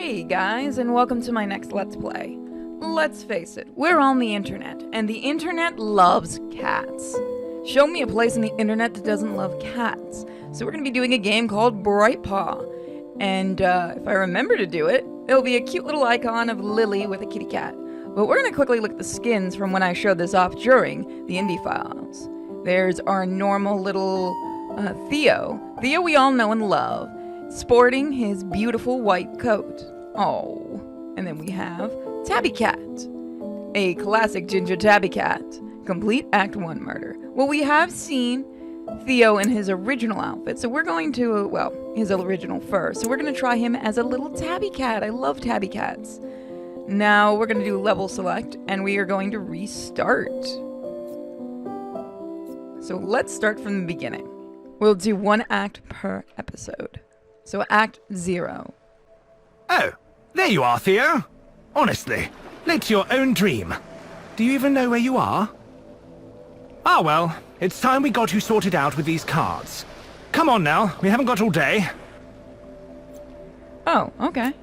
Hey guys, and welcome to my next Let's Play. Let's face it, we're on the internet, and the internet loves cats. Show me a place on the internet that doesn't love cats. So we're going to be doing a game called Bright Paw. And if I remember to do it, it'll be a cute little icon of Lily with a kitty cat. But we're going to quickly look at the skins from when I showed this off during the Indie Files. There's our normal little Theo. Theo we all know and love, sporting his beautiful white coat. Oh. And then we have Tabby Cat, a classic ginger tabby cat. Complete Act 1 murder. Well, we have seen Theo in his original outfit, so we're going to, well, his original fur. So we're going to try him as a little tabby cat. I love tabby cats. Now we're going to do level select, and we are going to restart. So let's start from the beginning. We'll do one act per episode. So Act 0. Oh, there you are, Theo. Honestly, late to your own dream. Do you even know where you are? Ah, well, it's time we got you sorted out with these cards. Come on now, we haven't got all day. Oh, okay.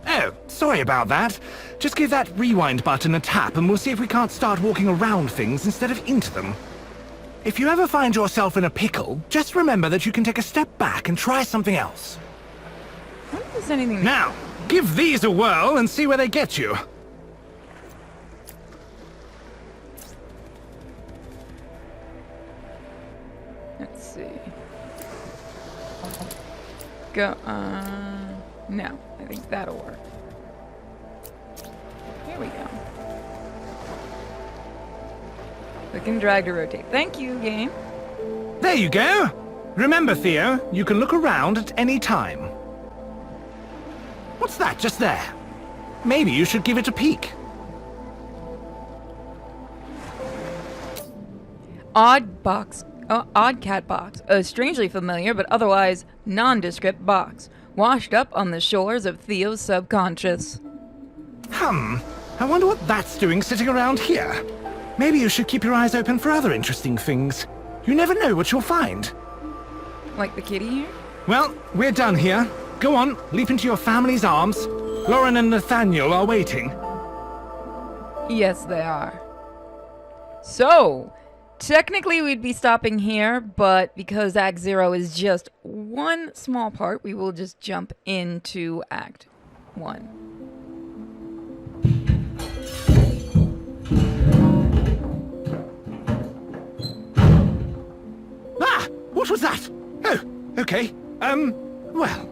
Oh, sorry about that. Just give that rewind button a tap and we'll see if we can't start walking around things instead of into them. If you ever find yourself in a pickle, just remember that you can take a step back and try something else. What is anything? Now, give these a whirl and see where they get you. Let's see. Go, no. I think that'll work. Here we go. Click and drag to rotate. Thank you, game. There you go. Remember, Theo, you can look around at any time. What's that just there? Maybe you should give it a peek. Odd cat box. A strangely familiar but otherwise nondescript box, washed up on the shores of Theo's subconscious. I wonder what that's doing sitting around here. Maybe you should keep your eyes open for other interesting things. You never know what you'll find. Like the kitty here? Well, we're done here. Go on, leap into your family's arms. Lauren and Nathaniel are waiting. Yes, they are. So, technically we'd be stopping here, but because Act 0 is just one small part, we will just jump into Act 1. Ah! What was that? Oh, okay. Well.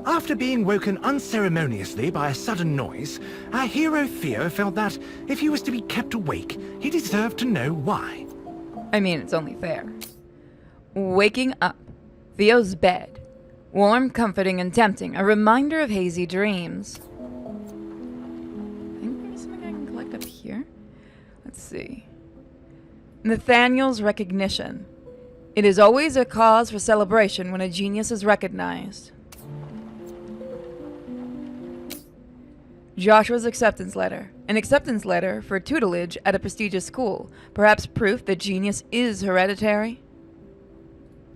After being woken unceremoniously by a sudden noise, our hero Theo felt that if he was to be kept awake, he deserved to know why. I mean, it's only fair. Waking up. Theo's bed. Warm, comforting, and tempting. A reminder of hazy dreams. I think there's something I can collect up here. Let's see. Nathaniel's recognition. It is always a cause for celebration when a genius is recognized. Joshua's acceptance letter. An acceptance letter for tutelage at a prestigious school. Perhaps proof that genius is hereditary?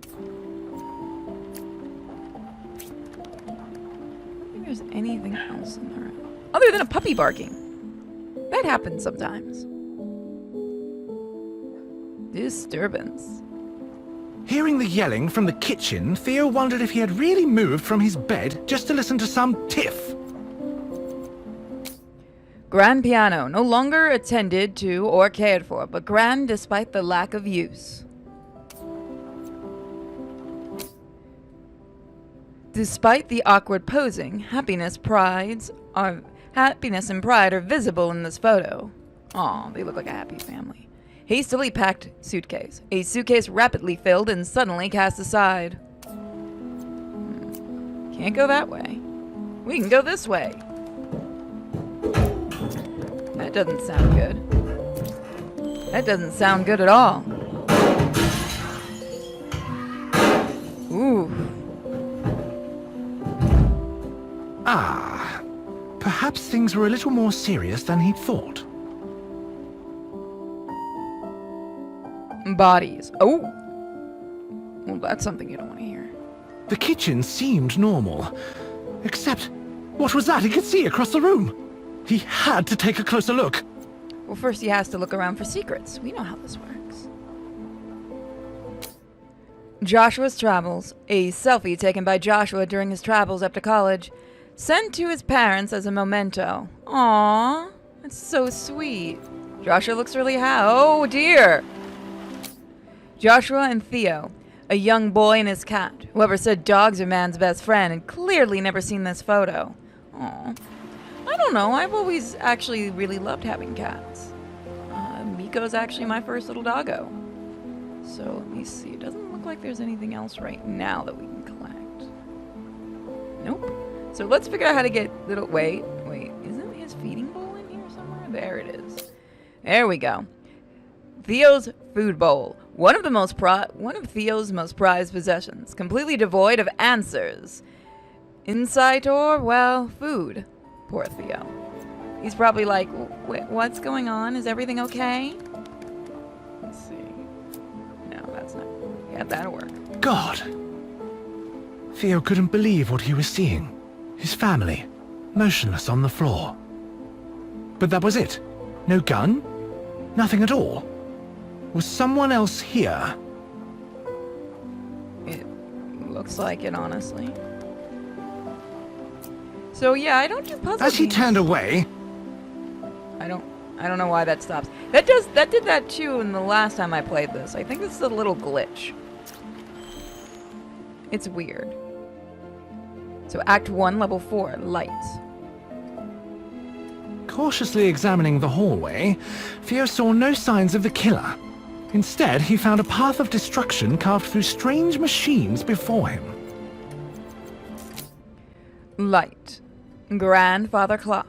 I don't think there's anything else in the room. Other than a puppy barking. That happens sometimes. Disturbance. Hearing the yelling from the kitchen, Theo wondered if he had really moved from his bed just to listen to some tiff. Grand piano, no longer attended to or cared for, but grand despite the lack of use. Despite the awkward posing, happiness and pride are visible in this photo. Aw, they look like a happy family. Hastily packed suitcase. A suitcase rapidly filled and suddenly cast aside. Can't go that way. We can go this way. That doesn't sound good. That doesn't sound good at all. Ooh. Ah, perhaps things were a little more serious than he'd thought. Bodies. Oh. Well, that's something you don't want to hear. The kitchen seemed normal, Except, what was that he could see across the room? He had to take a closer look. Well, first he has to look around for secrets. We know how this works. Joshua's travels. A selfie taken by Joshua during his travels up to college. Sent to his parents as a memento. Aww, that's so sweet. Joshua looks really oh dear. Joshua and Theo, a young boy and his cat. Whoever said dogs are man's best friend and clearly never seen this photo. Aww. I don't know, I've always actually really loved having cats. Miko's actually my first little doggo. So let me see, it doesn't look like there's anything else right now that we can collect. Nope. So let's figure out how to get little, wait, isn't his feeding bowl in here somewhere? There it is. There we go. Theo's food bowl. One of Theo's most prized possessions. Completely devoid of answers. Insight or, well, food. Poor Theo. He's probably like, what's going on? Is everything okay? Let's see. No, that's not. Yeah, that'll work. God. Theo couldn't believe what he was seeing. His family, motionless on the floor. But that was it. No gun? Nothing at all. Was someone else here? It looks like it, honestly. So yeah, I don't do puzzle As he games. turned away... I don't know why that stops. That did that too in the last time I played this. I think this is a little glitch. It's weird. So Act 1, Level 4, Lights. Cautiously examining the hallway, Theo saw no signs of the killer. Instead, he found a path of destruction carved through strange machines before him. Light. Grandfather clock.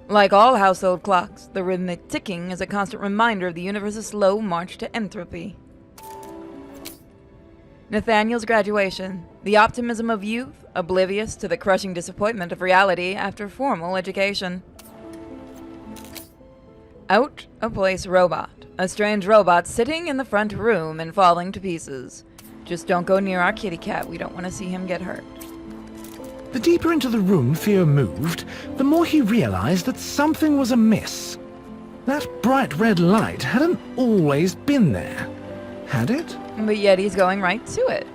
Like all household clocks, the rhythmic ticking is a constant reminder of the universe's slow march to entropy. Nathaniel's graduation. The optimism of youth, oblivious to the crushing disappointment of reality after formal education. Out of place robot. A strange robot sitting in the front room and falling to pieces. Just don't go near our kitty cat. We don't want to see him get hurt. The deeper into the room Theo moved, the more he realized that something was amiss. That bright red light hadn't always been there, had it? But yet he's going right to it.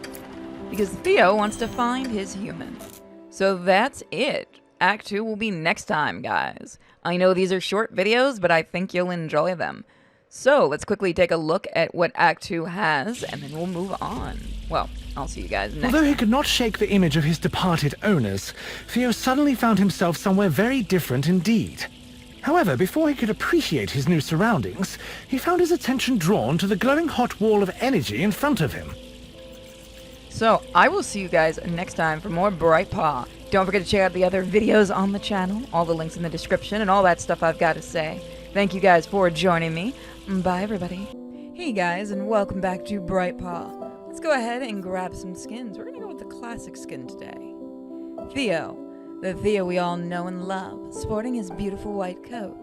Because Theo wants to find his human. So that's it. Act 2 will be next time, guys. I know these are short videos, but I think you'll enjoy them. So let's quickly take a look at what Act 2 has, and then we'll move on. Well, I'll see you guys next Although he time. could not shake the image of his departed owners, Theo suddenly found himself somewhere very different indeed. However, before he could appreciate his new surroundings, he found his attention drawn to the glowing hot wall of energy in front of him. So I will see you guys next time for more Bright Paw. Don't forget to check out the other videos on the channel, all the links in the description, and all that stuff I've got to say. Thank you guys for joining me. Bye, everybody. Hey guys, and welcome back to Bright Paw. Let's go ahead and grab some skins. We're gonna go with the classic skin today. Theo, the Theo we all know and love, sporting his beautiful white coat.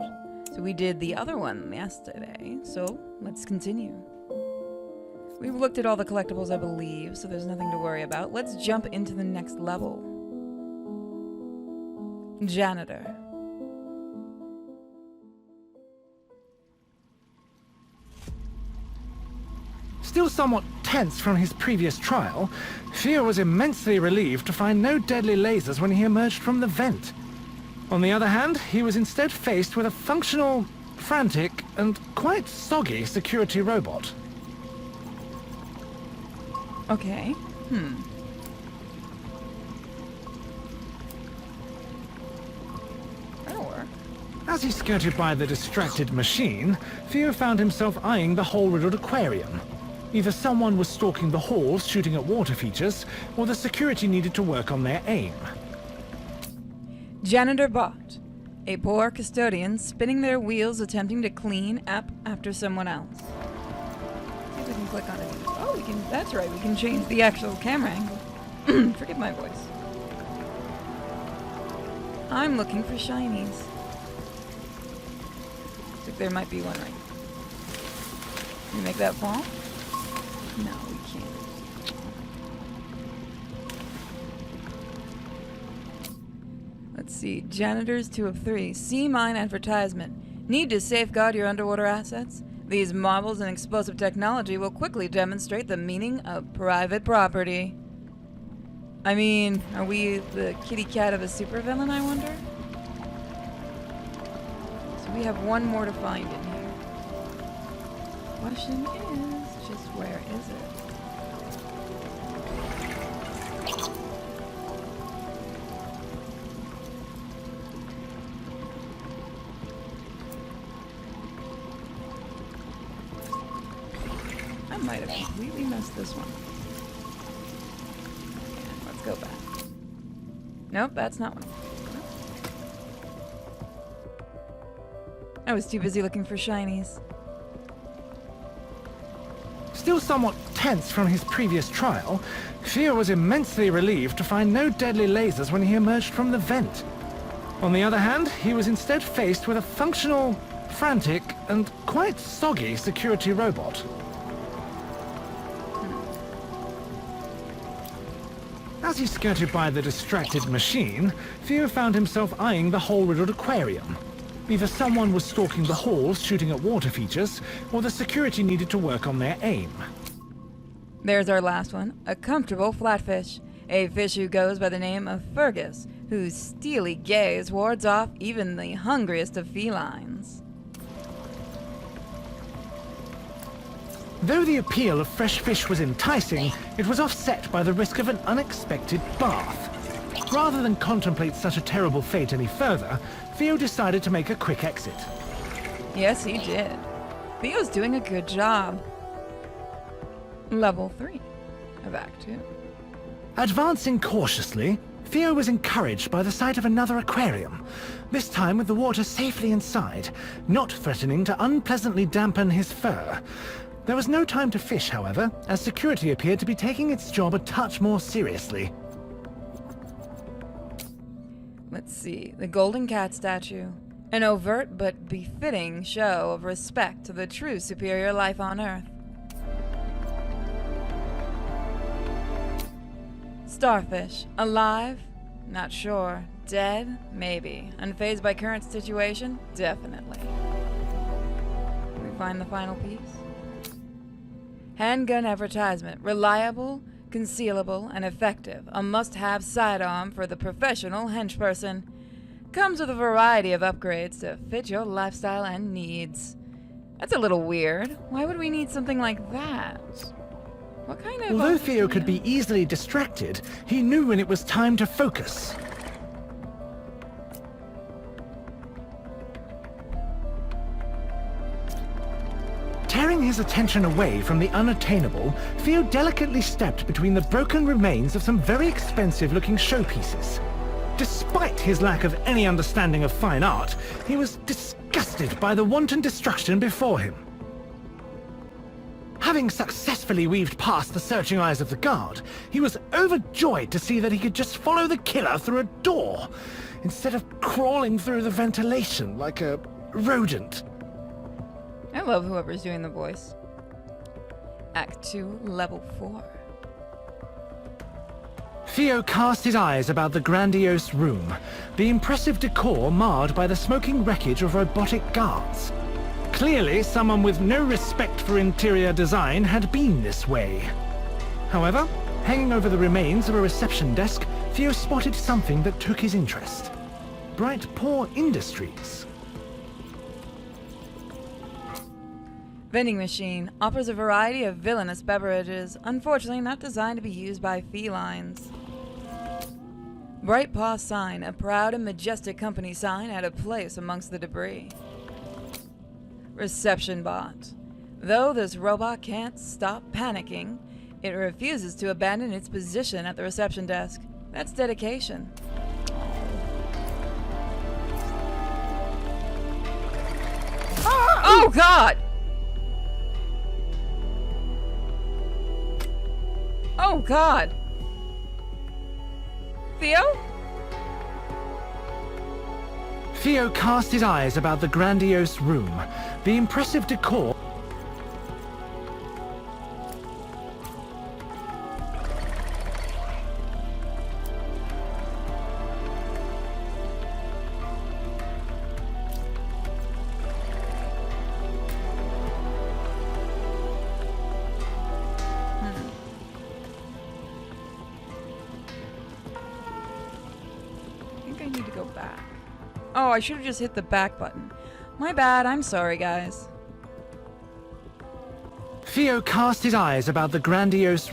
So we did the other one yesterday, so let's continue. We've looked at all the collectibles, I believe, so there's nothing to worry about. Let's jump into the next level. Janitor. Still somewhat tense from his previous trial, Theo was immensely relieved to find no deadly lasers when he emerged from the vent. On the other hand, he was instead faced with a functional, frantic, and quite soggy security robot. Okay. That'll work. As he skirted by the distracted machine, Theo found himself eyeing the hole-riddled aquarium. Either someone was stalking the halls shooting at water features, or the security needed to work on their aim. Janitor bot. A poor custodian spinning their wheels attempting to clean up after someone else. See if we can click on it. Oh, we can. That's right. We can change the actual camera angle. Forgive my voice. I'm looking for shinies. Looks like there might be one right. Can you make that fall? No, we can't. Let's see. Janitors 2 of 3. Sea mine advertisement. Need to safeguard your underwater assets? These marvels and explosive technology will quickly demonstrate the meaning of private property. I mean, are we the kitty cat of a supervillain, I wonder? So we have one more to find in here. Question is, just where is it? I might have completely missed this one. Yeah, let's go back. Nope, that's not one. I was too busy looking for shinies. Still somewhat tense from his previous trial, Theo was immensely relieved to find no deadly lasers when he emerged from the vent. On the other hand, he was instead faced with a functional, frantic, and quite soggy security robot. As he skirted by the distracted machine, Theo found himself eyeing the hole-riddled aquarium. Either someone was stalking the halls shooting at water features, or the security needed to work on their aim. There's our last one, a comfortable flatfish. A fish who goes by the name of Fergus, whose steely gaze wards off even the hungriest of felines. Though the appeal of fresh fish was enticing, it was offset by the risk of an unexpected bath. Rather than contemplate such a terrible fate any further, Theo decided to make a quick exit. Yes, he did. Theo's doing a good job. Level 3 of Act 2. Advancing cautiously, Theo was encouraged by the sight of another aquarium, this time with the water safely inside, not threatening to unpleasantly dampen his fur. There was no time to fish, however, as security appeared to be taking its job a touch more seriously. Let's see, the Golden Cat statue. An overt but befitting show of respect to the true superior life on Earth. Starfish. Alive? Not sure. Dead? Maybe. Unfazed by current situation? Definitely. Can we find the final piece? Handgun advertisement. Reliable, concealable, and effective. A must-have sidearm for the professional henchperson. Comes with a variety of upgrades to fit your lifestyle and needs. That's a little weird. Why would we need something like that? What kind of... Although Theo could be easily distracted, he knew when it was time to focus. Tearing his attention away from the unattainable, Theo delicately stepped between the broken remains of some very expensive-looking showpieces. Despite his lack of any understanding of fine art, he was disgusted by the wanton destruction before him. Having successfully weaved past the searching eyes of the guard, he was overjoyed to see that he could just follow the killer through a door, instead of crawling through the ventilation like a rodent. I love whoever's doing the voice. Act 2, Level 4. Theo cast his eyes about the grandiose room, the impressive decor marred by the smoking wreckage of robotic guards. Clearly, someone with no respect for interior design had been this way. However, hanging over the remains of a reception desk, Theo spotted something that took his interest. Bright Paw Industries. Vending machine offers a variety of villainous beverages, unfortunately not designed to be used by felines. Bright Paw sign, a proud and majestic company sign out of place amongst the debris. Reception bot. Though this robot can't stop panicking, it refuses to abandon its position at the reception desk. That's dedication. Oh God! Oh God! Theo? Theo cast his eyes about the grandiose room, the impressive decor. need to go back. Oh, I should have just hit the back button. My bad, I'm sorry, guys. Theo cast his eyes about the grandiose...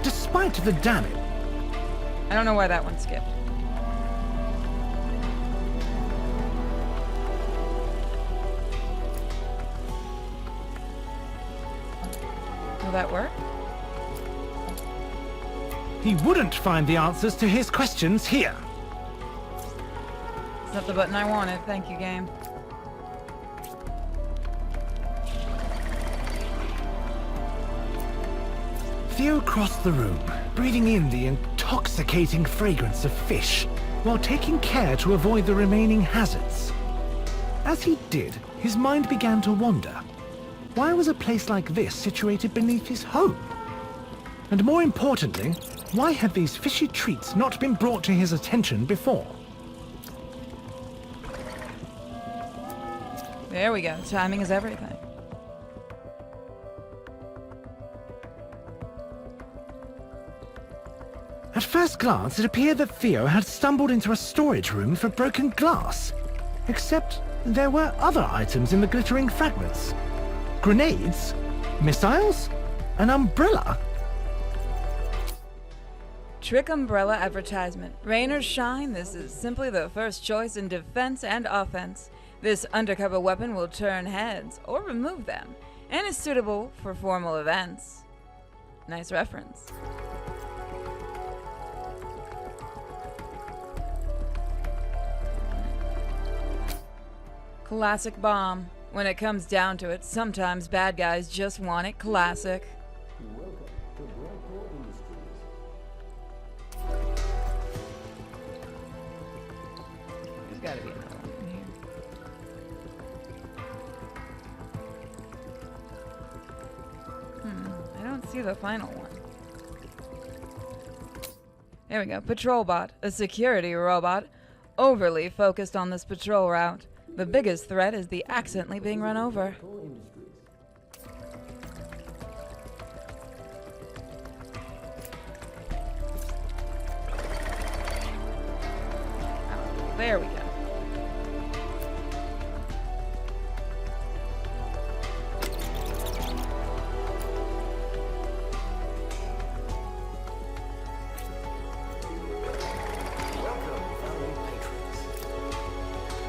Despite the damage... I don't know why that one skipped. Will that work? He wouldn't find the answers to his questions here. It's not the button I wanted. Thank you, game. Theo crossed the room, breathing in the intoxicating fragrance of fish, while taking care to avoid the remaining hazards. As he did, his mind began to wander. Why was a place like this situated beneath his home? And more importantly, why had these fishy treats not been brought to his attention before? There we go. Timing is everything. At first glance, it appeared that Theo had stumbled into a storage room for broken glass. Except there were other items in the glittering fragments. Grenades? Missiles? An umbrella? Trick umbrella advertisement. Rain or shine, this is simply the first choice in defense and offense. This undercover weapon will turn heads or remove them, and is suitable for formal events. Nice reference. Classic bomb. When it comes down to it, sometimes bad guys just want it classic. There's gotta be another one in here. I don't see the final one. There we go. Patrol bot, a security robot, overly focused on this patrol route. The biggest threat is the accidentally being run over. Oh, there we go.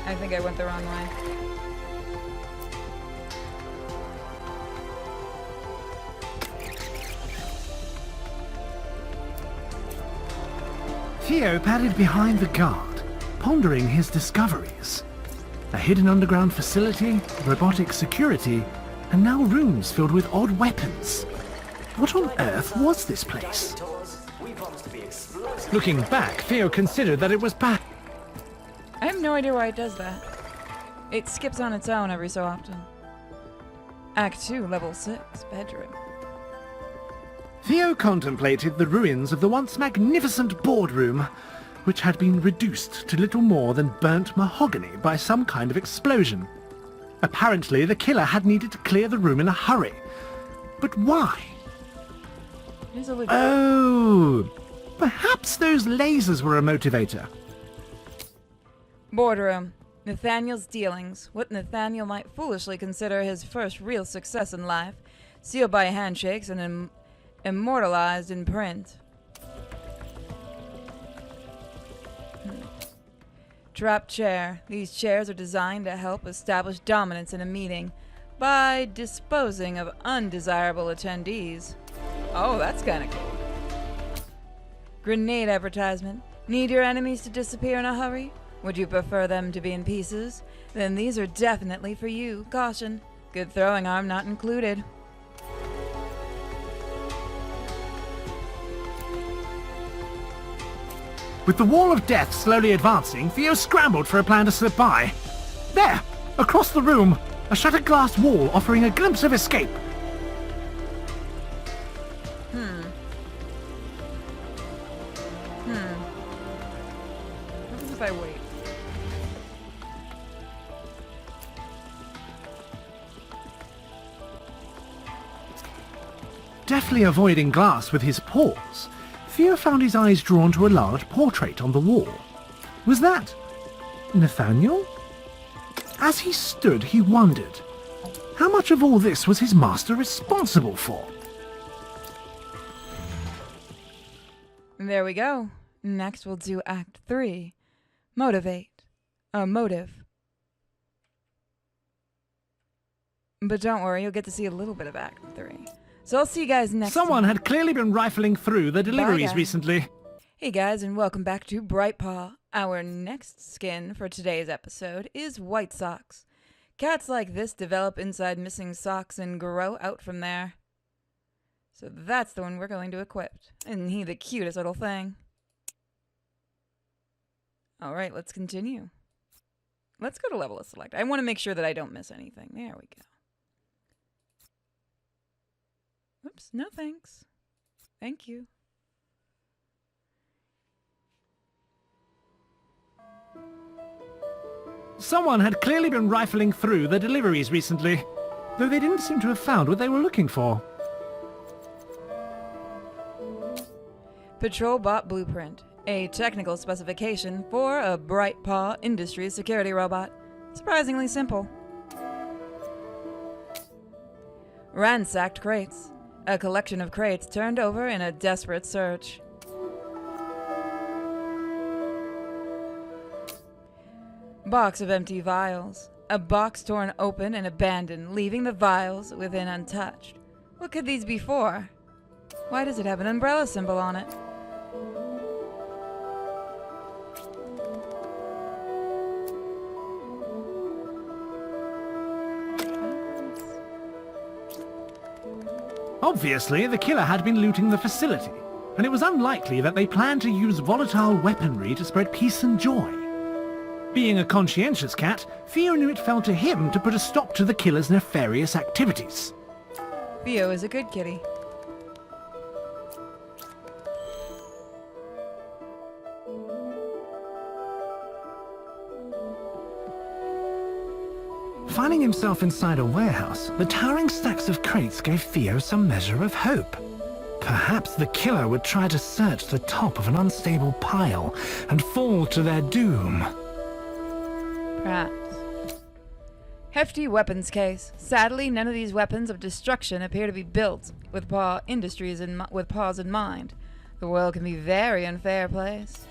I think I went the wrong way. Theo padded behind the guard, pondering his discoveries. A hidden underground facility, robotic security, and now rooms filled with odd weapons. What on earth was this place? Looking back, Theo considered that it was back. I have no idea why it does that. It skips on its own every so often. Act 2, Level 6, Bedroom. Theo contemplated the ruins of the once magnificent boardroom, which had been reduced to little more than burnt mahogany by some kind of explosion. Apparently, the killer had needed to clear the room in a hurry. But why? Here's a Oh! Perhaps those lasers were a motivator. Boardroom. Nathaniel's dealings. What Nathaniel might foolishly consider his first real success in life. Sealed by handshakes and immortalized in print. Trap chair. These chairs are designed to help establish dominance in a meeting by disposing of undesirable attendees. Oh, that's kind of cool. Grenade advertisement. Need your enemies to disappear in a hurry? Would you prefer them to be in pieces? Then these are definitely for you. Caution. Good throwing arm not included. With the wall of death slowly advancing, Theo scrambled for a plan to slip by. There! Across the room! A shattered glass wall offering a glimpse of escape. I wait? Deftly avoiding glass with his paws, Theo found his eyes drawn to a large portrait on the wall. Was that Nathaniel? As he stood, he wondered, how much of all this was his master responsible for? There we go. Next we'll do Act 3. Motivate. Motive. But don't worry, you'll get to see a little bit of Act 3. So I'll see you guys next Someone time. had clearly been rifling through the deliveries guys. recently. Hey guys, and welcome back to Bright Paw. Our next skin for today's episode is White Socks. Cats like this develop inside missing socks and grow out from there. So that's the one we're going to equip. Isn't he the cutest little thing? Alright, let's continue. Let's go to level of select. I want to make sure that I don't miss anything. There we go. Oops, no thanks. Thank you. Someone had clearly been rifling through the deliveries recently, though they didn't seem to have found what they were looking for. Patrol Bot Blueprint, a technical specification for a Bright Paw Industries security robot. Surprisingly simple. Ransacked Crates, a collection of crates turned over in a desperate search. Box of empty vials, a box torn open and abandoned, leaving the vials within untouched. What could these be for? Why does it have an umbrella symbol on it? Obviously, the killer had been looting the facility, and it was unlikely that they planned to use volatile weaponry to spread peace and joy. Being a conscientious cat, Theo knew it fell to him to put a stop to the killer's nefarious activities. Theo is a good kitty. Finding himself inside a warehouse, the towering stacks of crates gave Theo some measure of hope. Perhaps the killer would try to search the top of an unstable pile and fall to their doom. Perhaps. Hefty weapons case. Sadly, none of these weapons of destruction appear to be built with Paw Industries with paws in mind. The world can be a very unfair place.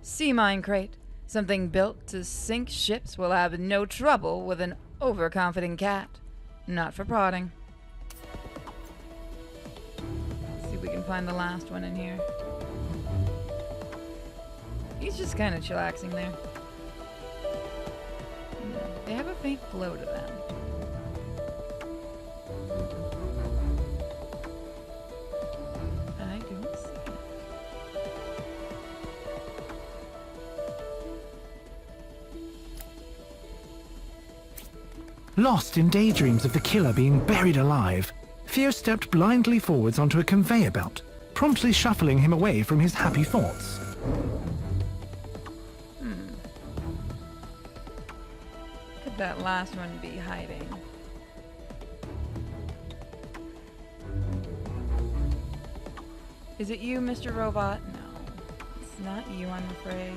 Sea mine crate. Something built to sink ships will have no trouble with an overconfident cat. Not for prodding. Let's see if we can find the last one in here. He's just kind of chillaxing there. They have a faint glow to them. I don't see it. Lost in daydreams of the killer being buried alive, Theo stepped blindly forwards onto a conveyor belt, promptly shuffling him away from his happy thoughts. Could that last one be hiding? Is it you, Mr. Robot? No. It's not you, I'm afraid.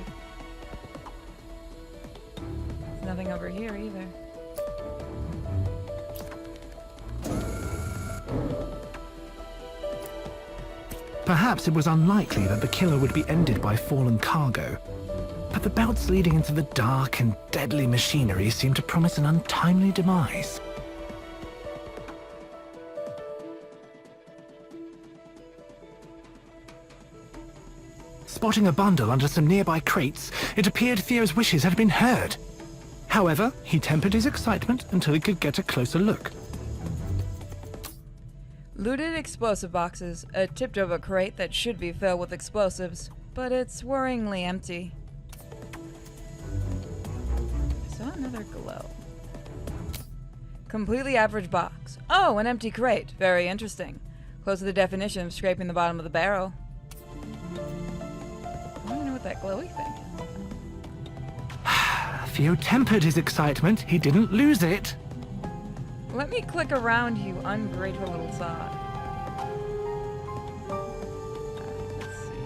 There's nothing over here either. Perhaps it was unlikely that the killer would be ended by fallen cargo, but the belts leading into the dark and deadly machinery seemed to promise an untimely demise. Spotting a bundle under some nearby crates, it appeared Theo's wishes had been heard. However, he tempered his excitement until he could get a closer look. Looted explosive boxes, a tipped over crate that should be filled with explosives, but it's worryingly empty. I saw another glow. Completely average box. Oh, an empty crate. Very interesting. Close to the definition of scraping the bottom of the barrel. with that glowy thing? Theo tempered his excitement. He didn't lose it. Let me click around you, ungrateful little sod. Let's see.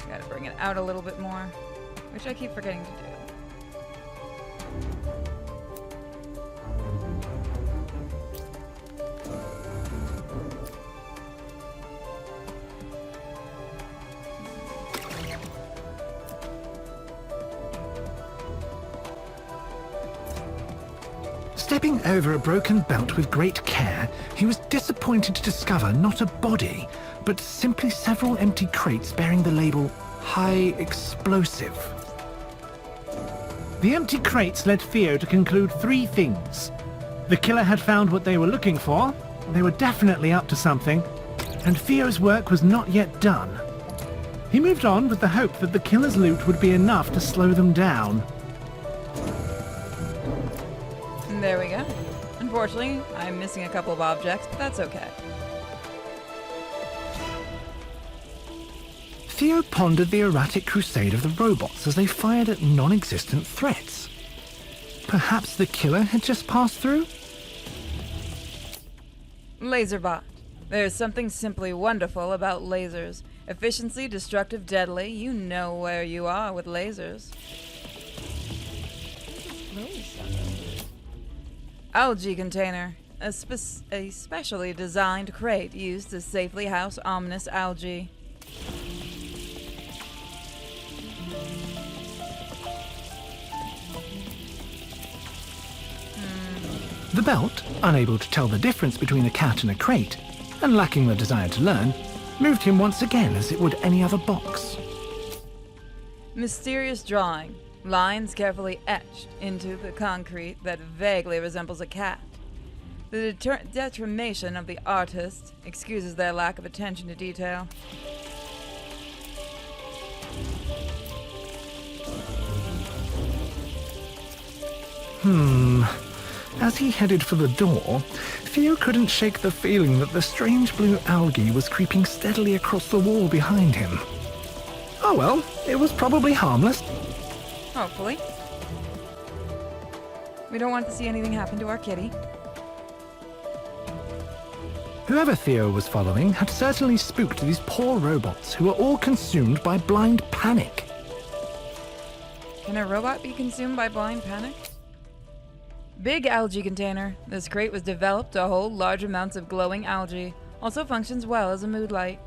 Gotta bring it out a little bit more, which I keep forgetting to do. Stepping over a broken belt with great care, he was disappointed to discover not a body, but simply several empty crates bearing the label High Explosive. The empty crates led Theo to conclude three things. The killer had found what they were looking for, they were definitely up to something, and Theo's work was not yet done. He moved on with the hope that the killer's loot would be enough to slow them down. There we go. Unfortunately, I'm missing a couple of objects, but that's okay. Theo pondered the erratic crusade of the robots as they fired at non-existent threats. Perhaps the killer had just passed through? Laserbot. There's something simply wonderful about lasers. Efficiency, destructive, deadly. You know where you are with lasers. Algae container. A specially designed crate used to safely house ominous algae. The belt, unable to tell the difference between a cat and a crate, and lacking the desire to learn, moved him once again as it would any other box. Mysterious drawing. Lines carefully etched into the concrete that vaguely resembles a cat. The determination of the artist excuses their lack of attention to detail. As he headed for the door, Theo couldn't shake the feeling that the strange blue algae was creeping steadily across the wall behind him. Oh well, it was probably harmless. Hopefully. We don't want to see anything happen to our kitty. Whoever Theo was following had certainly spooked these poor robots who were all consumed by blind panic. Can a robot be consumed by blind panic? Big algae container. This crate was developed to hold large amounts of glowing algae. Also functions well as a mood light.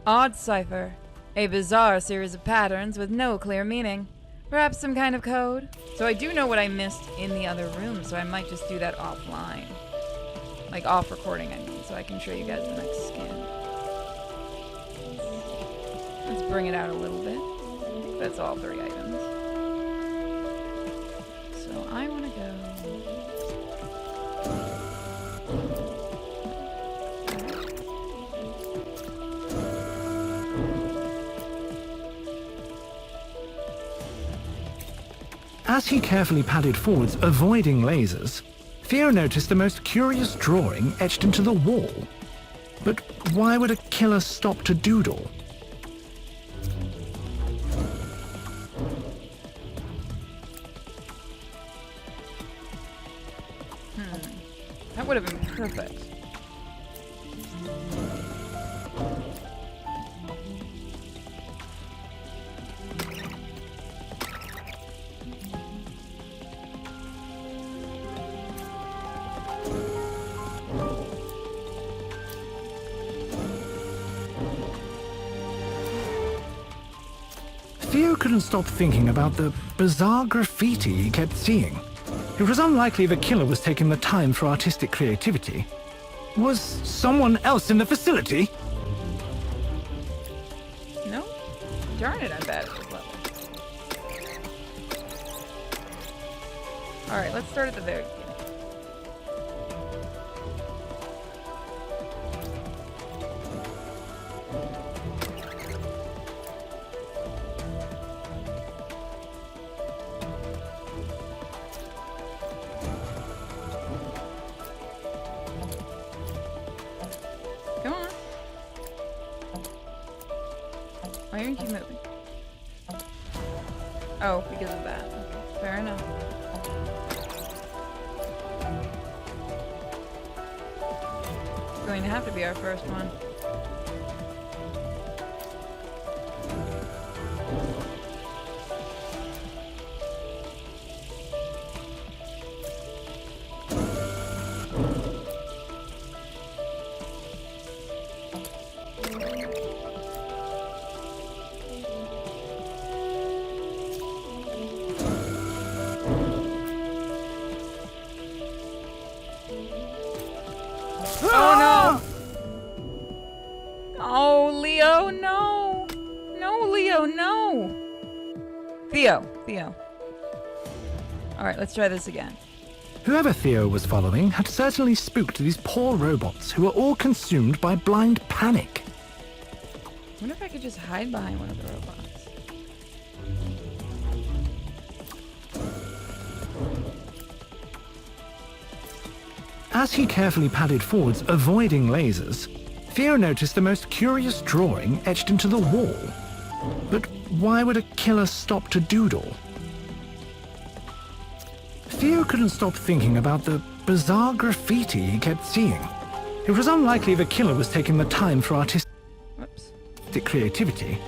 Odd cipher. A bizarre series of patterns with no clear meaning. Perhaps some kind of code? So I do know what I missed in the other room, so I might just do that offline. Like off recording, I mean, so I can show you guys the next skin. Let's bring it out a little bit. I think that's all 3 items. So I want to go... As he carefully padded forwards, avoiding lasers, Theo noticed the most curious drawing etched into the wall. But why would a killer stop to doodle? That would have been perfect. Theo couldn't stop thinking about the bizarre graffiti he kept seeing. It was unlikely the killer was taking the time for artistic creativity. Was someone else in the facility? No? Darn it, I'm bad at this level. Alright, let's start at the very beginning. Why aren't you moving? Oh, because of that. Okay, fair enough. It's going to have to be our first one. Oh no! Oh, Leo, no! No, Leo, no! Theo. Alright, let's try this again. Whoever Theo was following had certainly spooked these poor robots who were all consumed by blind panic. I wonder if I could just hide behind one of the robots. As he carefully padded forwards, avoiding lasers, Theo noticed the most curious drawing etched into the wall. But why would a killer stop to doodle? Theo couldn't stop thinking about the bizarre graffiti he kept seeing. It was unlikely the killer was taking the time for artistic Whoops. creativity.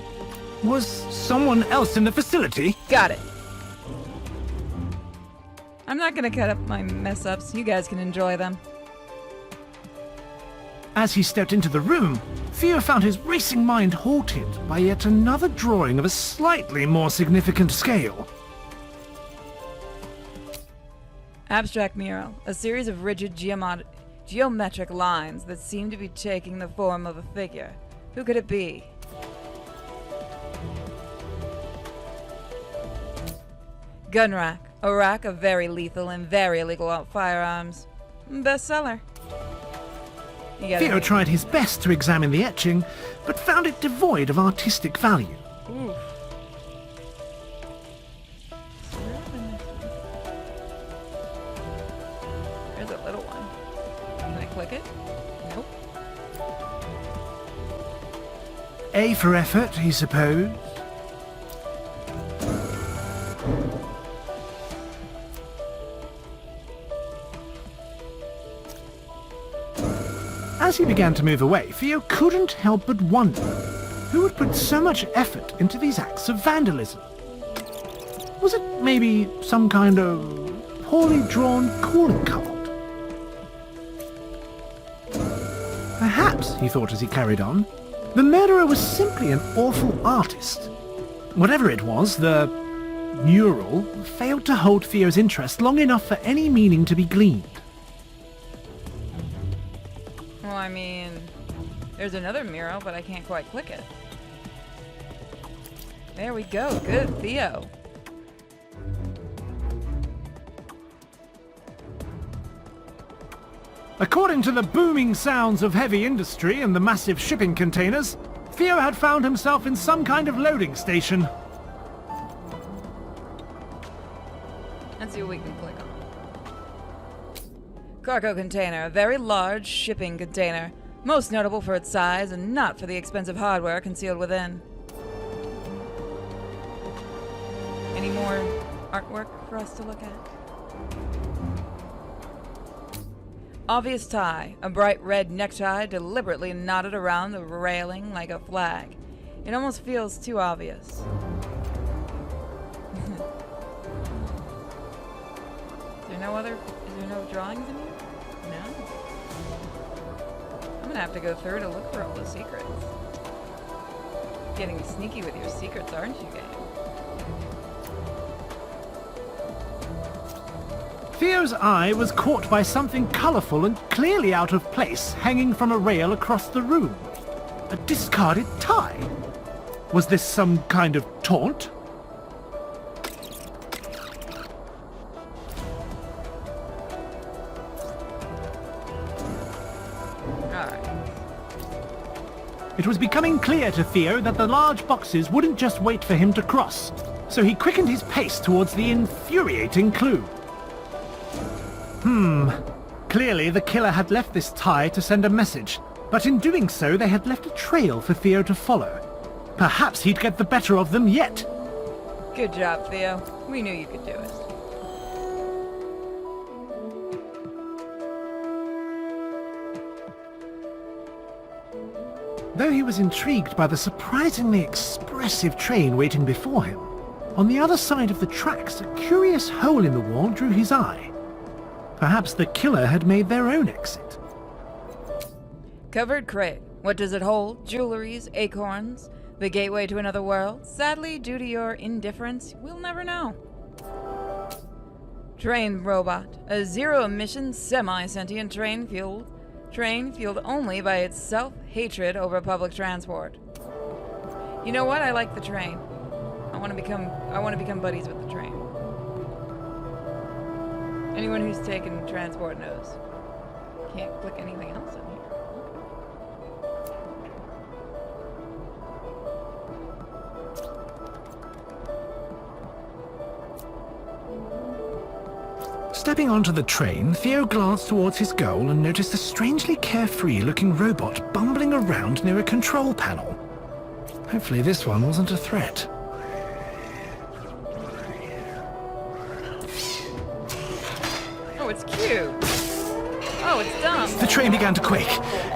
Was someone else in the facility? Got it. I'm not gonna cut up my mess-ups. You guys can enjoy them. As he stepped into the room, Theo found his racing mind halted by yet another drawing of a slightly more significant scale. Abstract mural. A series of rigid geometric lines that seem to be taking the form of a figure. Who could it be? Gun rack. A rack of very lethal and very illegal firearms. Bestseller. You got Theo it. tried his best to examine the etching, but found it devoid of artistic value. Oof. There's a little one. Can I click it? Nope. A for effort, he supposed. As he began to move away, Theo couldn't help but wonder who would put so much effort into these acts of vandalism. Was it maybe some kind of poorly drawn calling card? Perhaps, he thought as he carried on, the murderer was simply an awful artist. Whatever it was, the mural failed to hold Theo's interest long enough for any meaning to be gleaned. Well, I mean, there's another mural, but I can't quite click it. There we go. Good, Theo. According to the booming sounds of heavy industry and the massive shipping containers, Theo had found himself in some kind of loading station. Let's see what we can click on. Cargo container. A very large shipping container. Most notable for its size and not for the expensive hardware concealed within. Any more artwork for us to look at? Obvious tie. A bright red necktie deliberately knotted around the railing like a flag. It almost feels too obvious. Is there no drawings in here? No? I'm gonna have to go through to look for all the secrets. Getting sneaky with your secrets, aren't you, game? Theo's eye was caught by something colourful and clearly out of place hanging from a rail across the room. A discarded tie. Was this some kind of taunt? Alright. It was becoming clear to Theo that the large boxes wouldn't just wait for him to cross, so he quickened his pace towards the infuriating clue. Clearly the killer had left this tie to send a message, but in doing so they had left a trail for Theo to follow. Perhaps he'd get the better of them yet. Good job, Theo. We knew you could do it. Though he was intrigued by the surprisingly expressive train waiting before him, on the other side of the tracks, a curious hole in the wall drew his eye. Perhaps the killer had made their own exit. Covered crate. What does it hold? Jewelries, acorns, the gateway to another world? Sadly, due to your indifference, we'll never know. Train robot. A zero-emission, semi-sentient train fueled only by its self-hatred over public transport. You know what? I like the train. I want to become buddies with the train. Anyone who's taken transport knows. Can't click anything else in here. Stepping onto the train, Theo glanced towards his goal and noticed a strangely carefree-looking robot bumbling around near a control panel. Hopefully this one wasn't a threat. Oh, it's cute. Oh, it's dumb. The train began to quake,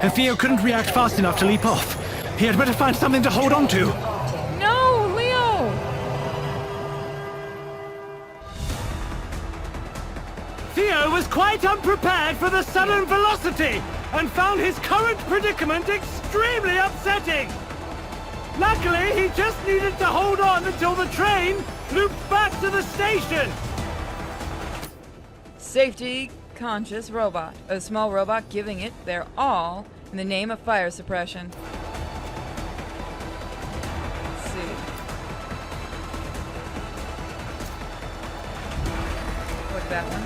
and Theo couldn't react fast enough to leap off. He had better find something to hold on to. No, Leo! Theo was quite unprepared for the sudden velocity and found his current predicament extremely upsetting. Luckily, he just needed to hold on until the train looped back to the station. Safety-conscious robot. A small robot giving it their all in the name of fire suppression. Let's see. Look at that one.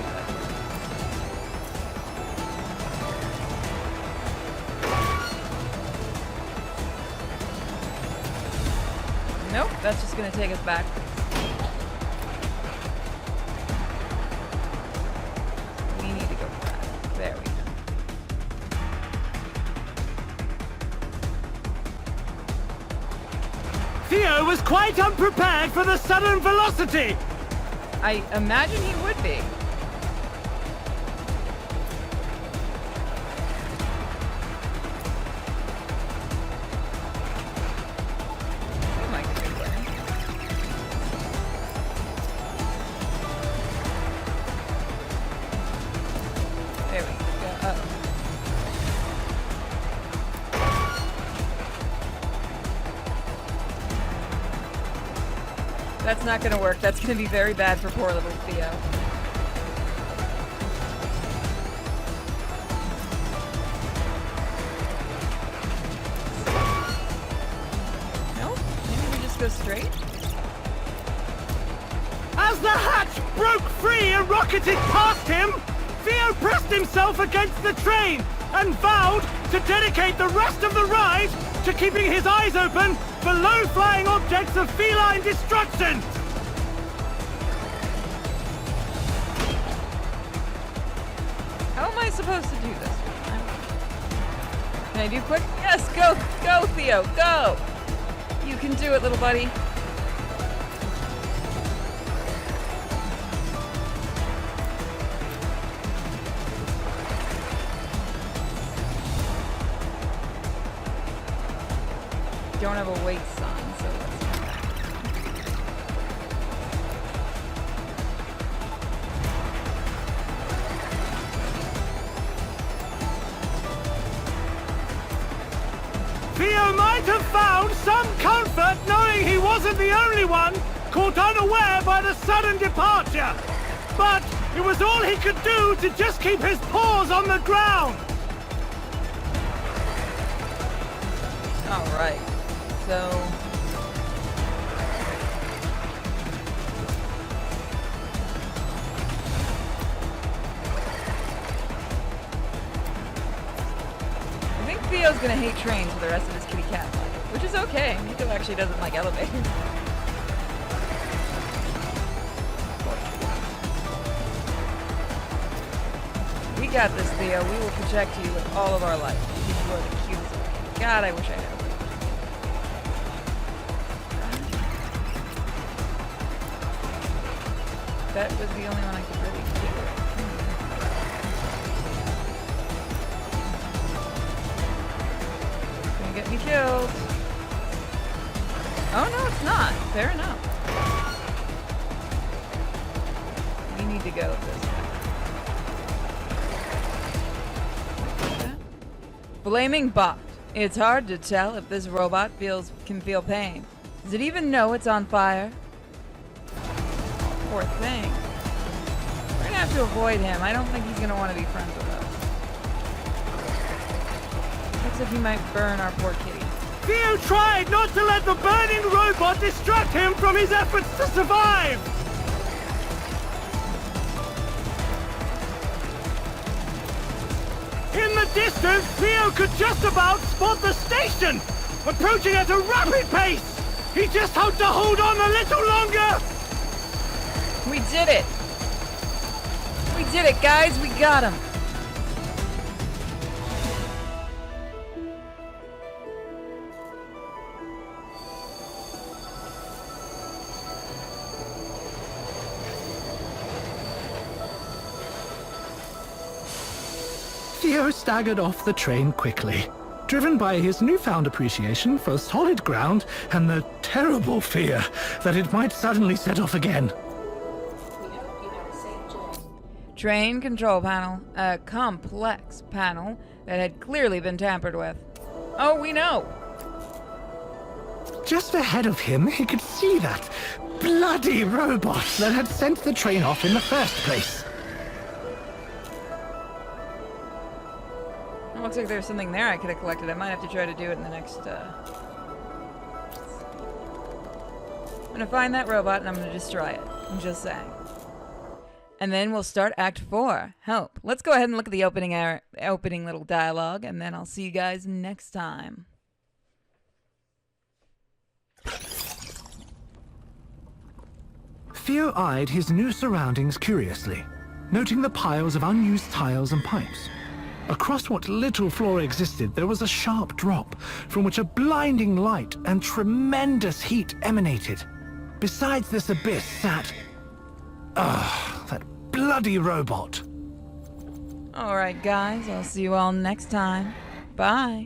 Nope, that's just gonna take us back. We need to go back. There we go. Theo was quite unprepared for the sudden velocity. I imagine he would be. Oh my goodness. There we go. Uh-oh. That's not gonna work. That's gonna be very bad for poor little Theo. No? Maybe we just go straight? As the hatch broke free and rocketed past him, Theo pressed himself against the train and vowed to dedicate the rest of the ride to keeping his eyes open for low-flying objects of feline destruction. How am I supposed to do this? Can I do quick? Yes, go! Go, Theo, go! You can do it, little buddy. Don't have a weight sign, so let's go back. Theo might have found some comfort knowing he wasn't the only one caught unaware by the sudden departure. But it was all he could do to just keep his paws on the ground. All right. So I think Theo's gonna hate trains for the rest of his kitty cat life, which is okay. Nico actually doesn't like elevators. We got this, Theo. We will protect you with all of our life. You are the cutest. God, I wish I had. that was the only one I could really do. It's gonna get me killed. Oh no, it's not. Fair enough. We need to go this way. Flaming bot. It's hard to tell if this robot can feel pain. Does it even know it's on fire? Poor thing. We're gonna have to avoid him. I don't think he's gonna want to be friends with us. Looks like he might burn our poor kitty. Theo tried not to let the burning robot distract him from his efforts to survive! In the distance, Theo could just about spot the station! Approaching at a rapid pace! He just had to hold on a little longer! We did it! We did it, guys! We got him! Theo staggered off the train quickly, driven by his newfound appreciation for solid ground and the terrible fear that it might suddenly set off again. Train control panel. A complex panel that had clearly been tampered with. Oh, we know! Just ahead of him, he could see that bloody robot that had sent the train off in the first place. Looks like there's something there I could have collected. I might have to try to do it in the next, I'm gonna find that robot and I'm gonna destroy it. I'm just saying. And then we'll start Act 4. Help. Let's go ahead and look at the opening little dialogue, and then I'll see you guys next time. Theo eyed his new surroundings curiously, noting the piles of unused tiles and pipes. Across what little floor existed, there was a sharp drop, from which a blinding light and tremendous heat emanated. Besides this abyss sat... that bloody robot. Alright guys, I'll see you all next time. Bye.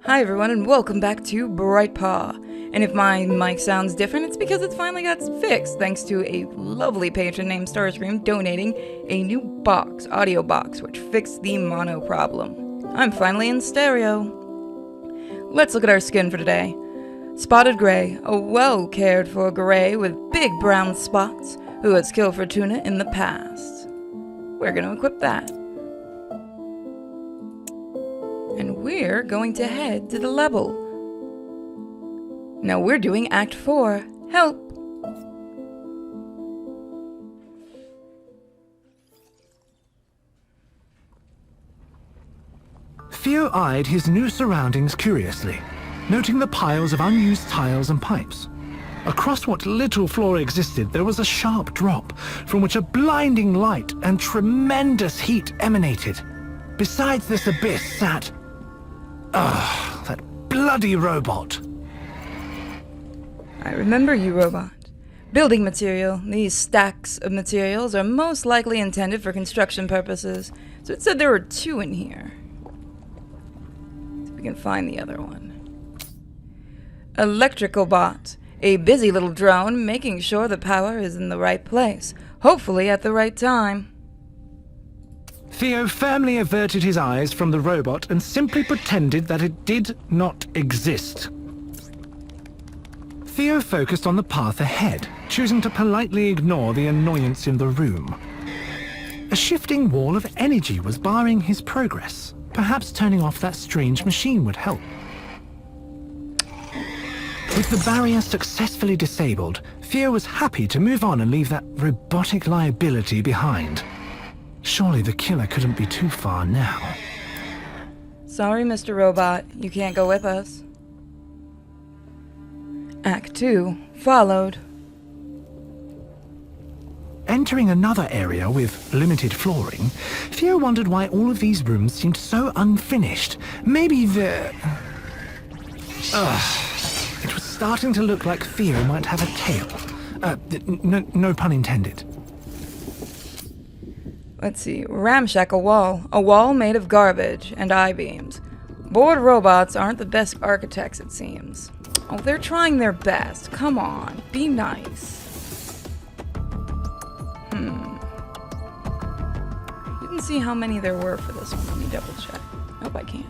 Hi everyone and welcome back to Bright Paw. And if my mic sounds different, it's because it's finally got fixed thanks to a lovely patron named Starscream donating a new audio box, which fixed the mono problem. I'm finally in stereo. Let's look at our skin for today. Spotted Gray, a well-cared-for gray with big brown spots, who has killed Fortuna in the past. We're going to equip that. And we're going to head to the level. Now we're doing Act 4. Help! Theo eyed his new surroundings curiously, noting the piles of unused tiles and pipes. Across what little floor existed, there was a sharp drop, from which a blinding light and tremendous heat emanated. Besides this abyss sat... that bloody robot. I remember you, robot. Building material. These stacks of materials are most likely intended for construction purposes, so it said there were 2 in here. See if we can find the other one. Electrical bot. A busy little drone making sure the power is in the right place, hopefully at the right time. Theo firmly averted his eyes from the robot and simply pretended that it did not exist. Theo focused on the path ahead, choosing to politely ignore the annoyance in the room. A shifting wall of energy was barring his progress. Perhaps turning off that strange machine would help. With the barrier successfully disabled, Theo was happy to move on and leave that robotic liability behind. Surely the killer couldn't be too far now. Sorry, Mr. Robot, you can't go with us. Act 2 followed. Entering another area with limited flooring, Theo wondered why all of these rooms seemed so unfinished. Maybe the... It was starting to look like Theo might have a tail. No pun intended. Let's see. Ramshackle wall. A wall made of garbage and I-beams. Bored robots aren't the best architects, it seems. Oh, they're trying their best. Come on. Be nice. You can see how many there were for this one. Let me double check. Nope, I can't.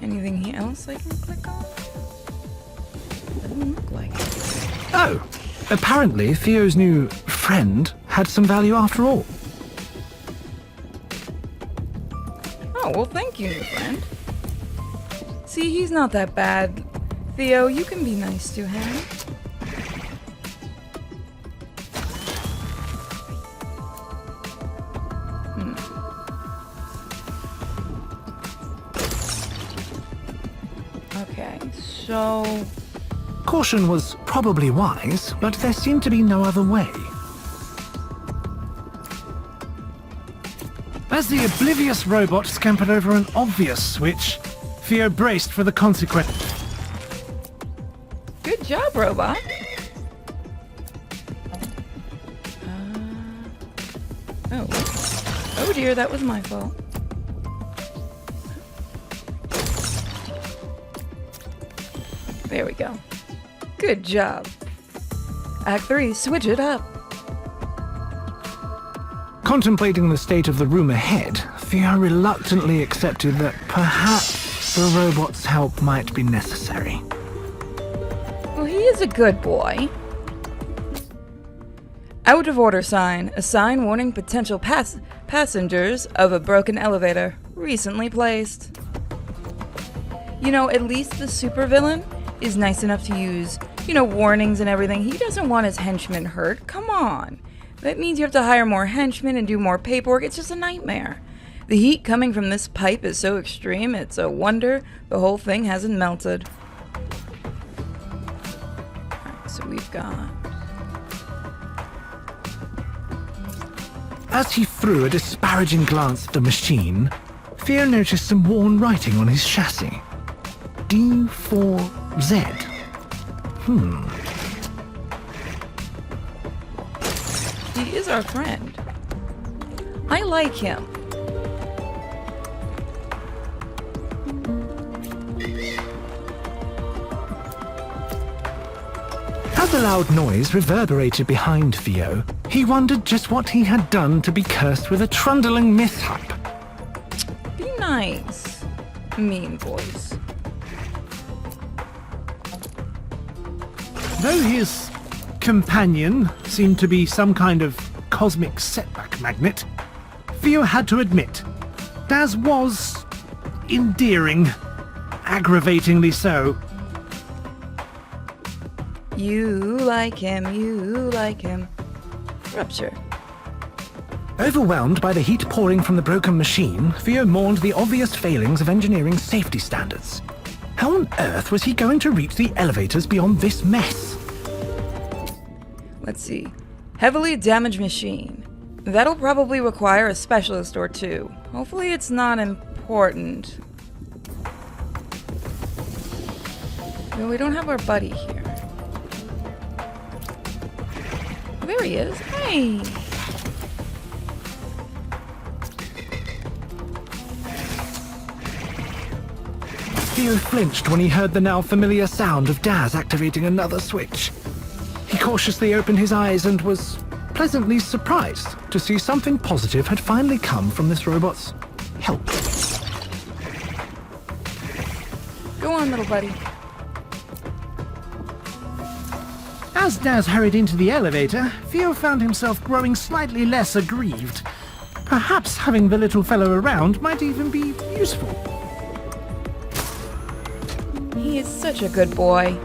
Anything else I can click on? Doesn't look like it. Oh, apparently Theo's new friend had some value after all. Oh, well, thank you, new friend. See, he's not that bad. Theo, you can be nice to him. Okay, so... Caution was probably wise, but there seemed to be no other way. As the oblivious robot scampered over an obvious switch, Theo braced for the consequence. Good job, robot. Oh. Oh dear, that was my fault. There we go. Good job. Act 3, switch it up. Contemplating the state of the room ahead, Theo reluctantly accepted that perhaps the robot's help might be necessary. Well, he is a good boy. Out of order sign. A sign warning potential passengers of a broken elevator. Recently placed. You know, at least the supervillain is nice enough to use, warnings and everything. He doesn't want his henchmen hurt. Come on. That means you have to hire more henchmen and do more paperwork. It's just a nightmare. The heat coming from this pipe is so extreme, it's a wonder the whole thing hasn't melted. Alright, so we've got... As he threw a disparaging glance at the machine, Theo noticed some worn writing on his chassis. D4Z. He is our friend. I like him. As the loud noise reverberated behind Theo, he wondered just what he had done to be cursed with a trundling mishap. Be nice. Mean voice. Though his companion seemed to be some kind of cosmic setback magnet, Theo had to admit, Daz was endearing, aggravatingly so. You like him, you like him. Rupture. Overwhelmed by the heat pouring from the broken machine, Theo mourned the obvious failings of engineering safety standards. How on earth was he going to reach the elevators beyond this mess? Let's see. Heavily damaged machine. That'll probably require a specialist or two. Hopefully it's not important. Well, we don't have our buddy here. There he is. Hey! Theo flinched when he heard the now familiar sound of Daz activating another switch. He cautiously opened his eyes and was pleasantly surprised to see something positive had finally come from this robot's help. Go on, little buddy. As Daz hurried into the elevator, Theo found himself growing slightly less aggrieved. Perhaps having the little fellow around might even be useful. He is such a good boy.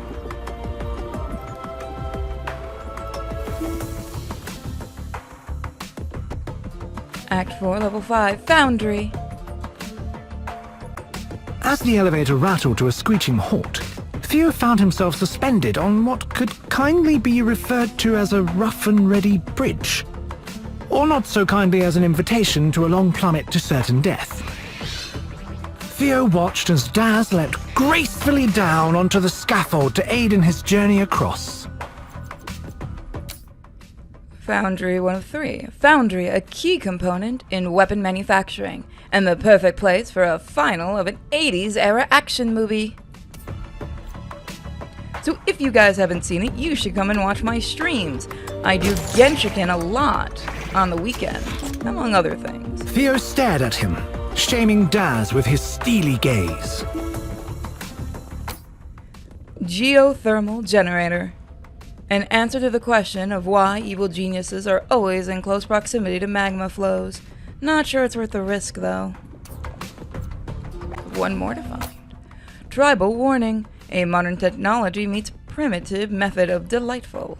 Act 4, Level 5, Foundry. As the elevator rattled to a screeching halt, Theo found himself suspended on what could kindly be referred to as a rough and ready bridge, or not so kindly as an invitation to a long plummet to certain death. Theo watched as Daz leapt gracefully down onto the scaffold to aid in his journey across. Foundry 1 of 3. Foundry, a key component in weapon manufacturing, and the perfect place for a final of an 80s era action movie. So if you guys haven't seen it, you should come and watch my streams. I do Genshiken a lot on the weekend, among other things. Theo stared at him, shaming Daz with his steely gaze. Geothermal generator. An answer to the question of why evil geniuses are always in close proximity to magma flows. Not sure it's worth the risk, though. One more to find. Tribal warning. A modern technology meets primitive method of delightful.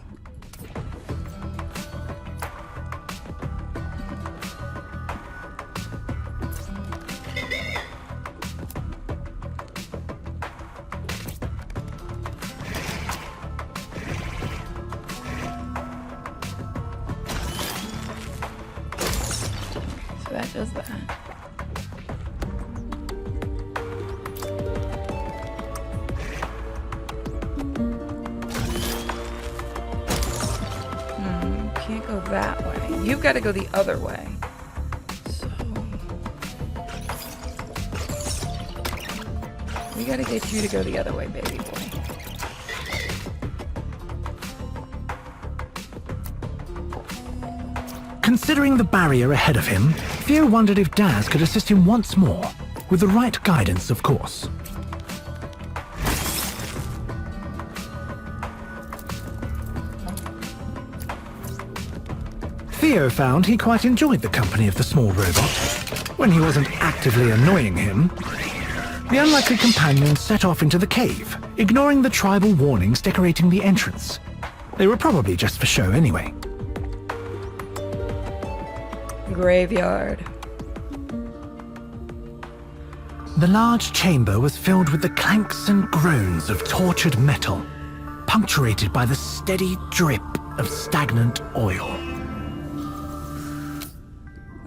So that does that. Can't go that way. You've got to go the other way. So we got to get you to go the other way, baby boy. Considering the barrier ahead of him, Theo wondered if Daz could assist him once more, with the right guidance, of course. Theo found he quite enjoyed the company of the small robot, when he wasn't actively annoying him. The unlikely companions set off into the cave, ignoring the tribal warnings decorating the entrance. They were probably just for show anyway. Graveyard. The large chamber was filled with the clanks and groans of tortured metal, punctuated by the steady drip of stagnant oil.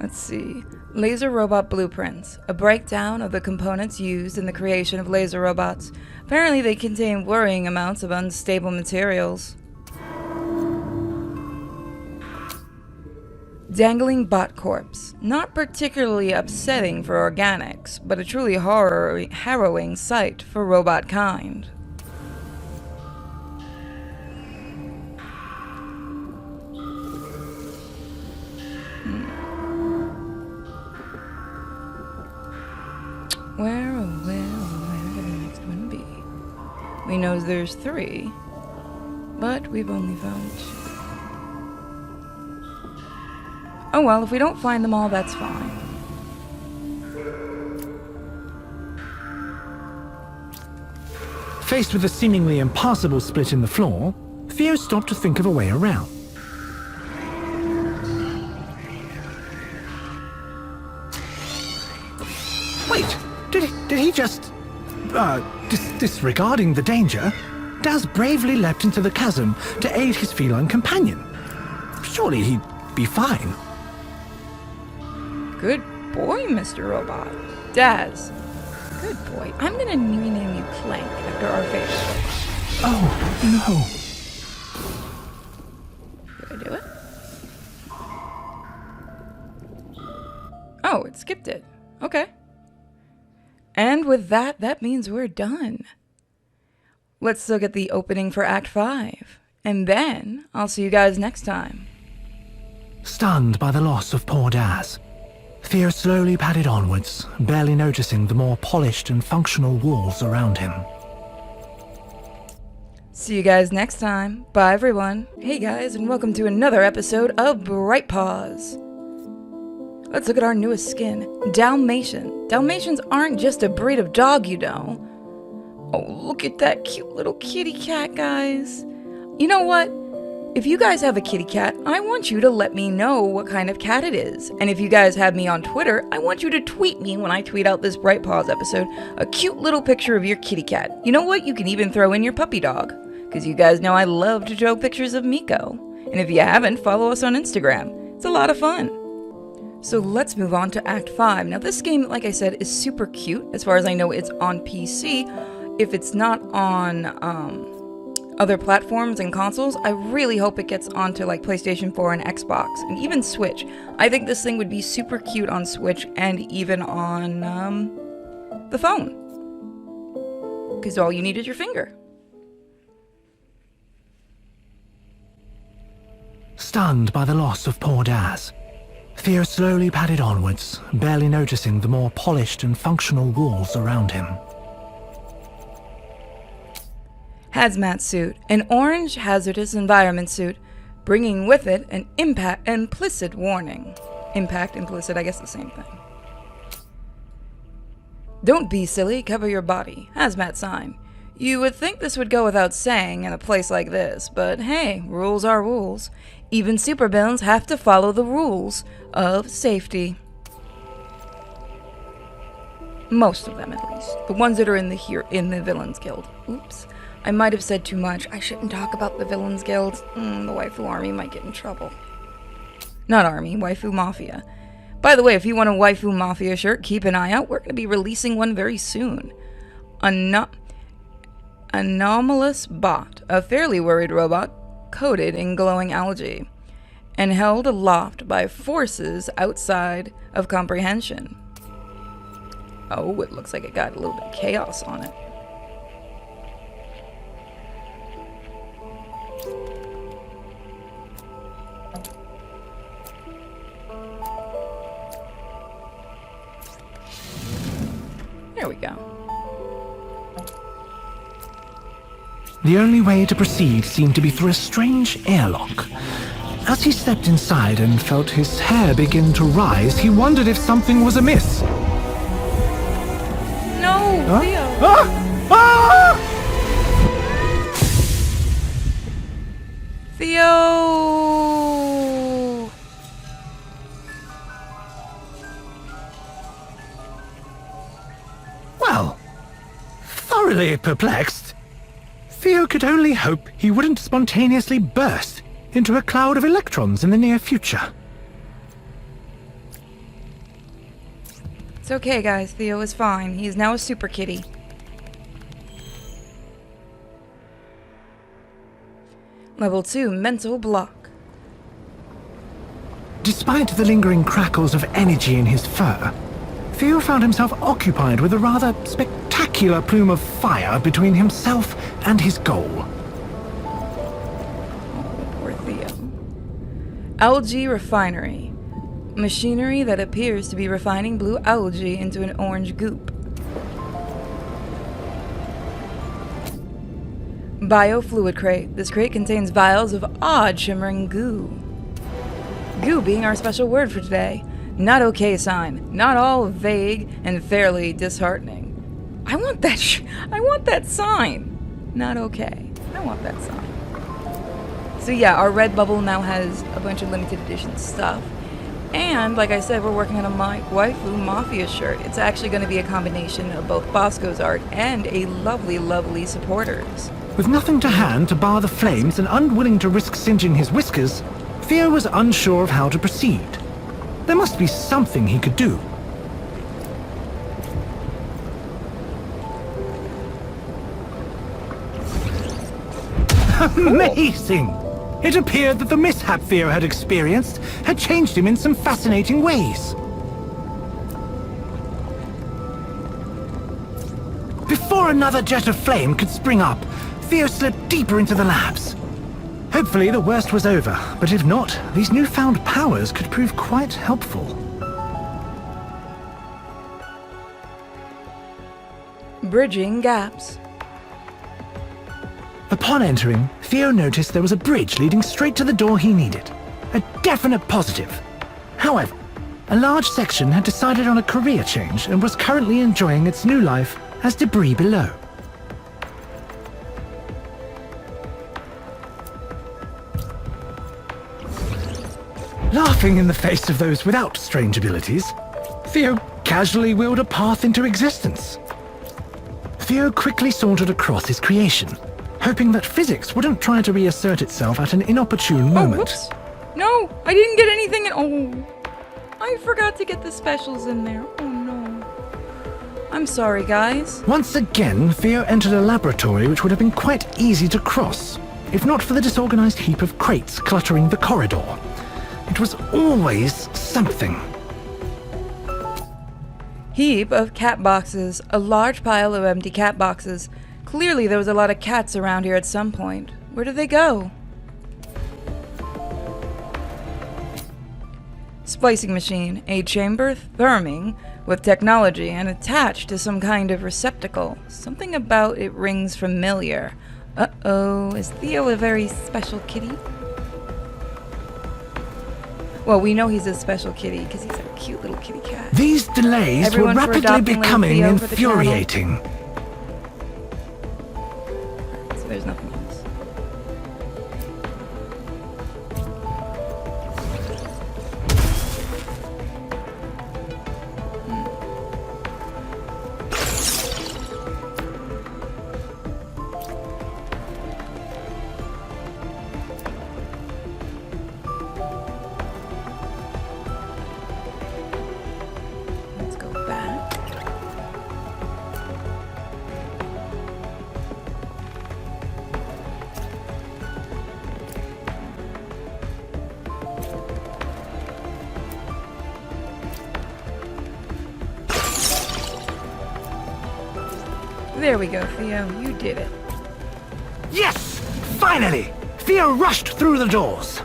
Let's see. Laser robot blueprints. A breakdown of the components used in the creation of laser robots. Apparently they contain worrying amounts of unstable materials. Dangling bot corpse. Not particularly upsetting for organics, but a truly harrowing sight for robot kind. Where could the next one be? We know there's 3, but we've only found 2. Oh well, if we don't find them all, that's fine. Faced with a seemingly impassable split in the floor, Theo stopped to think of a way around. Wait! Did he just... disregarding the danger, Daz bravely leapt into the chasm to aid his feline companion. Surely he'd be fine. Good Boy, Mr. Robot. Daz. Good boy. I'm gonna rename you Clank after our favorite. Oh, no. Did I do it? Oh, it skipped it. Okay. And with that, that means we're done. Let's look at the opening for Act 5. And then, I'll see you guys next time. Stunned by the loss of poor Daz, Theo slowly padded onwards, barely noticing the more polished and functional walls around him. See you guys next time. Bye, everyone. Hey, guys, and welcome to another episode of Bright Paws. Let's look at our newest skin, Dalmatian. Dalmatians aren't just a breed of dog, you know. Oh, look at that cute little kitty cat, guys. You know what? If you guys have a kitty cat, I want you to let me know what kind of cat it is. And if you guys have me on Twitter, I want you to tweet me when I tweet out this Bright Paws episode a cute little picture of your kitty cat. You know what? You can even throw in your puppy dog. Because you guys know I love to show pictures of Miko. And if you haven't, follow us on Instagram. It's a lot of fun. So let's move on to Act 5. Now this game, like I said, is super cute. As far as I know, it's on PC. If it's not on other platforms and consoles. I really hope it gets onto like PlayStation 4 and Xbox and even Switch. I think this thing would be super cute on Switch and even on the phone. Because all you need is your finger. Stunned by the loss of poor Daz, Theo slowly padded onwards, barely noticing the more polished and functional walls around him. Hazmat suit, an orange hazardous environment suit, bringing with it an implicit warning. Impact, implicit, I guess the same thing. Don't be silly, cover your body. Hazmat sign. You would think this would go without saying in a place like this, but hey, rules are rules. Even supervillains have to follow the rules of safety. Most of them, at least. The ones that are in the Villains Guild. Oops. I might have said too much. I shouldn't talk about the Villains Guild. The Waifu Army might get in trouble. Not Army, Waifu Mafia. By the way, if you want a Waifu Mafia shirt, keep an eye out. We're going to be releasing one very soon. Anomalous Bot, a fairly worried robot coated in glowing algae, and held aloft by forces outside of comprehension. Oh, it looks like it got a little bit of chaos on it. There we go. The only way to proceed seemed to be through a strange airlock. As he stepped inside and felt his hair begin to rise, he wondered if something was amiss. No, Huh? Theo. Ah! Ah! Theo! Well, thoroughly perplexed, Theo could only hope he wouldn't spontaneously burst into a cloud of electrons in the near future. It's okay, guys. Theo is fine. He is now a super kitty. Level 2, mental block. Despite the lingering crackles of energy in his fur, Theo found himself occupied with a rather spectacular plume of fire between himself and his goal. Poor Theo. Algae refinery. Machinery that appears to be refining blue algae into an orange goop. Biofluid crate. This crate contains vials of odd shimmering goo. Goo being our special word for today. Not okay sign. Not all vague and fairly disheartening. I want that sign. Not okay. I want that sign. So yeah, our Redbubble now has a bunch of limited edition stuff. And like I said, we're working on a Waifu Mafia shirt. It's actually going to be a combination of both Bosco's art and a lovely, lovely supporters. With nothing to hand to bar the flames and unwilling to risk singeing his whiskers, Theo was unsure of how to proceed. There must be something he could do. Amazing! It appeared that the mishap Theo had experienced had changed him in some fascinating ways. Before another jet of flame could spring up, Theo slipped deeper into the labs. Hopefully the worst was over, but if not, these newfound powers could prove quite helpful. Bridging gaps. Upon entering, Theo noticed there was a bridge leading straight to the door he needed. A definite positive. However, a large section had decided on a career change and was currently enjoying its new life as debris below. Laughing in the face of those without strange abilities, Theo casually willed a path into existence. Theo quickly sauntered across his creation, hoping that physics wouldn't try to reassert itself at an inopportune moment. Oh, whoops. No, I didn't get anything in. Oh, I forgot to get the specials in there. Oh no. I'm sorry, guys. Once again, Theo entered a laboratory which would have been quite easy to cross, if not for the disorganized heap of crates cluttering the corridor. It was always something. Heap of cat boxes. A large pile of empty cat boxes. Clearly there was a lot of cats around here at some point. Where did they go? Splicing machine. A chamber therming with technology and attached to some kind of receptacle. Something about it rings familiar. Uh-oh, is Theo a very special kitty? Well, we know he's a special kitty because he's a cute little kitty cat. These delays Everyone were for rapidly adopting becoming Theo for the channel. infuriating. So there's nothing else. Let's go back. There we go, Theo. You did it. Yes! Finally! Theo rushed through the doors.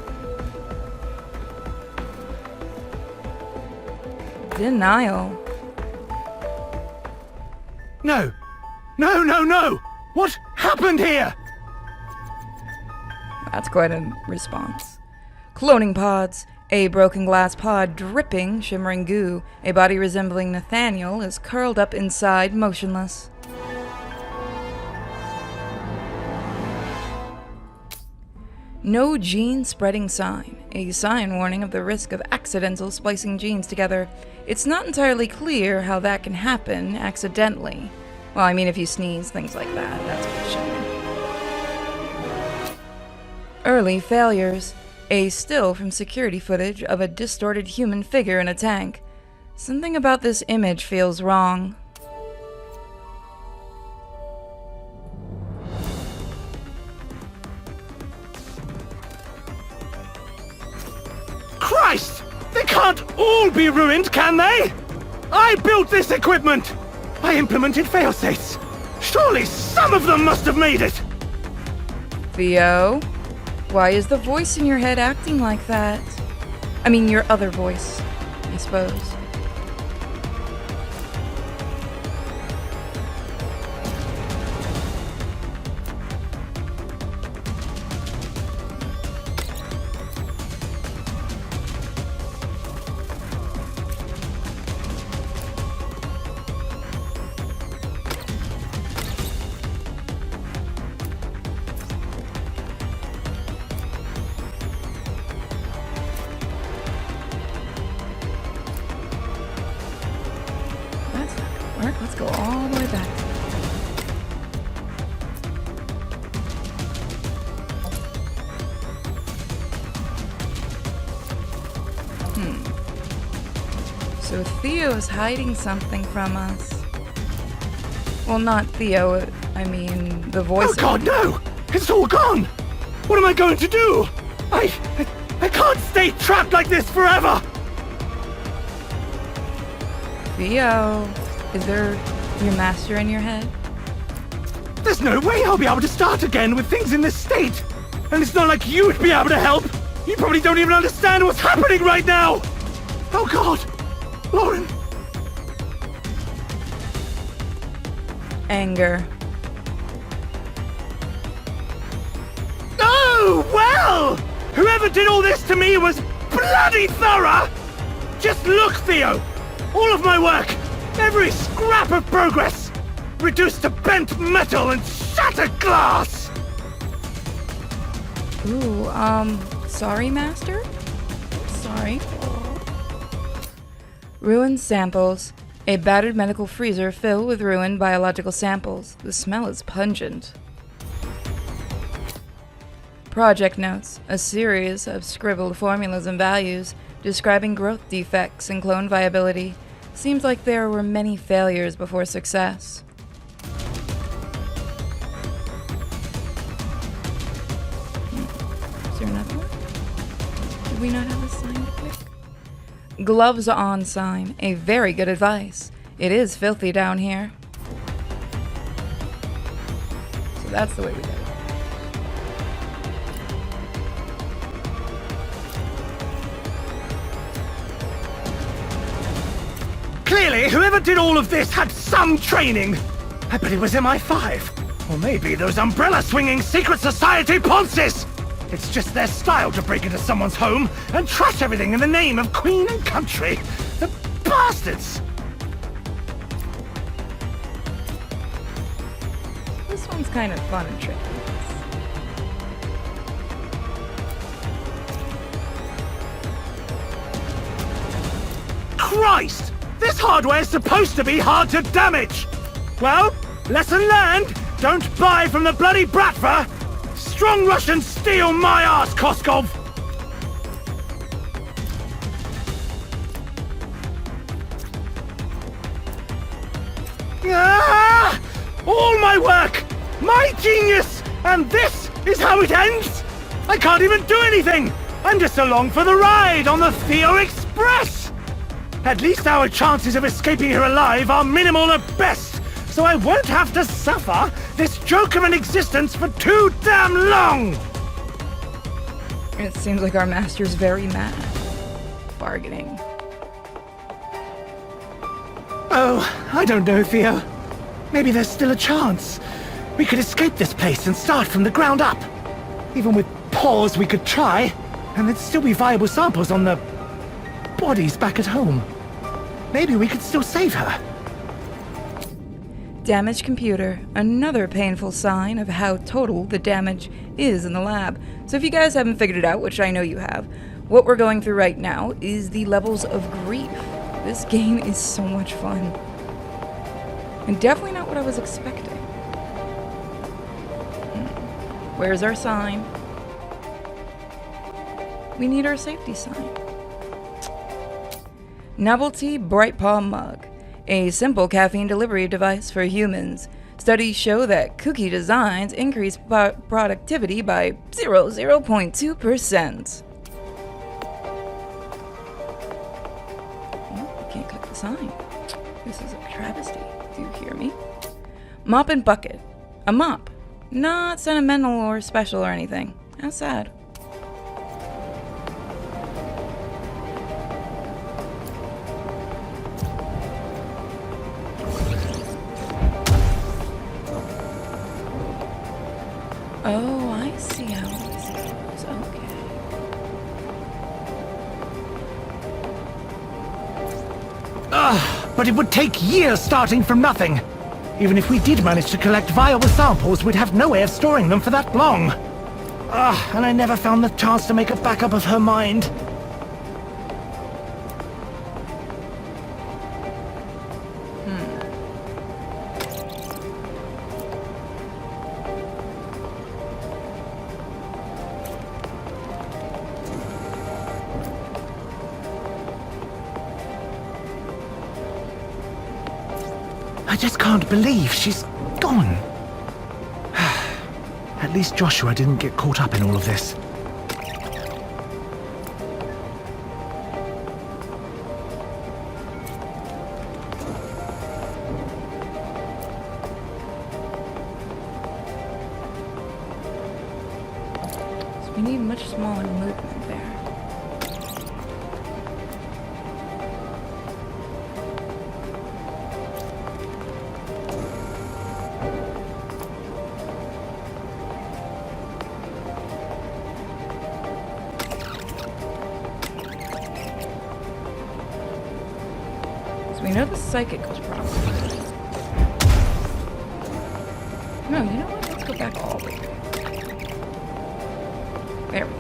Denial. No! No, no, no! What happened here? That's quite a response. Cloning pods. A broken glass pod dripping shimmering goo. A body resembling Nathaniel is curled up inside, motionless. No gene spreading sign. A sign warning of the risk of accidental splicing genes together. It's not entirely clear how that can happen accidentally. Well, I mean, if you sneeze, things like that, that's what it's showing. Early failures. A still from security footage of a distorted human figure in a tank. Something about this image feels wrong. Christ! They can't all be ruined, can they? I built this equipment! I implemented failsafes. Surely some of them must have made it! Theo? Why is the voice in your head acting like that? I mean, your other voice, I suppose. That's not gonna work. Let's go all the way back. So Theo is hiding something from us. Well, not Theo, I mean the voice. Oh God, no! It's all gone! What am I going to do? I can't stay trapped like this forever! Theo, is there your master in your head? There's no way I'll be able to start again with things in this state! And it's not like you'd be able to help! You probably don't even understand what's happening right now! Oh God! Lauren! Anger. Oh, well! Whoever did all this to me was bloody thorough! Just look, Theo! All of my work, every scrap of progress, reduced to bent metal and shattered glass! Ooh, sorry, Master? Sorry. Ruined samples. A battered medical freezer filled with ruined biological samples. The smell is pungent. Project notes. A series of scribbled formulas and values describing growth defects and clone viability. Seems like there were many failures before success. Is there another one? Did we not have a sign to click? Gloves on sign. A very good advice. It is filthy down here. So that's the way we do it. Clearly, whoever did all of this had some training. I bet it was MI5. Or maybe those umbrella-swinging secret society ponces. It's just their style to break into someone's home and trash everything in the name of Queen and country. The bastards! This one's kind of fun and tricky. Christ! This hardware's supposed to be hard to damage! Well, lesson learned! Don't buy from the bloody Bratva! Strong Russians steal my ass, Koskov! Ah! All my work! My genius! And this is how it ends? I can't even do anything! I'm just along for the ride on the Theo Express! At least our chances of escaping here alive are minimal at best, so I won't have to suffer this joke of an existence for too damn long! It seems like our master's very mad. Bargaining. Oh, I don't know, Theo. Maybe there's still a chance. We could escape this place and start from the ground up. Even with pause, we could try, and there'd still be viable samples on the bodies back at home. Maybe we could still save her. Damaged computer. Another painful sign of how total the damage is in the lab. So if you guys haven't figured it out, which I know you have, what we're going through right now is the levels of grief. This game is so much fun. And definitely not what I was expecting. Where's our sign? We need our safety sign. Novelty Bright Paw Mug. A simple caffeine delivery device for humans. Studies show that cookie designs increase productivity by 0.2%. Well, I can't click the sign. This is a travesty. Do you hear me? Mop and bucket. A mop. Not sentimental or special or anything. How sad. Oh, I see how this goes. Okay. But it would take years starting from nothing. Even if we did manage to collect viable samples, we'd have no way of storing them for that long. And I never found the chance to make a backup of her mind. I just can't believe she's gone. At least Joshua didn't get caught up in all of this. So we need much smaller movement there. We know the psychic was probably. No, you know what? Let's go back all the way. There we go.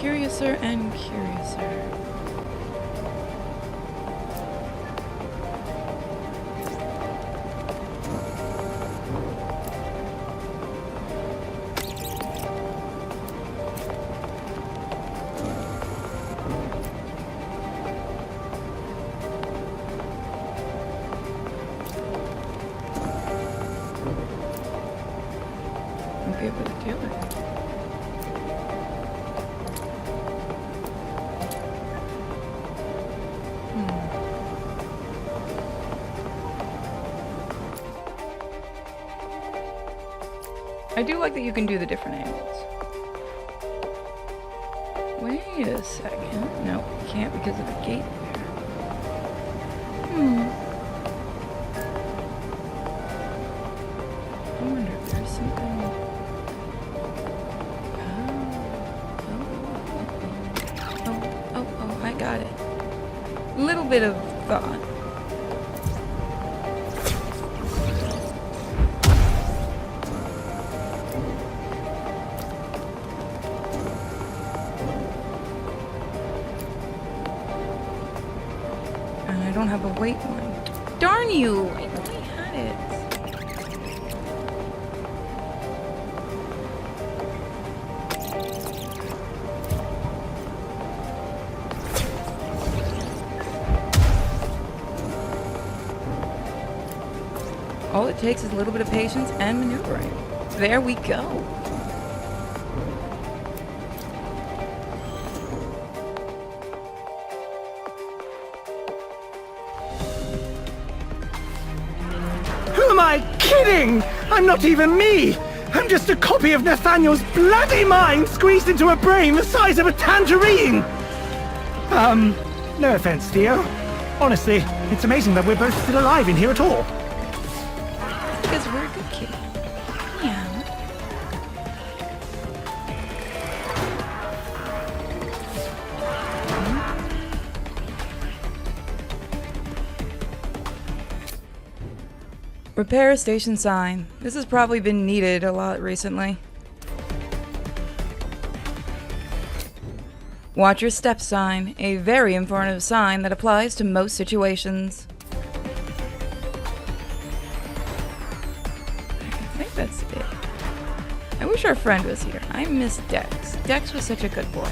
curiouser and curiouser. I'll be able to do it. I do like that you can do the different angles. Wait a second. No, you can't because of the gate there. I wonder if there's something. Oh, I got it. Little bit of thought. And I don't have a weight one. Darn you! I only had it. All it takes is a little bit of patience and maneuvering. There we go. Who am I kidding? I'm not even me! I'm just a copy of Nathaniel's bloody mind squeezed into a brain the size of a tangerine! No offense, Theo. Honestly, it's amazing that we're both still alive in here at all. Because we're a good kid. Yeah. Repair station sign. This has probably been needed a lot recently. Watch your step sign. A very informative sign that applies to most situations. I think that's it. I wish our friend was here. I miss Dex. Dex was such a good boy.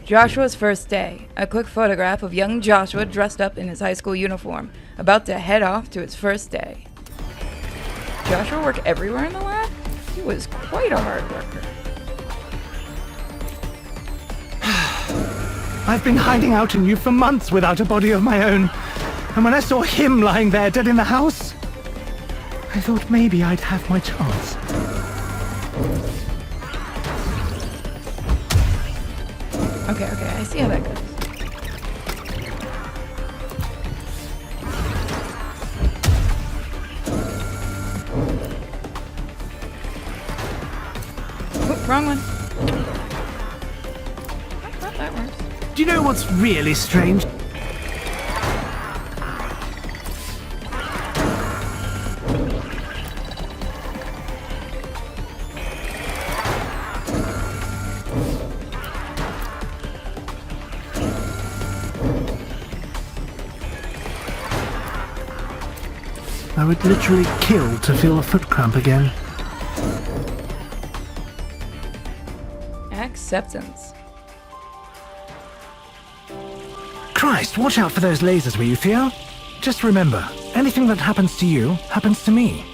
Joshua's first day. A quick photograph of young Joshua dressed up in his high school uniform, about to head off to his first day. Joshua worked everywhere in the lab? He was quite a hard worker. I've been hiding out in you for months without a body of my own. And when I saw him lying there dead in the house, I thought maybe I'd have my chance. Okay, I see how that goes. Oop, wrong one. Oh, that works. Do you know what's really strange? I would literally kill to feel a foot cramp again. Acceptance. Christ, watch out for those lasers, will you, Theo? Just remember, anything that happens to you, happens to me.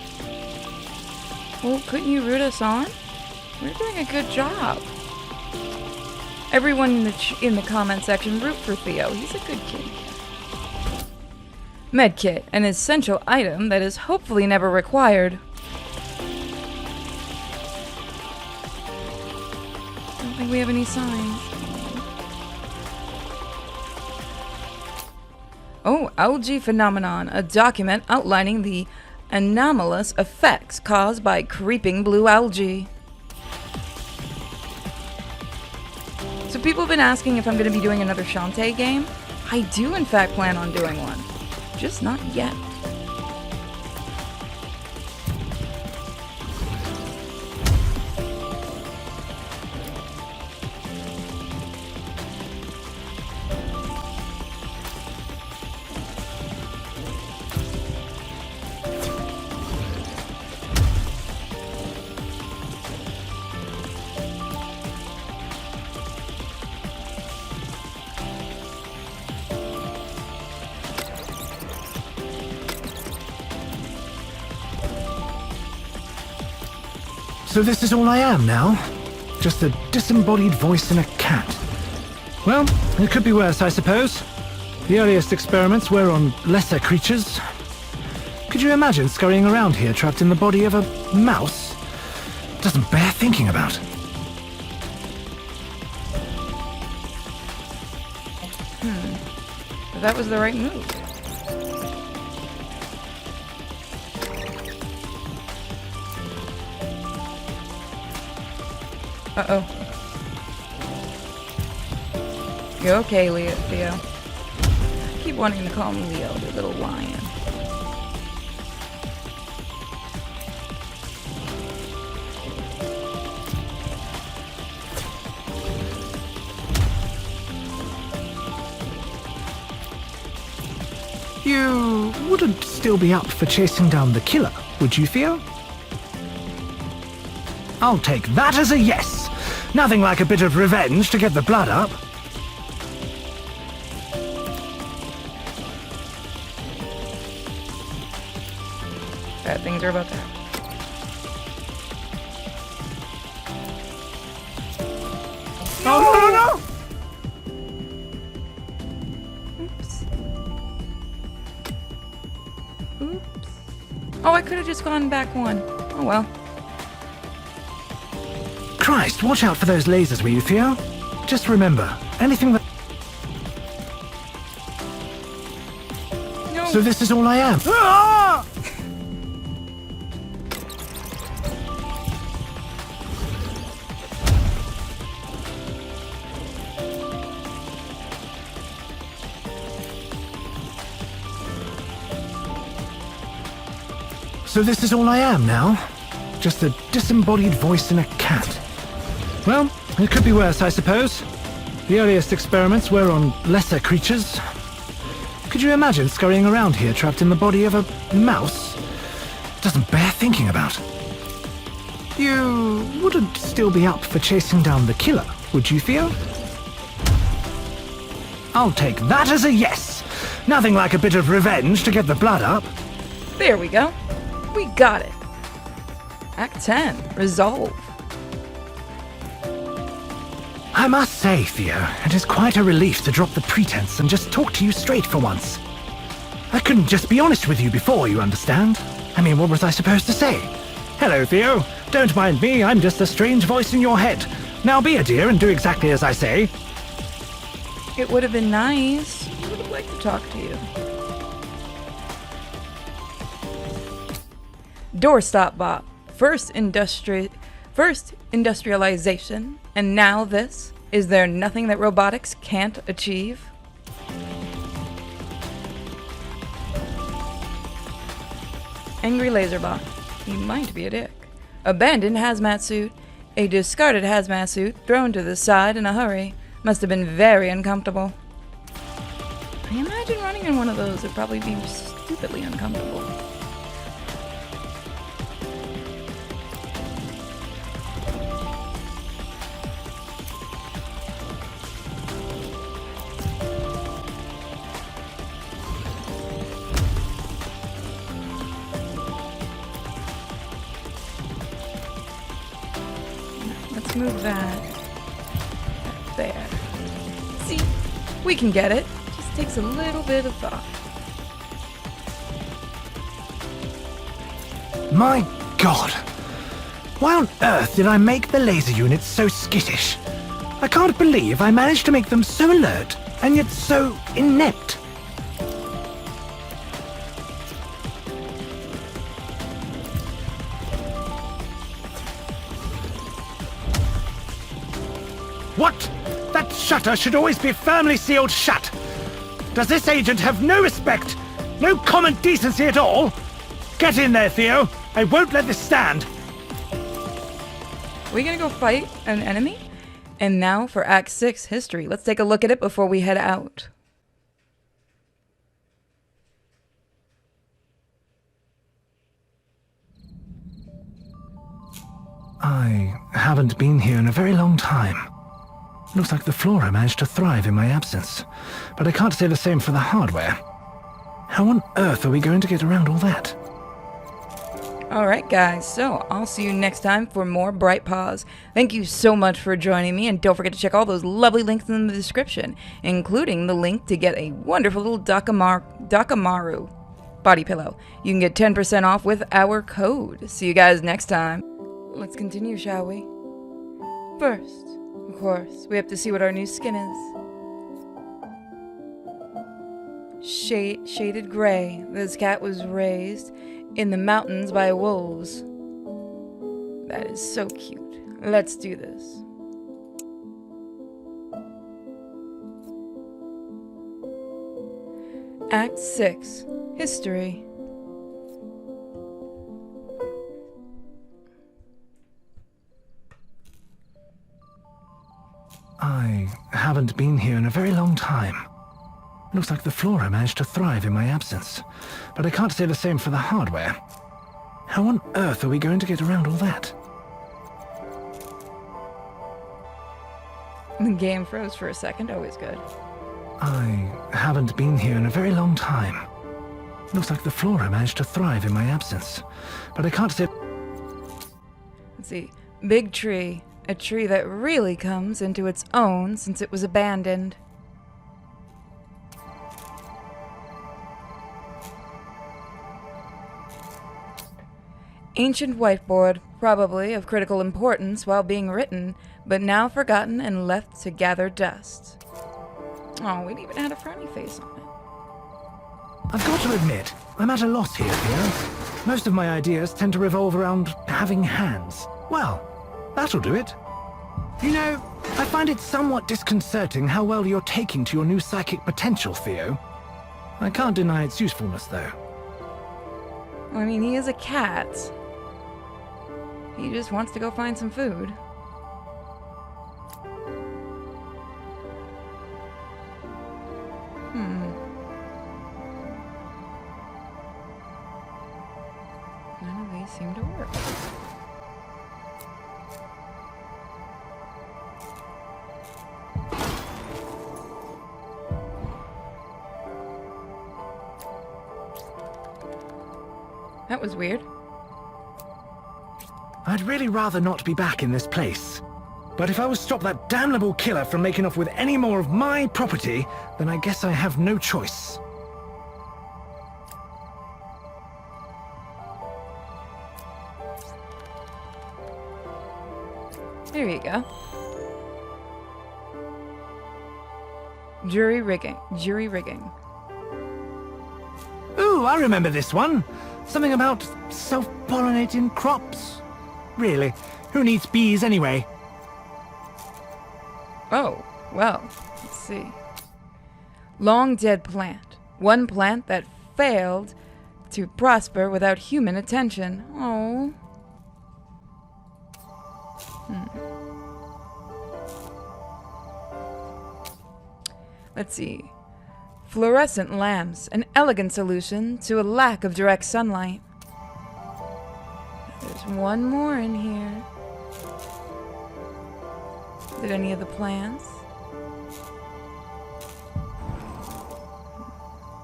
Well, couldn't you root us on? We're doing a good job. Everyone in the comment section, root for Theo. He's a good kid. Medkit, an essential item that is hopefully never required. I don't think we have any signs. Oh, algae phenomenon, a document outlining the anomalous effects caused by creeping blue algae. So people have been asking if I'm going to be doing another Shantae game. I do in fact plan on doing one. Just not yet. So this is all I am now? Just a disembodied voice in a cat. Well, it could be worse, I suppose. The earliest experiments were on lesser creatures. Could you imagine scurrying around here trapped in the body of a mouse? Doesn't bear thinking about. But that was the right move. Uh-oh. You okay, Theo? I keep wanting to call him Leo, the little lion. You wouldn't still be up for chasing down the killer, would you, Theo? I'll take that as a yes. Nothing like a bit of revenge to get the blood up. Bad things are about to happen. Oh, no, Oops. Oops. Oh, I could have just gone back one. Oh well. Christ, watch out for those lasers, will you, Theo? Just remember, anything that... No. So this is all I am. Ah! So this is all I am now? Just a disembodied voice in a cat. Well, it could be worse, I suppose. The earliest experiments were on lesser creatures. Could you imagine scurrying around here trapped in the body of a mouse? Doesn't bear thinking about. You wouldn't still be up for chasing down the killer, would you, Theo? I'll take that as a yes. Nothing like a bit of revenge to get the blood up. There we go. We got it. Act 10. Resolve. I must say, Theo, it is quite a relief to drop the pretense and just talk to you straight for once. I couldn't just be honest with you before, you understand? I mean, what was I supposed to say? Hello, Theo. Don't mind me, I'm just a strange voice in your head. Now be a dear and do exactly as I say. It would have been nice. I would have liked to talk to you. Doorstop bot. First industrialization, and now this. Is there nothing that robotics can't achieve? Angry laserbot. He might be a dick. Abandoned hazmat suit. A discarded hazmat suit thrown to the side in a hurry. Must have been very uncomfortable. I imagine running in one of those would probably be stupidly uncomfortable. Let's move that there. See, we can get it. Just takes a little bit of thought. My God! Why on earth did I make the laser units so skittish? I can't believe I managed to make them so alert and yet so inept. What? That shutter should always be firmly sealed shut. Does this agent have no respect? No common decency at all? Get in there, Theo. I won't let this stand. Are we gonna go fight an enemy? And now for Act 6 history. Let's take a look at it before we head out. I haven't been here in a very long time. Looks like the flora managed to thrive in my absence, but I can't say the same for the hardware. How on earth are we going to get around all that? Alright guys, so I'll see you next time for more Bright Paws. Thank you so much for joining me, and don't forget to check all those lovely links in the description, including the link to get a wonderful little Dakamaru body pillow. You can get 10% off with our code. See you guys next time. Let's continue, shall we? First, of course, we have to see what our new skin is. Shaded gray. This cat was raised in the mountains by wolves. That is so cute. Let's do this. Act 6. History. I haven't been here in a very long time. Looks like the flora managed to thrive in my absence, but I can't say the same for the hardware. How on earth are we going to get around all that? The game froze for a second, always good. I haven't been here in a very long time. Looks like the flora managed to thrive in my absence, but I can't say... Let's see. Big tree. A tree that really comes into its own since it was abandoned. Ancient whiteboard, probably of critical importance while being written, but now forgotten and left to gather dust. Oh, it even had a frowny face on it. I've got to admit, I'm at a loss here, Theo. Most of my ideas tend to revolve around having hands. Well, that'll do it. You know, I find it somewhat disconcerting how well you're taking to your new psychic potential, Theo. I can't deny its usefulness, though. I mean, he is a cat. He just wants to go find some food. None of these seem to work. That was weird. I'd really rather not be back in this place. But if I was to stop that damnable killer from making off with any more of my property, then I guess I have no choice. There you go. Jury rigging. Ooh, I remember this one. Something about self-pollinating crops. Really, who needs bees anyway? Oh, well, let's see. Long dead plant. One plant that failed to prosper without human attention. Oh. Let's see. Fluorescent lamps, an elegant solution to a lack of direct sunlight. There's one more in here. Is it any of the plants?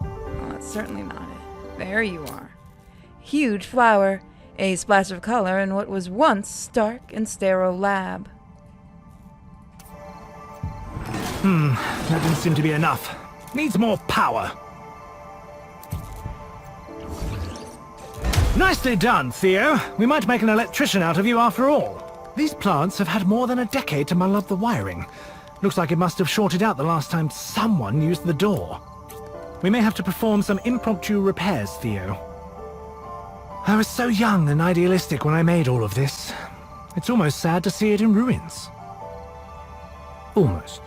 Oh, that's certainly not it. There you are. Huge flower, a splash of color in what was once stark and sterile lab. That didn't seem to be enough. Needs more power. Nicely done, Theo. We might make an electrician out of you after all. These plants have had more than a decade to muddle up the wiring. Looks like it must have shorted out the last time someone used the door. We may have to perform some impromptu repairs, Theo. I was so young and idealistic when I made all of this. It's almost sad to see it in ruins. Almost.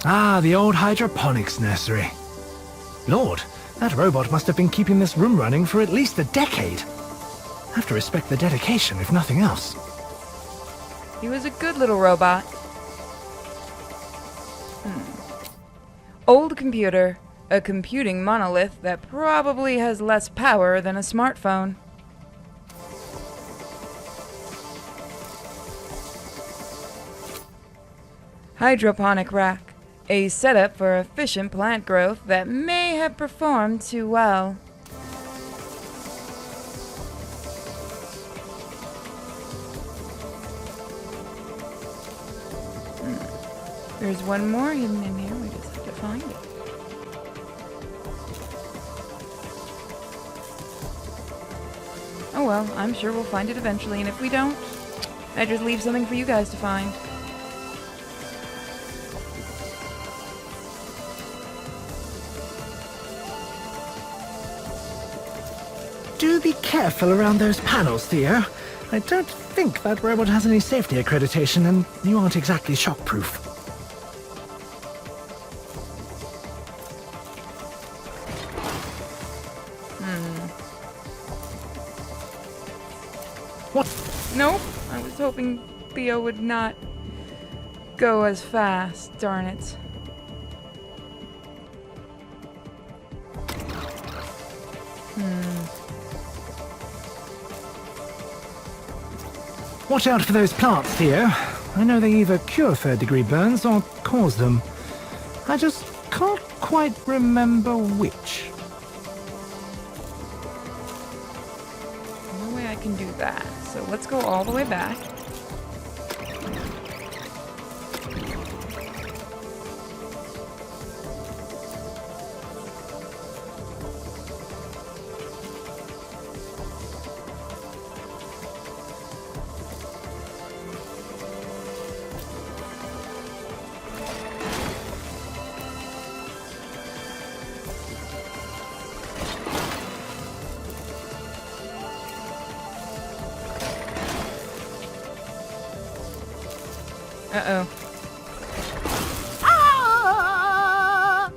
Ah, the old hydroponics nursery. Lord, that robot must have been keeping this room running for at least a decade. I have to respect the dedication, if nothing else. He was a good little robot. Old computer. A computing monolith that probably has less power than a smartphone. Hydroponic rack. A setup for efficient plant growth that may have performed too well. There's one more hidden in here, we just have to find it. Oh well, I'm sure we'll find it eventually, and if we don't, I just leave something for you guys to find. Do be careful around those panels, Theo. I don't think that robot has any safety accreditation, and you aren't exactly shockproof. What? Nope, I was hoping Theo would not go as fast, darn it. Watch out for those plants, Theo. I know they either cure third-degree burns or cause them. I just can't quite remember which. No way I can do that. So let's go all the way back. Uh-oh. Ah!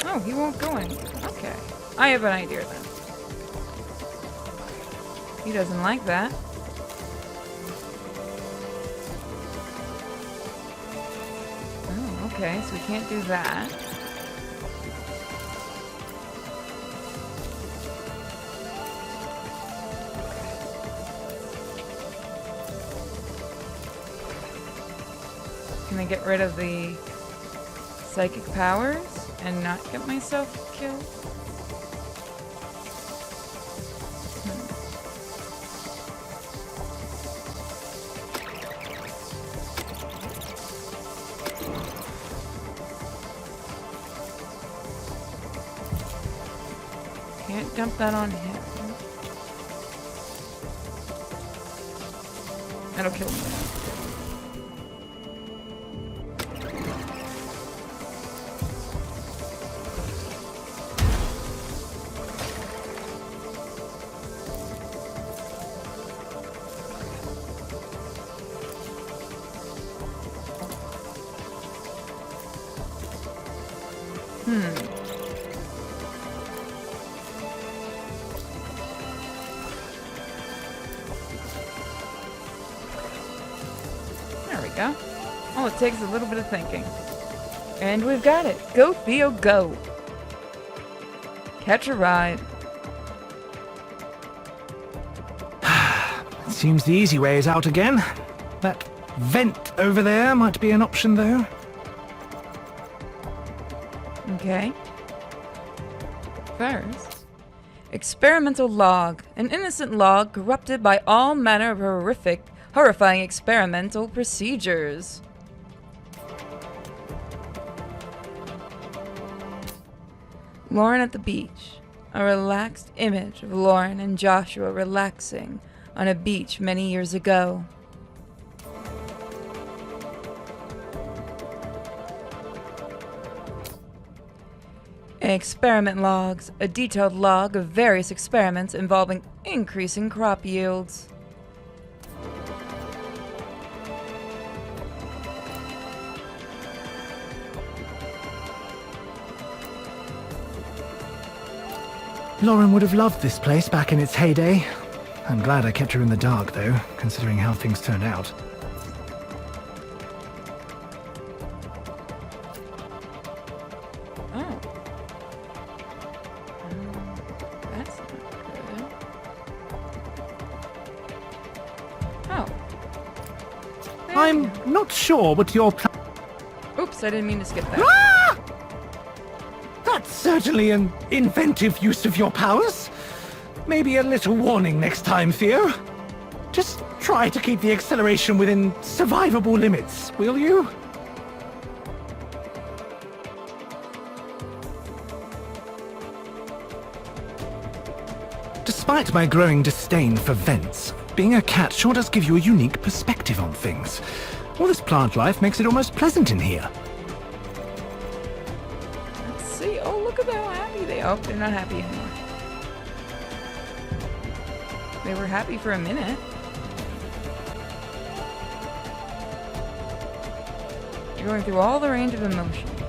Oh, he won't go anywhere. Okay. I have an idea then. He doesn't like that. Oh, okay, so we can't do that. Can I get rid of the psychic powers and not get myself killed? Can't dump that on him. That'll kill me. There we go. All it takes is a little bit of thinking. And we've got it. Go, Theo, go. Catch a ride. Seems the easy way is out again. That vent over there might be an option, though. Okay. First, experimental log. An innocent log corrupted by all manner of horrifying experimental procedures. Lauren at the beach. A relaxed image of Lauren and Joshua relaxing on a beach many years ago. Experiment logs, a detailed log of various experiments involving increasing crop yields. Lauren would have loved this place back in its heyday. I'm glad I kept her in the dark, though, considering how things turned out. Oh. That's not good. Oh. There I'm we go. not sure what your plan... Oops, I didn't mean to skip that. Ah! That's certainly an inventive use of your powers. Maybe a little warning next time, Theo. Just try to keep the acceleration within survivable limits, will you? Despite my growing disdain for vents, being a cat sure does give you a unique perspective on things. All this plant life makes it almost pleasant in here. Let's see. Oh, look at how happy they are. Oh, they're not happy anymore. They were happy for a minute. You're going through all the range of emotions.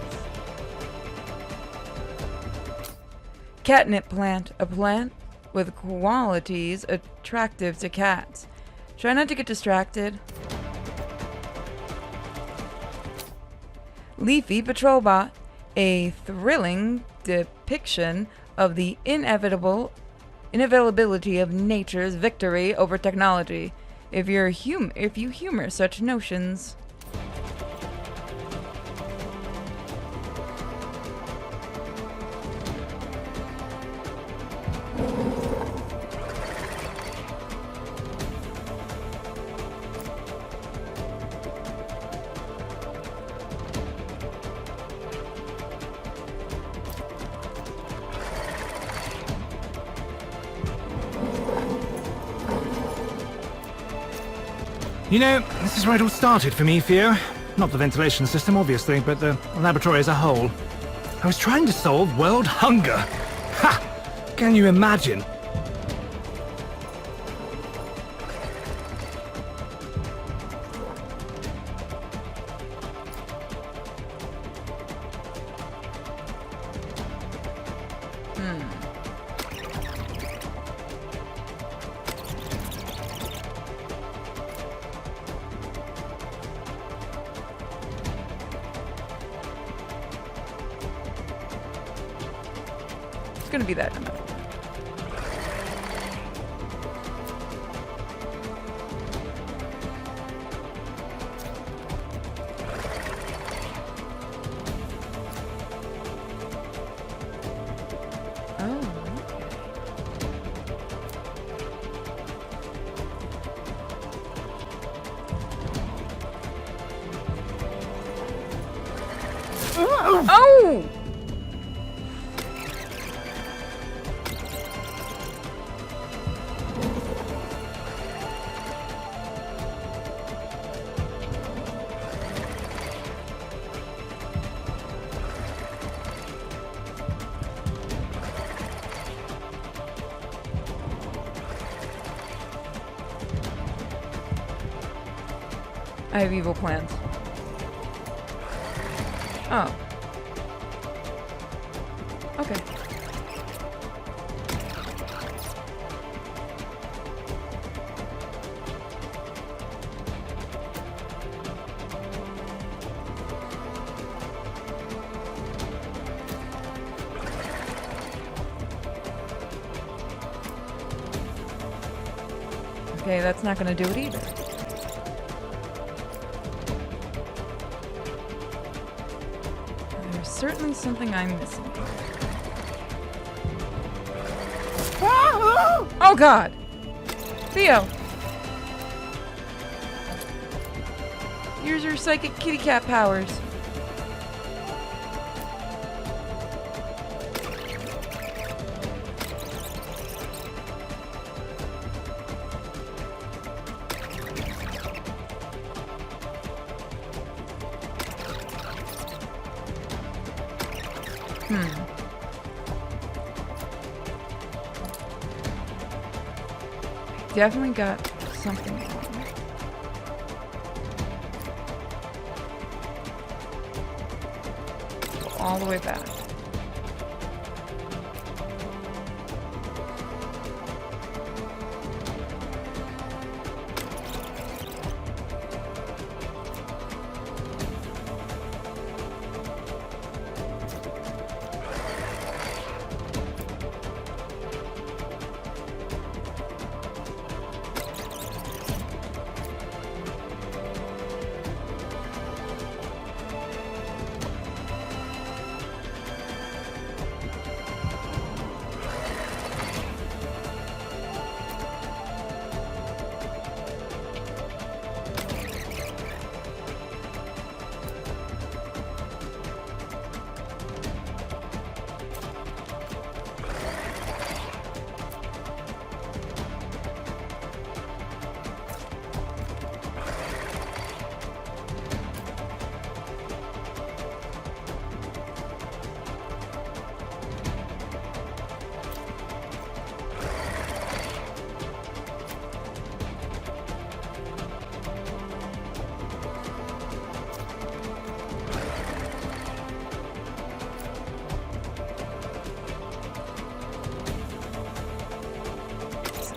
Catnip plant. A plant with qualities attractive to cats. Try not to get distracted. Leafy Patrol Bot. A thrilling depiction of the inevitability of nature's victory over technology. If you humor such notions. You know, this is where it all started for me, Theo. Not the ventilation system, obviously, but the laboratory as a whole. I was trying to solve world hunger. Ha! Can you imagine? It's gonna be that no matter what. Oh! I have evil plans. Oh. Okay. Okay, that's not gonna do it either. There's certainly something I'm missing. Oh god! Theo! Here's your psychic kitty cat powers. definitely got something wrong. Go all the way back.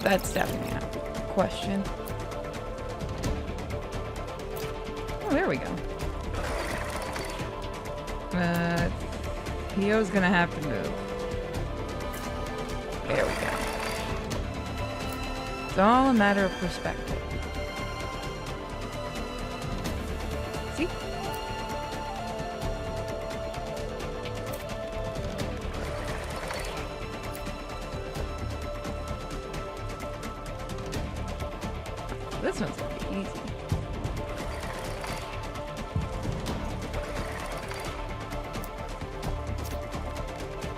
That's definitely a question. Oh, there we go. Theo's gonna have to move. There we go. It's all a matter of perspective. See? This one's gonna be easy.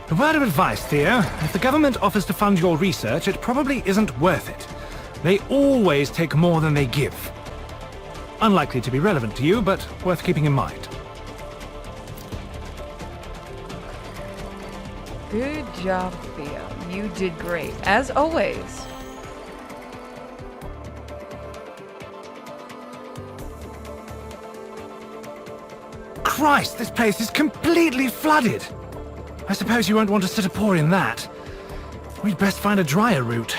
A word of advice, Theo. If the government offers to fund your research, it probably isn't worth it. They always take more than they give. Unlikely to be relevant to you, but worth keeping in mind. Good job, Theo. You did great, as always. Christ, this place is completely flooded! I suppose you won't want to sit a paw in that. We'd best find a drier route.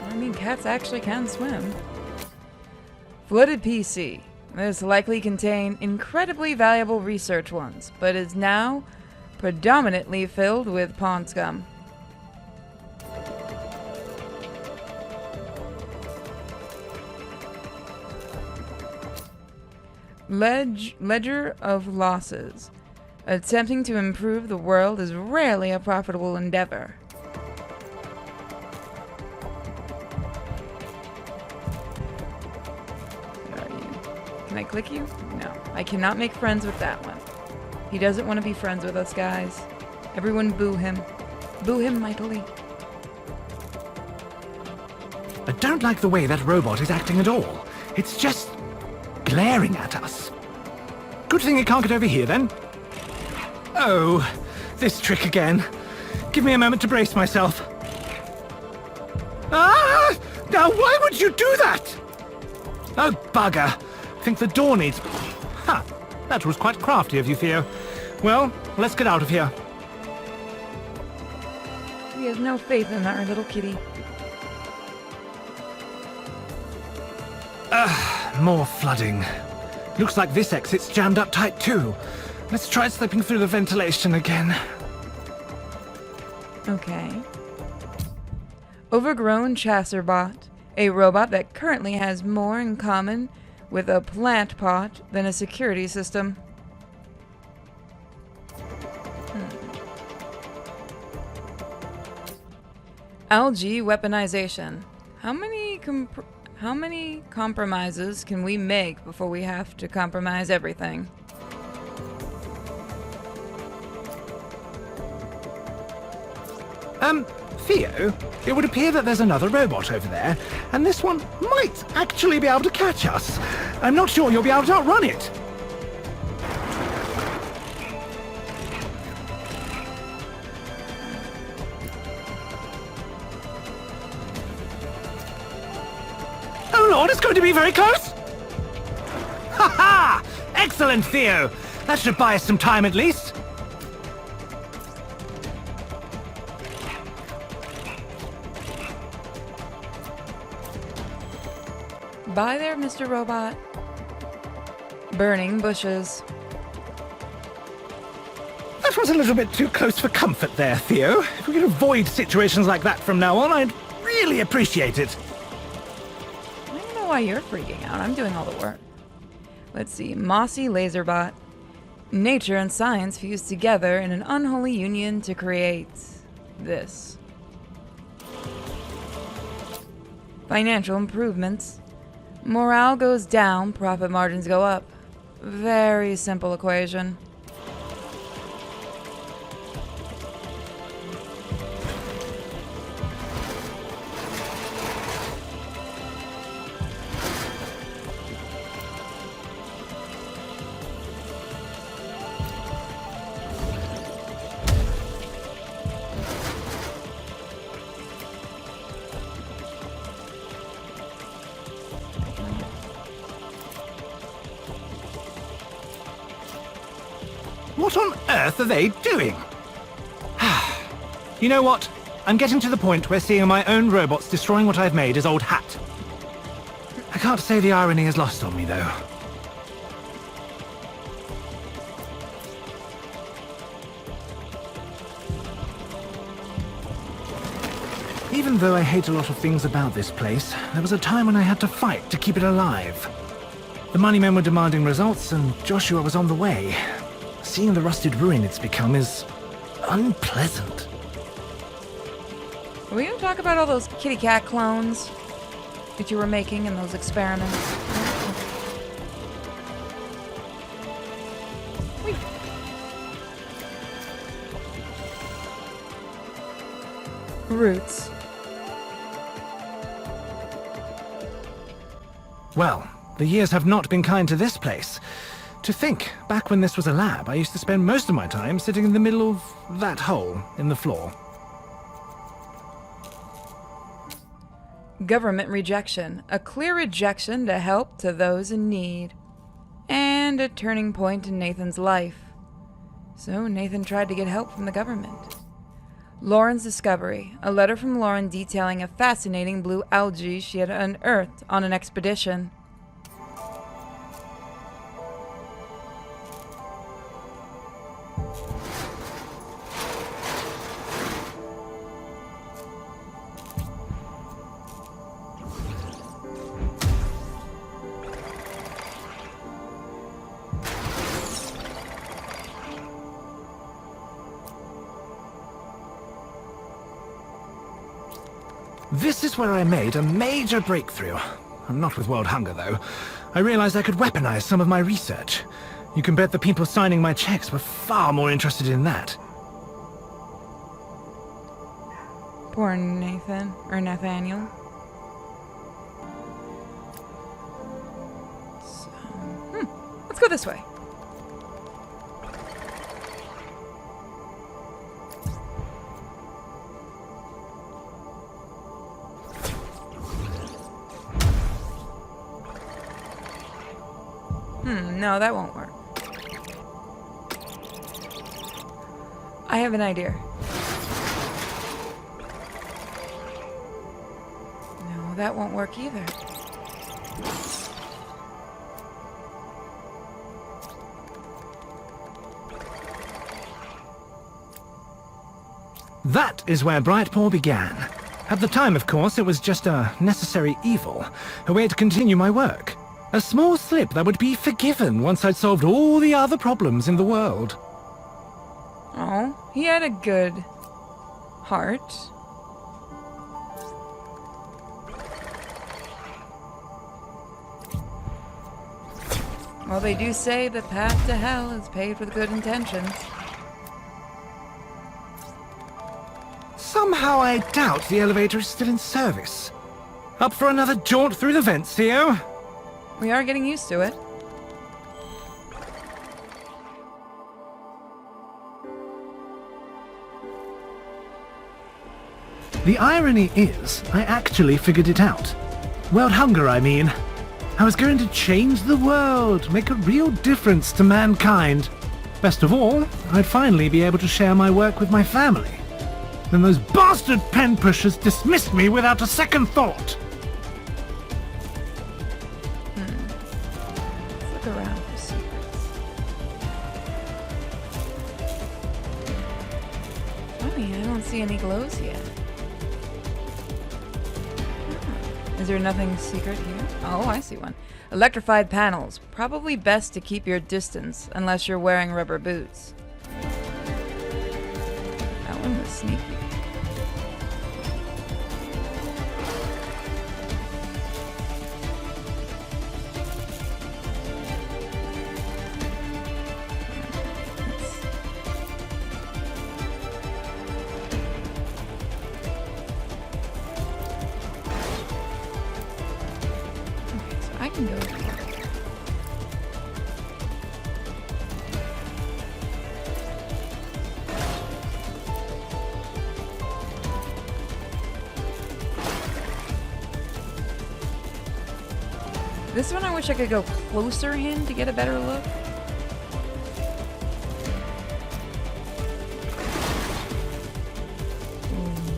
I mean, cats actually can swim. Flooded PC. This likely contain incredibly valuable research ones, but is now predominantly filled with pond scum. Ledger of losses. Attempting to improve the world is rarely a profitable endeavor. Where are you? Can I click you? No. I cannot make friends with that one. He doesn't want to be friends with us, guys. Everyone boo him. Boo him mightily. I don't like the way that robot is acting at all. It's just glaring at us. Good thing it can't get over here, then. Oh, this trick again. Give me a moment to brace myself. Ah! Now, why would you do that? Oh, bugger. I think the door needs... Ha! That was quite crafty of you, Theo. Well, let's get out of here. He has no faith in our little kitty. More flooding. Looks like this exit's jammed up tight, too. Let's try slipping through the ventilation again. Okay. Overgrown Chasserbot, a robot that currently has more in common with a plant pot than a security system. Algae weaponization. How many compromises can we make before we have to compromise everything? Theo, it would appear that there's another robot over there, and this one might actually be able to catch us. I'm not sure you'll be able to outrun it. That is going to be very close! Ha ha! Excellent, Theo! That should buy us some time at least. Bye there, Mr. Robot. Burning bushes. That was a little bit too close for comfort there, Theo. If we could avoid situations like that from now on, I'd really appreciate it. I don't know why you're freaking out. I'm doing all the work. Let's see. Mossy Laserbot. Nature and science fused together in an unholy union to create this. Financial improvements. Morale goes down, profit margins go up. Very simple equation. What on earth are they doing? You know what? I'm getting to the point where seeing my own robots destroying what I've made is old hat. I can't say the irony is lost on me, though. Even though I hate a lot of things about this place, there was a time when I had to fight to keep it alive. The Moneymen were demanding results, and Joshua was on the way. Seeing the rusted ruin it's become is unpleasant. Are we gonna talk about all those kitty cat clones that you were making in those experiments? Whee. Roots. Well, the years have not been kind to this place. To think, back when this was a lab, I used to spend most of my time sitting in the middle of that hole in the floor. Government rejection. A clear rejection to help to those in need. And a turning point in Nathan's life. So Nathan tried to get help from the government. Lauren's discovery. A letter from Lauren detailing a fascinating blue algae she had unearthed on an expedition. This is where I made a major breakthrough. I'm not with World Hunger, though. I realized I could weaponize some of my research. You can bet the people signing my checks were far more interested in that. Poor Nathan, or Nathaniel. So, let's go this way. No, that won't work. I have an idea. No, that won't work either. That is where Brightpaw began. At the time, of course, it was just a necessary evil, a way to continue my work. A small slip that would be forgiven once I'd solved all the other problems in the world. Oh, he had a good heart. Well, they do say the path to hell is paved with good intentions. Somehow I doubt the elevator is still in service. Up for another jaunt through the vents, Theo? We are getting used to it. The irony is, I actually figured it out. World hunger, I mean. I was going to change the world, make a real difference to mankind. Best of all, I'd finally be able to share my work with my family. Then those bastard pen pushers dismissed me without a second thought. Let's look around for secrets. Funny, I don't see any glows yet. Is there nothing secret here? Oh, I see one. Electrified panels. Probably best to keep your distance, unless you're wearing rubber boots. That one was sneaky. I can go here. This one I wish I could go closer in to get a better look.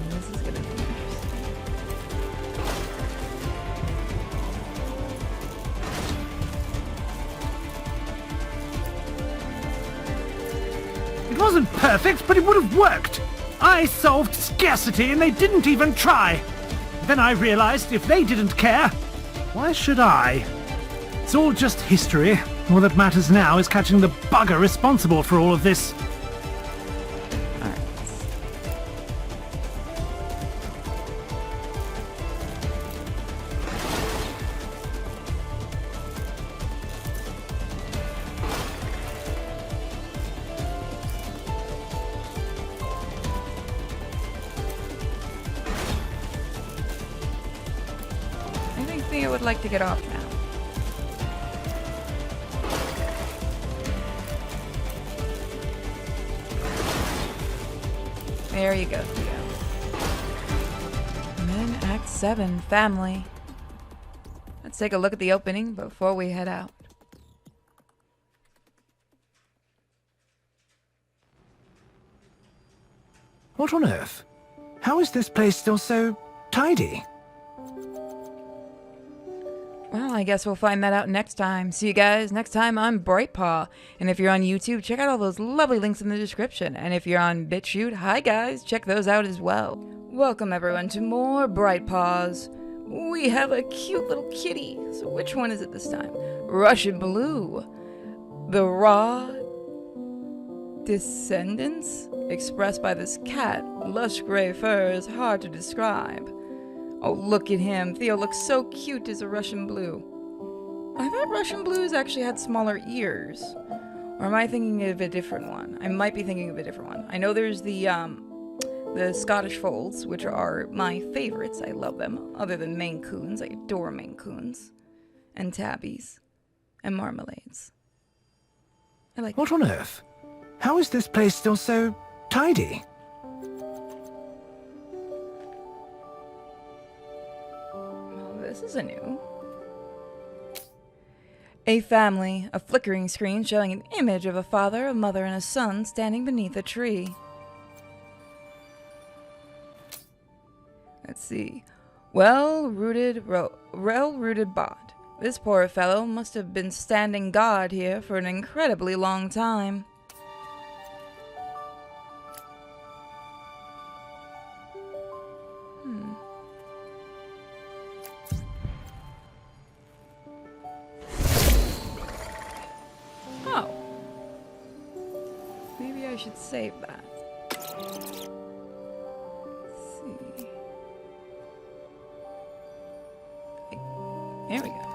This is gonna be interesting. It wasn't perfect, but it would have worked. I solved scarcity and they didn't even try. Then I realized if they didn't care, why should I? It's all just history. All that matters now is catching the bugger responsible for all of this. Alright. I think I would like to get off now. There you go, Theo. And then Act 7, Family. Let's take a look at the opening before we head out. What on earth? How is this place still so tidy? Well, I guess we'll find that out next time. See you guys next time on Brightpaw. And if you're on YouTube, check out all those lovely links in the description. And if you're on BitChute, hi guys, check those out as well. Welcome everyone to more Brightpaws. We have a cute little kitty. So which one is it this time? Russian Blue. The raw descendants expressed by this cat. Lush gray fur is hard to describe. Oh, look at him. Theo looks so cute as a Russian Blue. I thought Russian Blues actually had smaller ears. Or am I thinking of a different one? I might be thinking of a different one. I know there's the Scottish Folds, which are my favorites. I love them. Other than Maine Coons. I adore Maine Coons. And Tabbies. And Marmalades. I like What on earth? How is this place still so tidy? This is a new. A family, a flickering screen showing an image of a father, a mother, and a son standing beneath a tree. Let's see. Well-rooted bot. This poor fellow must have been standing guard here for an incredibly long time. Oh. Maybe I should save that. Let's see. There we go.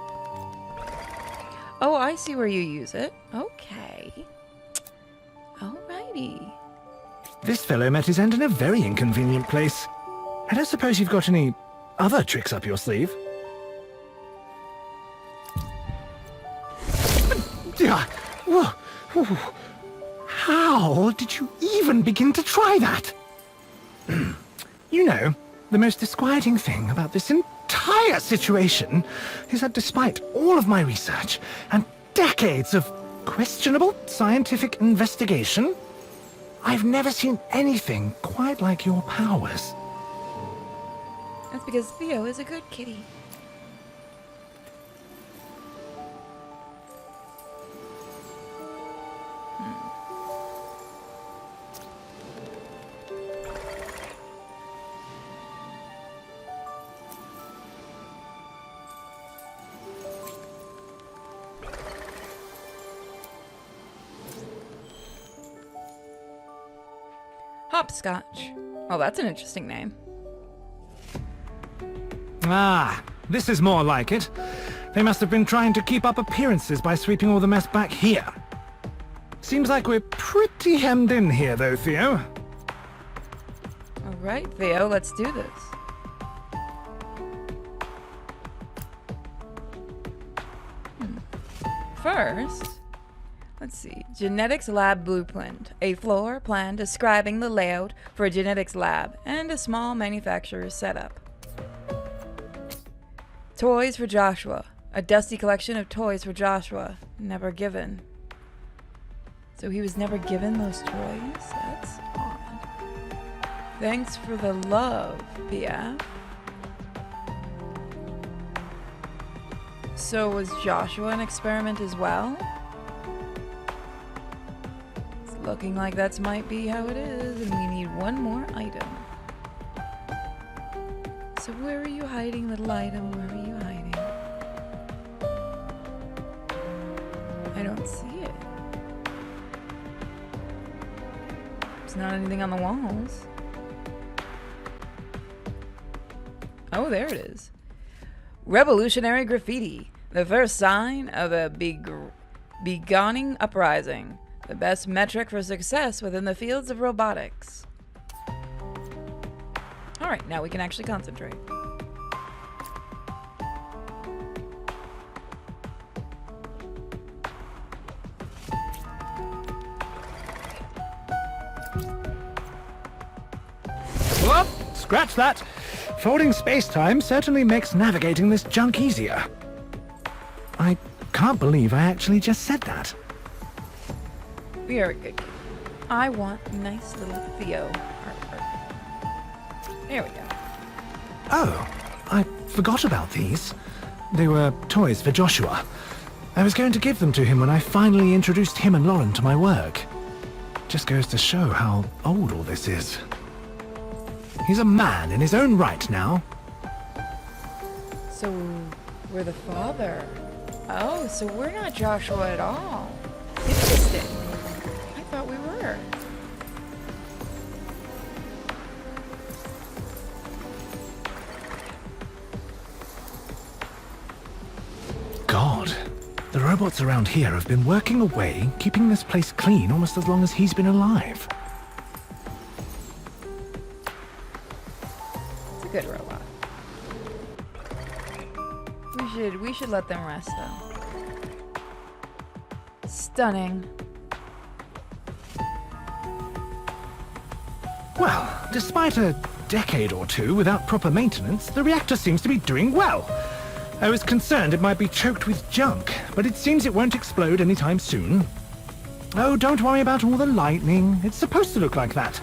Oh, I see where you use it. Okay. Alrighty. This fellow met his end in a very inconvenient place. I don't suppose you've got any other tricks up your sleeve? How did you even begin to try that? You know, the most disquieting thing about this entire situation is that despite all of my research and decades of questionable scientific investigation, I've never seen anything quite like your powers. That's because Theo is a good kitty. Hopscotch. Oh, that's an interesting name. Ah, this is more like it. They must have been trying to keep up appearances by sweeping all the mess back here. Seems like we're pretty hemmed in here, though, Theo. All right, Theo, let's do this. First, let's see. Genetics lab blueprint. A floor plan describing the layout for a genetics lab and a small manufacturer's setup. Toys for Joshua. A dusty collection of toys for Joshua. Never given. So he was never given those toys? That's odd. Thanks for the love, PF. So was Joshua an experiment as well? It's looking like that might be how it is, and we need one more item. So where are you hiding, little item? Where are you hiding? I don't see it. There's not anything on the walls. Oh, there it is. Revolutionary graffiti. The first sign of a beginning uprising. The best metric for success within the fields of robotics. Alright, now we can actually concentrate. Whoop! Scratch that! Folding space-time certainly makes navigating this junk easier. I can't believe I actually just said that. We are good. I want nice little Theo artwork. There we go. Oh, I forgot about these. They were toys for Joshua. I was going to give them to him when I finally introduced him and Lauren to my work. Just goes to show how old all this is. He's a man in his own right now. So, we're the father. Oh, so we're not Joshua at all. Interesting. I thought we were. God, the robots around here have been working away, keeping this place clean almost as long as he's been alive. It's a good robot. We should let them rest though. Stunning. Well, despite a decade or two without proper maintenance, the reactor seems to be doing well. I was concerned it might be choked with junk, but it seems it won't explode anytime soon. Oh, don't worry about all the lightning. It's supposed to look like that.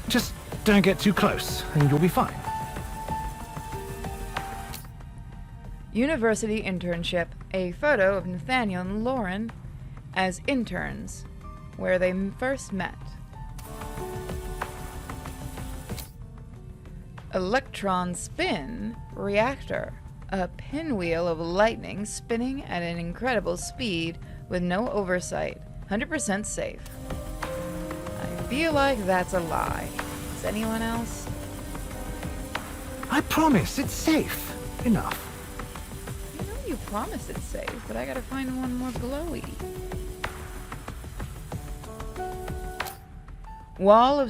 Just don't get too close, and you'll be fine. University internship. A photo of Nathaniel and Lauren as interns, where they first met. Electron spin reactor. A pinwheel of lightning spinning at an incredible speed with no oversight. 100% safe. I feel like that's a lie. Is anyone else? I promise, it's safe. Enough. I know you promised it's safe, but I gotta find one more glowy. Wall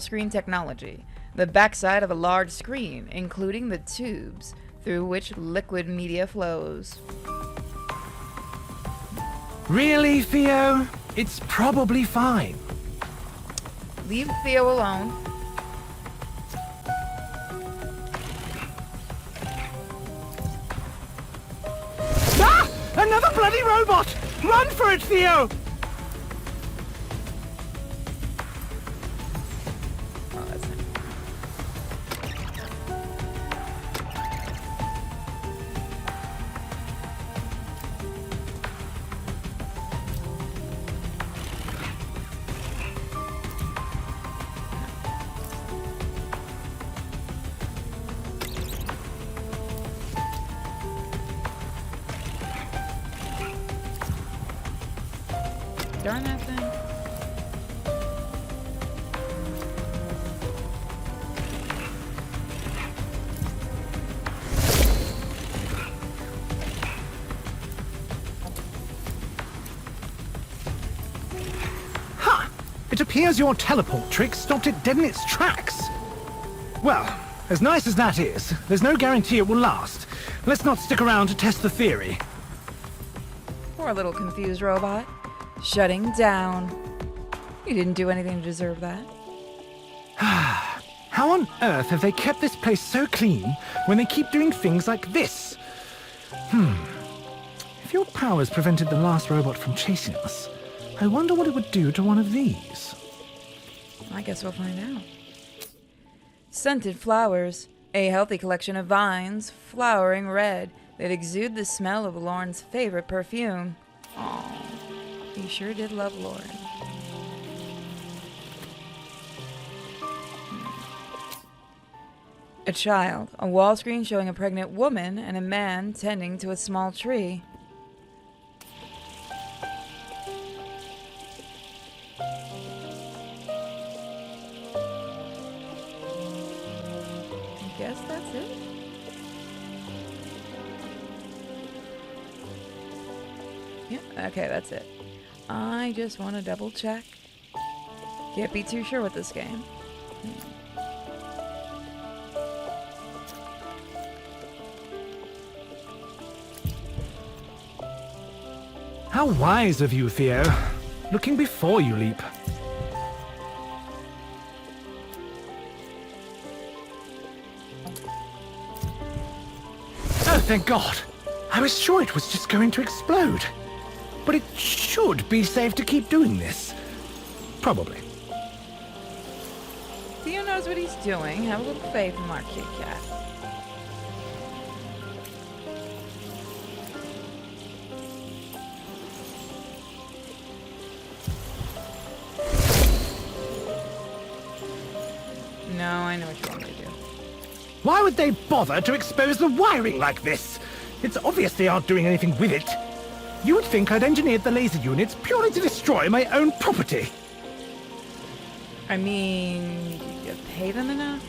screen technology. The backside of a large screen, including the tubes through which liquid media flows. Really, Theo? It's probably fine. Leave Theo alone. Another bloody robot! Run for it, Theo! Oh, that's not... Darn that thing. Ha! It appears your teleport trick stopped it dead in its tracks. Well, as nice as that is, there's no guarantee it will last. Let's not stick around to test the theory. Poor little confused robot. Shutting down. You didn't do anything to deserve that. How on earth have they kept this place so clean when they keep doing things like this? If your powers prevented the last robot from chasing us, I wonder what it would do to one of these. I guess we'll find out. Scented flowers. A healthy collection of vines, flowering red, that exude the smell of Lauren's favorite perfume. Aww. He sure did love Lauren. A child. A wall screen showing a pregnant woman and a man tending to a small tree. I guess that's it. Yeah, okay, that's it. I just want to double check. Can't be too sure with this game. How wise of you, Theo. Looking before you leap. Oh, thank God. I was sure it was just going to explode. But it should be safe to keep doing this. Probably. Theo knows what he's doing. Have a little faith in our Kit Kat. No, I know what you want me to do. Why would they bother to expose the wiring like this? It's obvious they aren't doing anything with it. You would think I'd engineered the laser units purely to destroy my own property. I mean, did you pay them enough?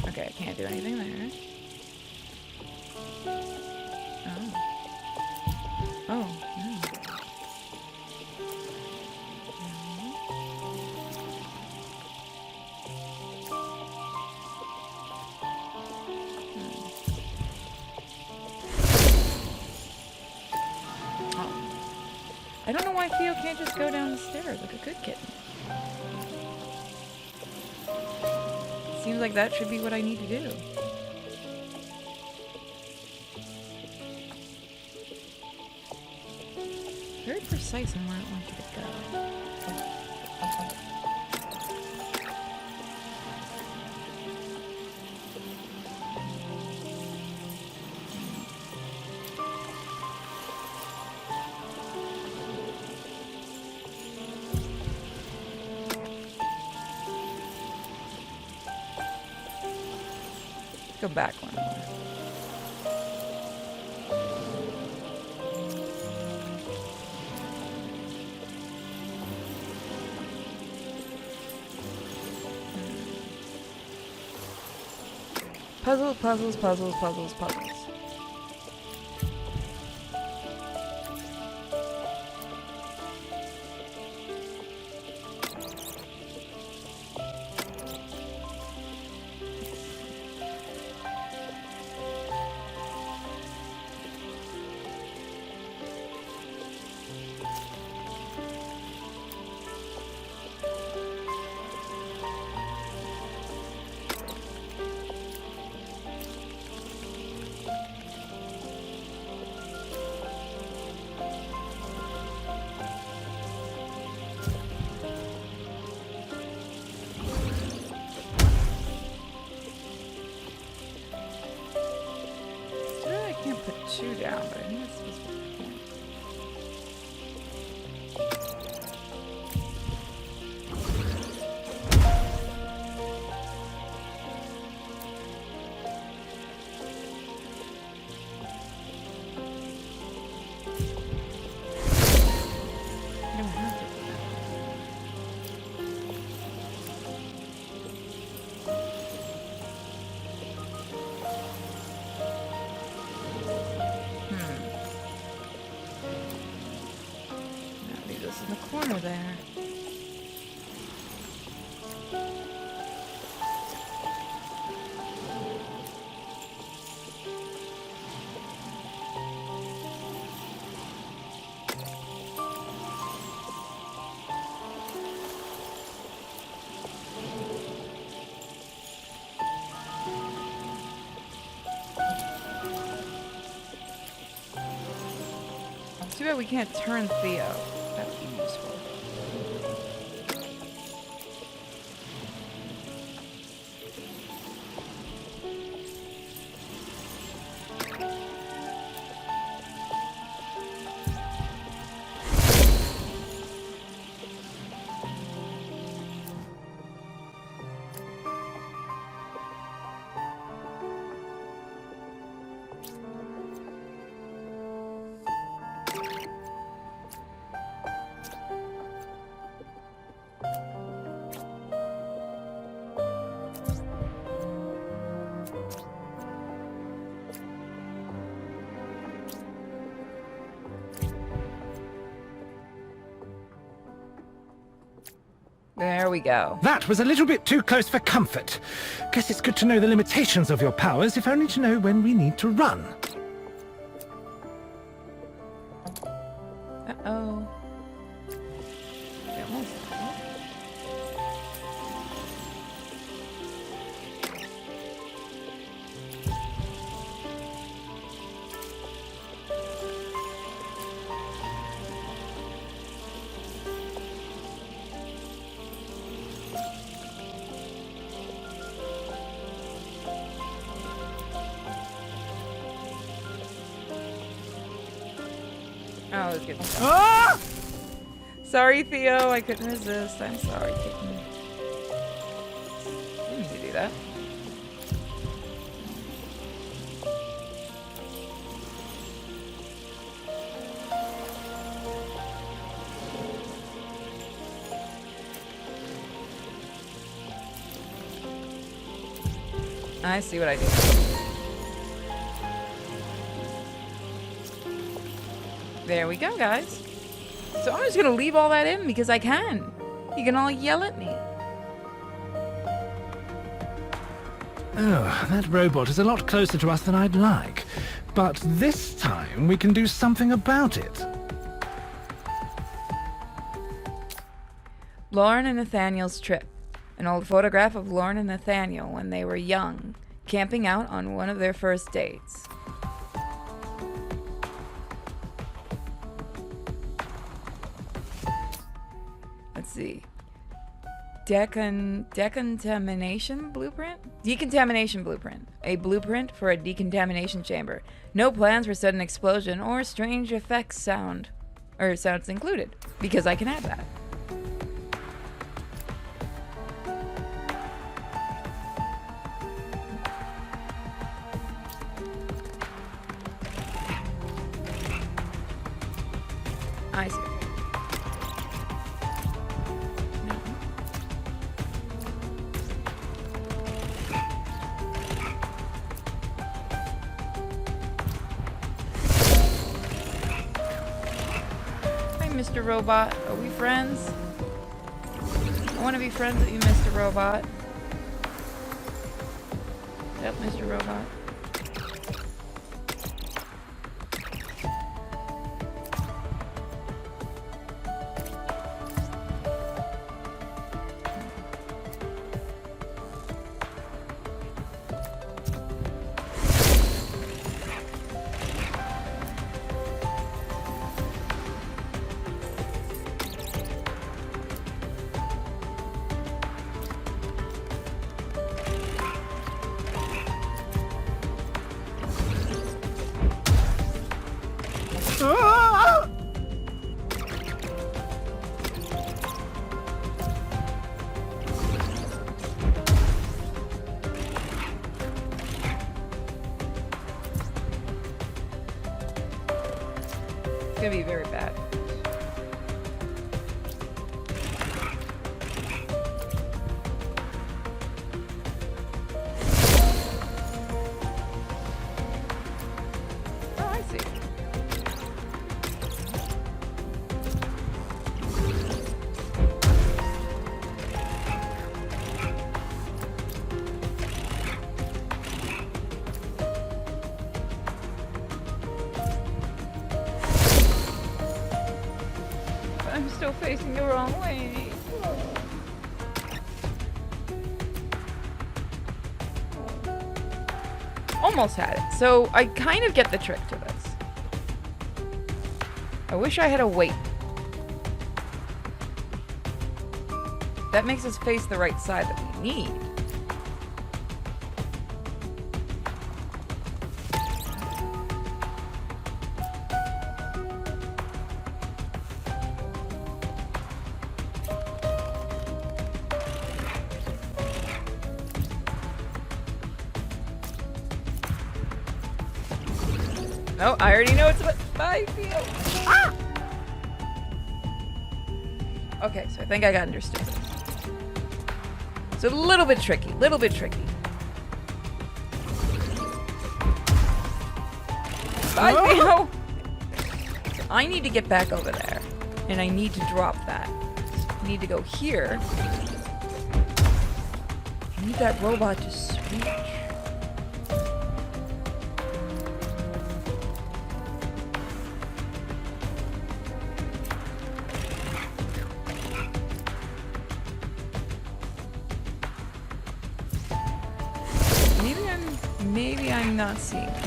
Okay, I can't do anything there. Oh. Oh, no. I don't know why Theo can't just go down the stairs like a good kitten. Seems like that should be what I need to do. Very precise on where I want you to go. Go back one more. Puzzles, puzzles, puzzles, puzzles, puzzles. this in the corner there? Too bad we can't turn Theo. That would be useful. There we go. That was a little bit too close for comfort. Guess it's good to know the limitations of your powers, if only to know when we need to run. Uh-oh. Oh, let's get Ah! Sorry, Theo. I couldn't resist. I'm sorry, kitten. Didn't mean to do that. I see what I did. There we go, guys. So I'm just gonna leave all that in because I can. You can all yell at me. Oh, that robot is a lot closer to us than I'd like. But this time we can do something about it. Lauren and Nathaniel's trip. An old photograph of Lauren and Nathaniel when they were young, camping out on one of their first dates. Let's see. Decontamination blueprint? Decontamination blueprint. A blueprint for a decontamination chamber. No plans for sudden explosion or strange effects sounds included, because I can add that. I see. Mr. Robot. Are we friends? I want to be friends with you, Mr. Robot. Yep, Mr. Robot. It's gonna be very bad. Oh, I see. I'm still facing the wrong way. Almost had it. So I kind of get the trick to this. I wish I had a weight. That makes us face the right side that we need. No, I already know it's what I feel. Ah! Okay, so I think I got understood. So a little bit tricky, little bit tricky. I feel. So I need to get back over there, and I need to drop that. I need to go here. I need that robot to switch. Maybe I'm not seeing it.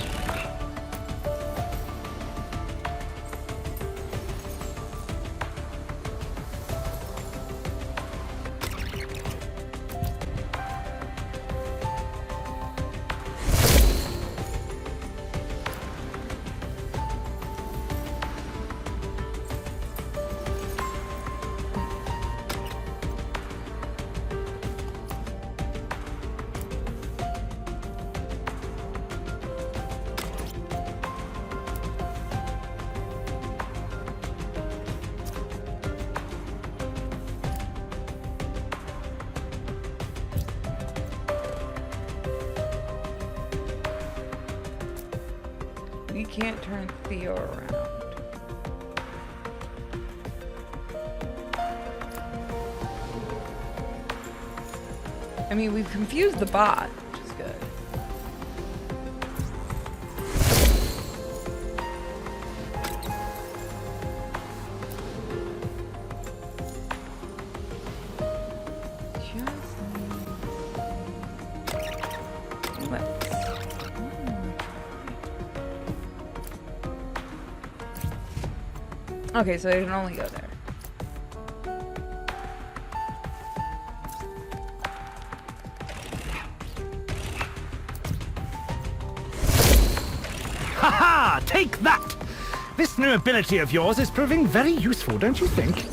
We can't turn Theo around. I mean, we've confused the bot, which is good. Okay, so they can only go there. Ha! Take that! This new ability of yours is proving very useful, don't you think?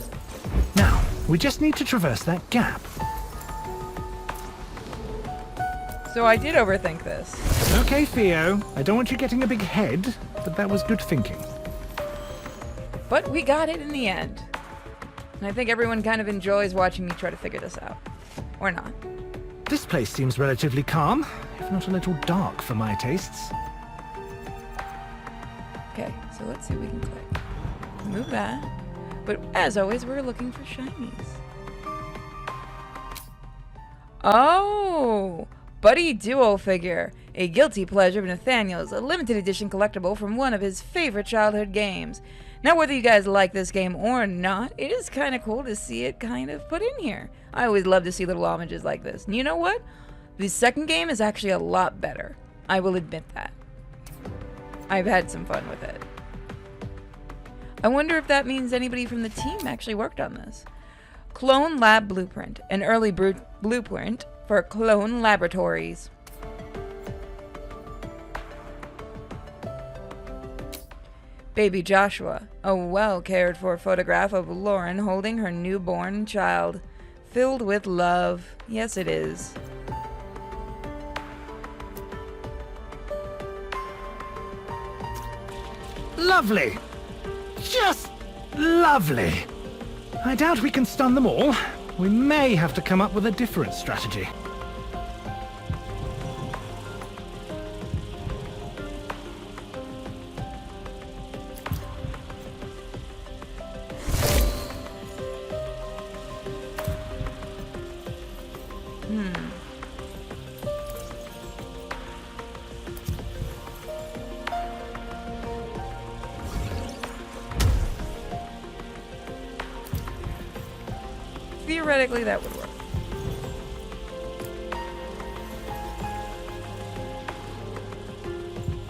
Now, we just need to traverse that gap. So I did overthink this. Okay, Theo. I don't want you getting a big head, but that was good thinking. But we got it in the end. And I think everyone kind of enjoys watching me try to figure this out. Or not. This place seems relatively calm, if not a little dark for my tastes. Okay, so let's see if we can click. Move that. But as always, we're looking for shinies. Oh! Buddy Duo figure. A guilty pleasure of Nathaniel's, a limited edition collectible from one of his favorite childhood games. Now, whether you guys like this game or not, it is kind of cool to see it kind of put in here. I always love to see little homages like this. And you know what? The second game is actually a lot better. I will admit that. I've had some fun with it. I wonder if that means anybody from the team actually worked on this. Clone Lab Blueprint, an early blueprint for clone laboratories. Baby Joshua, a well-cared-for photograph of Lauren holding her newborn child, filled with love. Yes, it is. Lovely! Just lovely! I doubt we can stun them all. We may have to come up with a different strategy. theoretically that would work.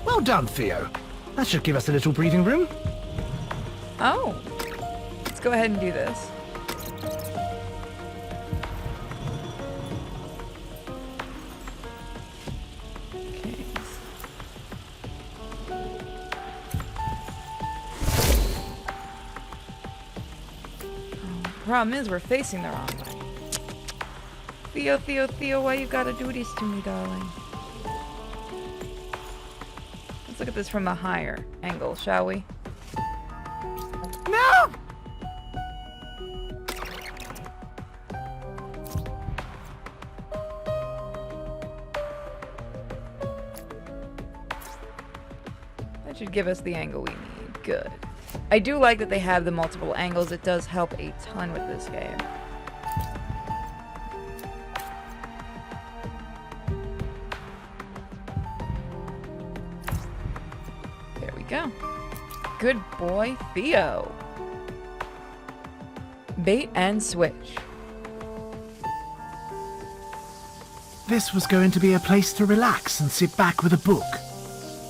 Well done, Theo. That should give us a little breathing room. Oh. Let's go ahead and do this. Okay. Problem is, we're facing the wrong way. Theo, Theo, Theo, why you gotta do this to me, darling? Let's look at this from a higher angle, shall we? No! That should give us the angle we need. Good. I do like that they have the multiple angles. It does help a ton with this game. There we go. Good boy, Theo. Bait and switch. This was going to be a place to relax and sit back with a book.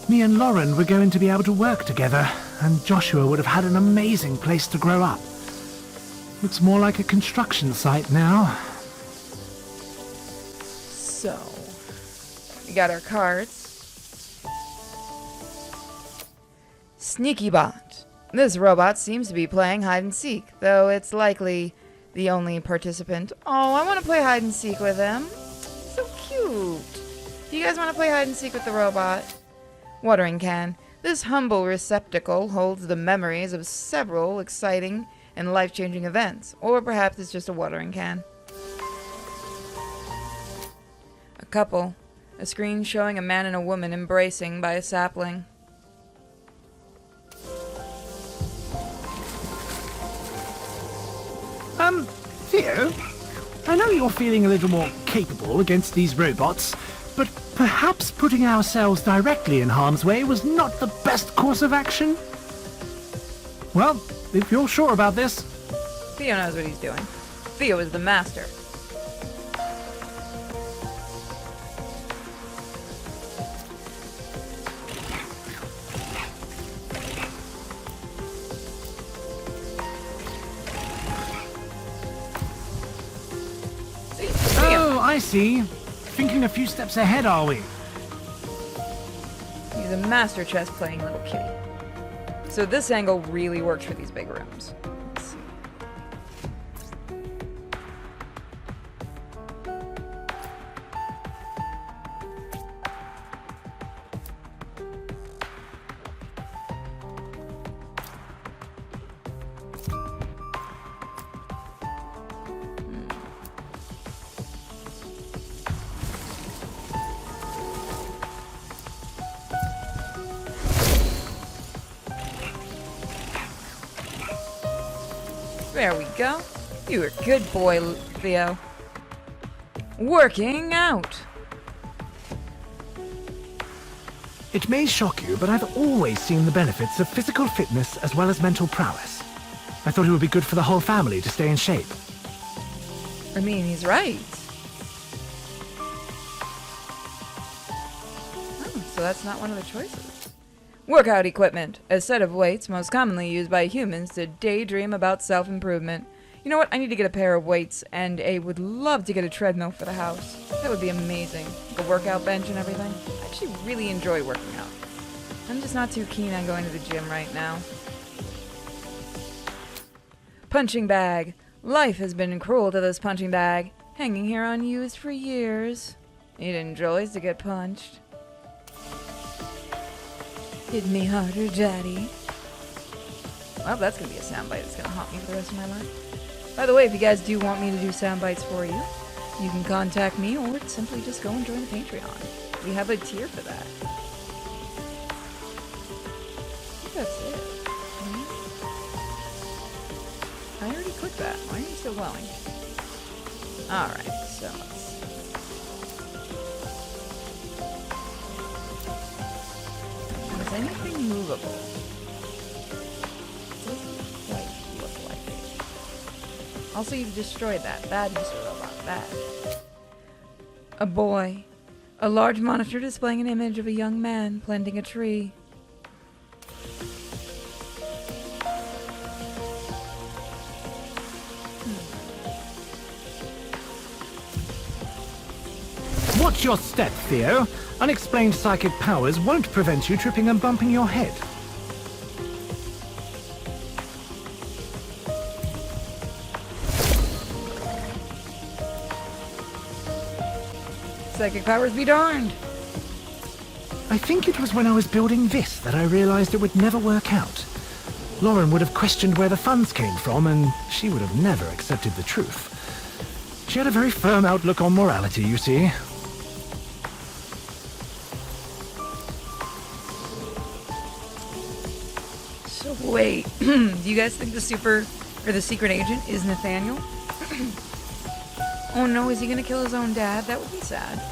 Me and Lauren were going to be able to work together, and Joshua would have had an amazing place to grow up. Looks more like a construction site now. So, we got our cards. Sneaky Bot. This robot seems to be playing hide and seek, though it's likely the only participant. Oh, I want to play hide and seek with him. So cute. Do you guys want to play hide and seek with the robot? Watering can. This humble receptacle holds the memories of several exciting and life-changing events, or perhaps it's just a watering can. A couple. A screen showing a man and a woman embracing by a sapling. Theo, I know you're feeling a little more capable against these robots, but perhaps putting ourselves directly in harm's way was not the best course of action? Well, if you're sure about this... Theo knows what he's doing. Theo is the master. Oh, I see. Thinking a few steps ahead, are we? He's a master chess playing little kitty. So this angle really works for these big rooms. Let's see. There we go. You were a good boy, Theo. Working out. It may shock you, but I've always seen the benefits of physical fitness as well as mental prowess. I thought it would be good for the whole family to stay in shape. I mean, he's right. Oh, so that's not one of the choices. Workout equipment. A set of weights most commonly used by humans to daydream about self-improvement. You know what? I need to get a pair of weights, and I would love to get a treadmill for the house. That would be amazing. Like a workout bench and everything. I actually really enjoy working out. I'm just not too keen on going to the gym right now. Punching bag. Life has been cruel to this punching bag, hanging here unused for years. It enjoys to get punched. Hit me harder, Daddy. Well, that's gonna be a soundbite that's gonna haunt me for the rest of my life. By the way, if you guys do want me to do soundbites for you, you can contact me or simply just go and join the Patreon. We have a tier for that. I think that's it. I already clicked that. Why are you still glowing? Alright, so let's see. Is anything movable? Doesn't quite look like it. Also, you've destroyed that. Bad, Mr. Robot. Bad. A boy. A large monitor displaying an image of a young man planting a tree. Watch your step, Theo. Unexplained psychic powers won't prevent you tripping and bumping your head. Psychic powers be darned. I think it was when I was building this that I realized it would never work out. Lauren would have questioned where the funds came from, and she would have never accepted the truth. She had a very firm outlook on morality, you see. So wait, do you guys think the secret agent is Nathaniel? Oh no, is he gonna kill his own dad? That would be sad.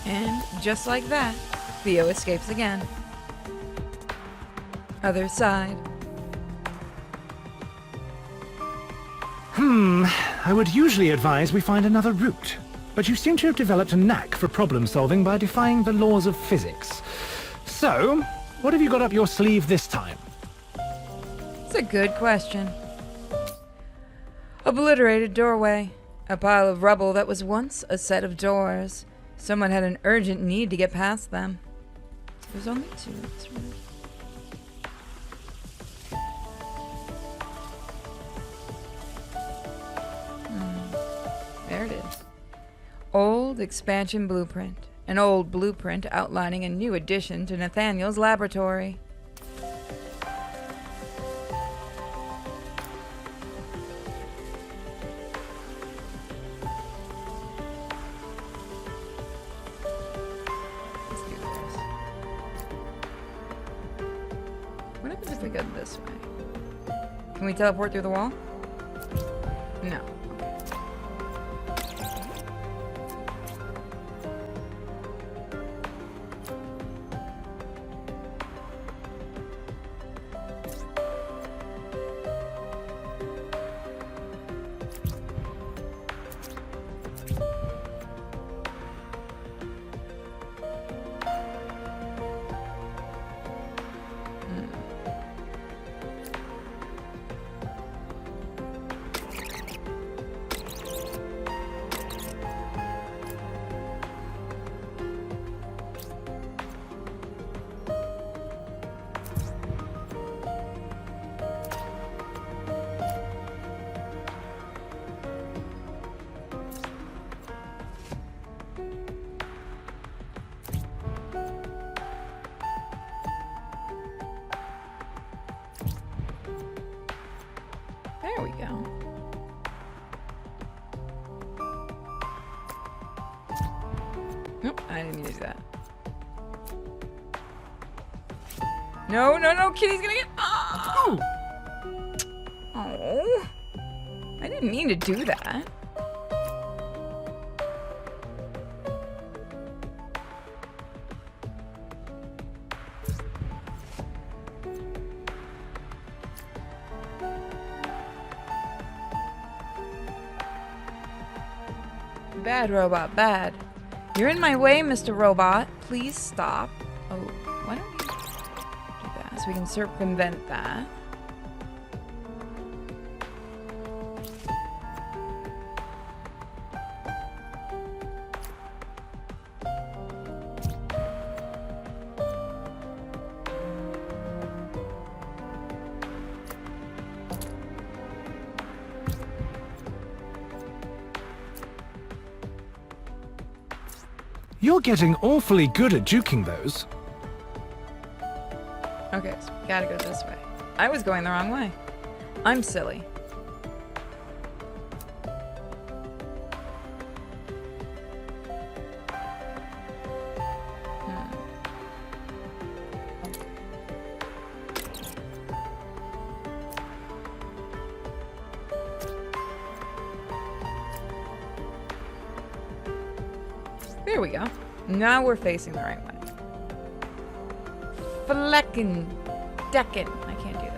And just like that, Theo escapes again. Other side. I would usually advise we find another route, but you seem to have developed a knack for problem solving by defying the laws of physics. So, what have you got up your sleeve this time? It's a good question. Obliterated doorway. A pile of rubble that was once a set of doors. Someone had an urgent need to get past them. There's only two, that's right. There it is. Old expansion blueprint. An old blueprint outlining a new addition to Nathaniel's laboratory. Let's do this. What happens if we go this way? Can we teleport through the wall? No. There we go. Nope, I didn't mean to do that. No, no, no, Kitty's gonna get... Oh! Oh. I didn't mean to do that. Bad, Robot, bad. You're in my way, Mr. Robot. Please stop. Oh, why don't we do that so we can circumvent that? You're getting awfully good at juking those. Okay, so we gotta go this way. I was going the wrong way. I'm silly. There we go. Now we're facing the right way. Flecken. Decken. I can't do this.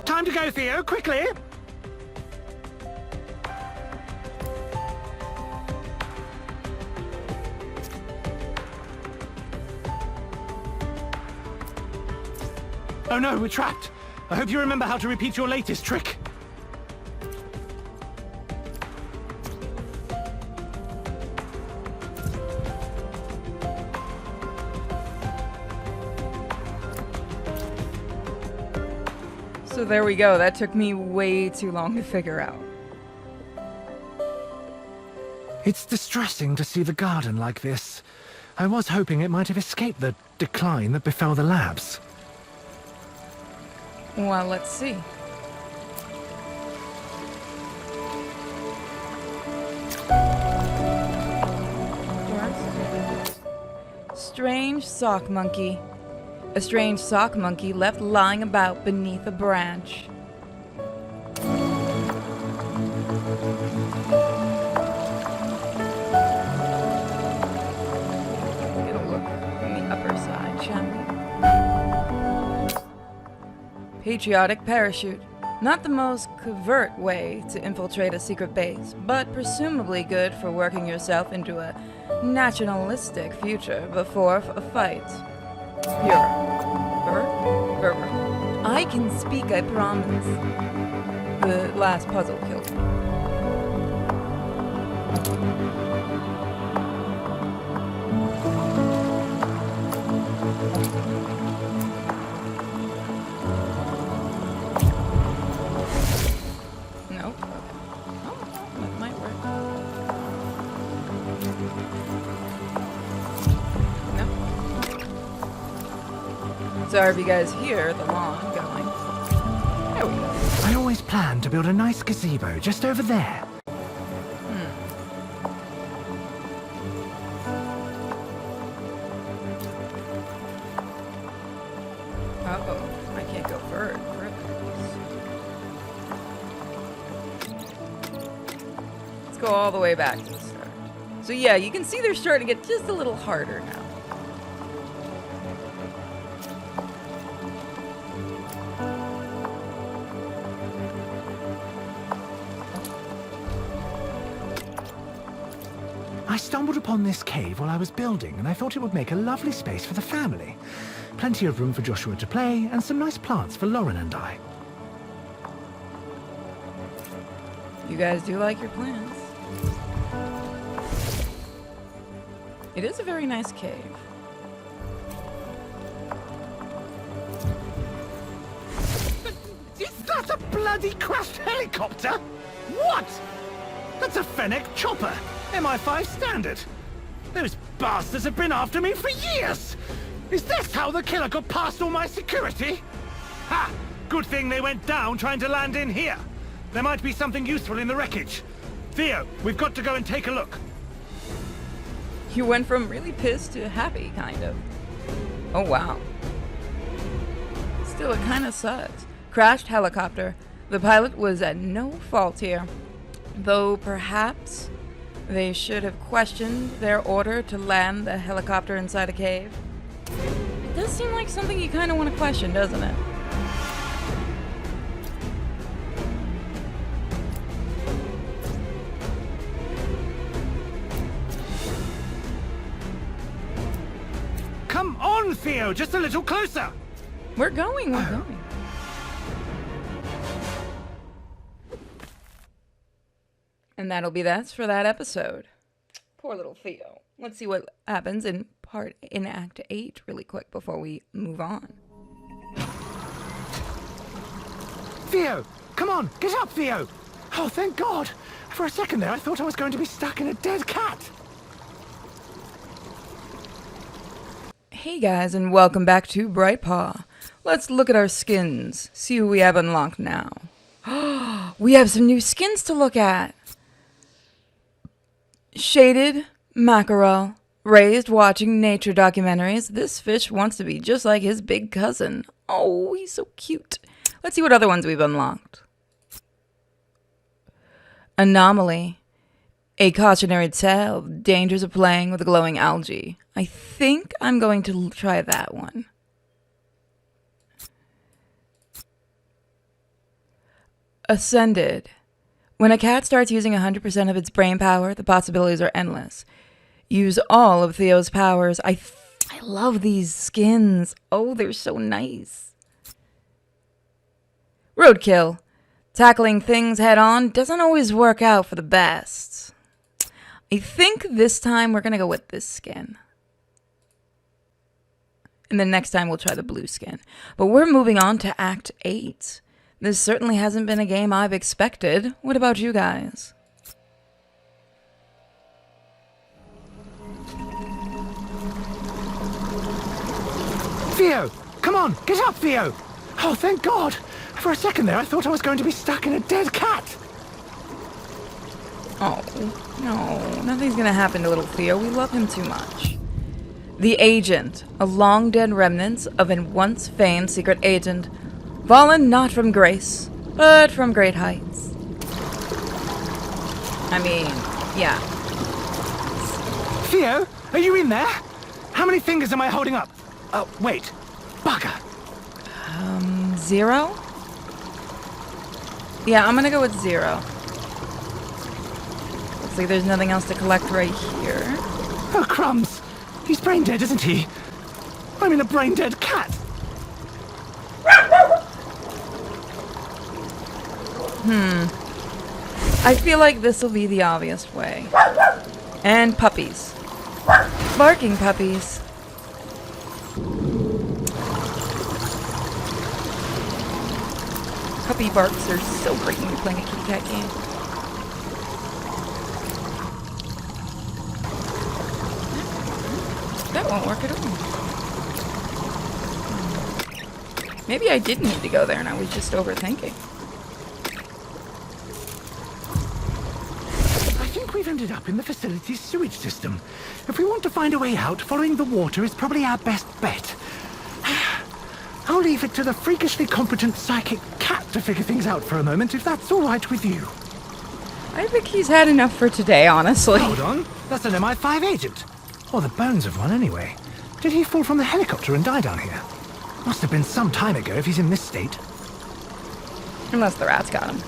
Time to go, Theo, quickly! Oh no, we're trapped. I hope you remember how to repeat your latest trick. So there we go. That took me way too long to figure out. It's distressing to see the garden like this. I was hoping it might have escaped the decline that befell the labs. Well, let's see. Strange sock monkey. A strange sock monkey left lying about beneath a branch. It'll look on the upper side, shall we? Patriotic parachute. Not the most covert way to infiltrate a secret base, but presumably good for working yourself into a nationalistic future before a fight. I can speak, I promise. The last puzzle killed me. Nope. Oh, that might work. Sorry if you guys hear the lawn going. There we go. I always planned to build a nice gazebo just over there. Uh-oh. I can't go further. Let's go all the way back to the start. So yeah, you can see they're starting to get just a little harder now. I stumbled upon this cave while I was building, and I thought it would make a lovely space for the family. Plenty of room for Joshua to play, and some nice plants for Lauren and I. You guys do like your plants. It is a very nice cave. Is that a bloody crashed helicopter? What? That's a Fennec chopper. MI5 standard. Those bastards have been after me for years. Is this how the killer got past all my security? Ha! Good thing they went down trying to land in here. There might be something useful in the wreckage. Theo, we've got to go and take a look. You went from really pissed to happy, kind of. Oh, wow. Still, it kind of sucks. Crashed helicopter. The pilot was at no fault here. Though perhaps they should have questioned their order to land the helicopter inside a cave. It does seem like something you kind of want to question, doesn't it? Come on, Theo, just a little closer. We're going. And that'll be that for that episode. Poor little Theo. Let's see what happens in Act 8 really quick before we move on. Theo, come on, get up, Theo. Oh, thank God. For a second there, I thought I was going to be stuck in a dead cat. Hey guys, and welcome back to Brightpaw. Let's look at our skins, see who we have unlocked now. We have some new skins to look at. Shaded mackerel, raised watching nature documentaries. This fish wants to be just like his big cousin. Oh, he's so cute. Let's see what other ones we've unlocked. Anomaly. A cautionary tale of dangers of playing with glowing algae. I think I'm going to try that one. Ascended. When a cat starts using 100% of its brain power, the possibilities are endless. Use all of Theo's powers. I love these skins. Oh, they're so nice. Roadkill. Tackling things head on doesn't always work out for the best. I think this time we're going to go with this skin. And then next time we'll try the blue skin. But we're moving on to Act 8. This certainly hasn't been a game I've expected. What about you guys? Theo, come on, get up, Theo. Oh, thank God. For a second there, I thought I was going to be stuck in a dead cat. Oh, no. Nothing's gonna happen to little Theo. We love him too much. The Agent. A long-dead remnants of a once-famed secret agent. Fallen not from grace, but from great heights. I mean, yeah. Theo, are you in there? How many fingers am I holding up? Oh, wait. Bugger. 0? Yeah, I'm gonna go with 0. Looks like there's nothing else to collect right here. Oh, crumbs. He's brain dead, isn't he? I'm in a brain dead cat. I feel like this will be the obvious way. And puppies. Barking puppies. Puppy barks are so great when you're playing a kitty cat game. That won't work at all. Maybe I did need to go there and I was just overthinking. I think we've ended up in the facility's sewage system. If we want to find a way out, following the water is probably our best bet. I'll leave it to the freakishly competent psychic cat to figure things out for a moment, if that's all right with you. I think he's had enough for today, honestly. Hold on. That's an MI5 agent. Or the bones of one, anyway. Did he fall from the helicopter and die down here? Must have been some time ago if he's in this state. Unless the rats got him.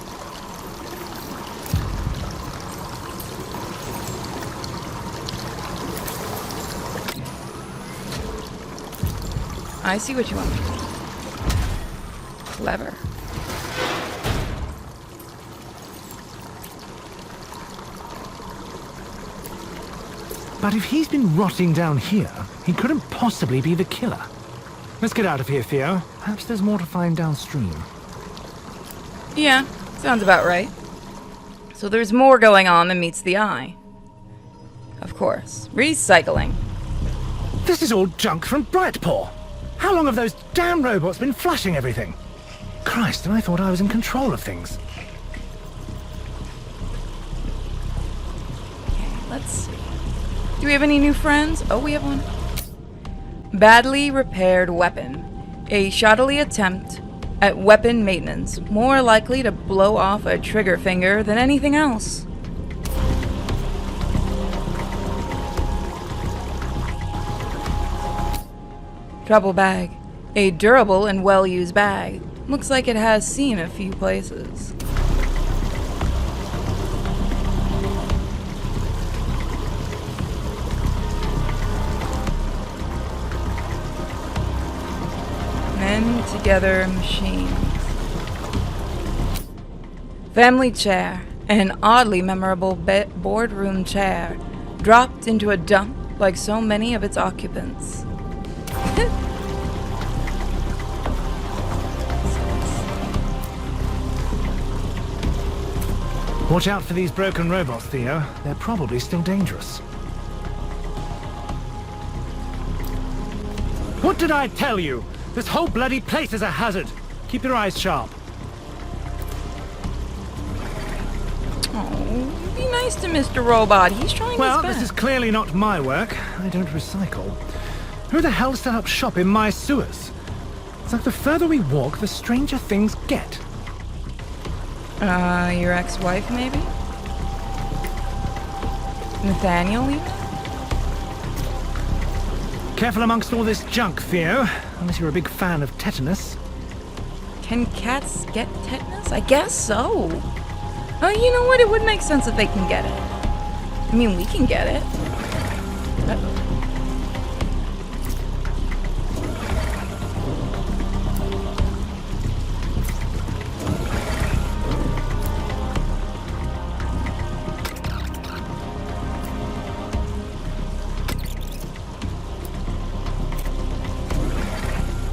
I see what you want. Clever. But if he's been rotting down here, he couldn't possibly be the killer. Let's get out of here, Theo. Perhaps there's more to find downstream. Yeah, sounds about right. So there's more going on than meets the eye. Of course. Recycling. This is all junk from Brightpaw. How long have those damn robots been flushing everything? Christ, and I thought I was in control of things. Okay, let's see. Do we have any new friends? Oh, we have one. Badly repaired weapon. A shoddily attempt at weapon maintenance, more likely to blow off a trigger finger than anything else. Trouble bag. A durable and well-used bag. Looks like it has seen a few places. Men together machines. Family chair. An oddly memorable boardroom chair. Dropped into a dump like so many of its occupants. Watch out for these broken robots, Theo. They're probably still dangerous. What did I tell you? This whole bloody place is a hazard. Keep your eyes sharp. Oh, be nice to Mr. Robot. He's trying his Well, best. this is clearly not my work. I don't recycle. Who the hell set up shop in my sewers? It's like the further we walk, the stranger things get. Your ex-wife, maybe? Nathaniel, even? Careful amongst all this junk, Theo. Unless you're a big fan of tetanus. Can cats get tetanus? I guess so. Oh, you know what? It would make sense if they can get it. I mean, we can get it.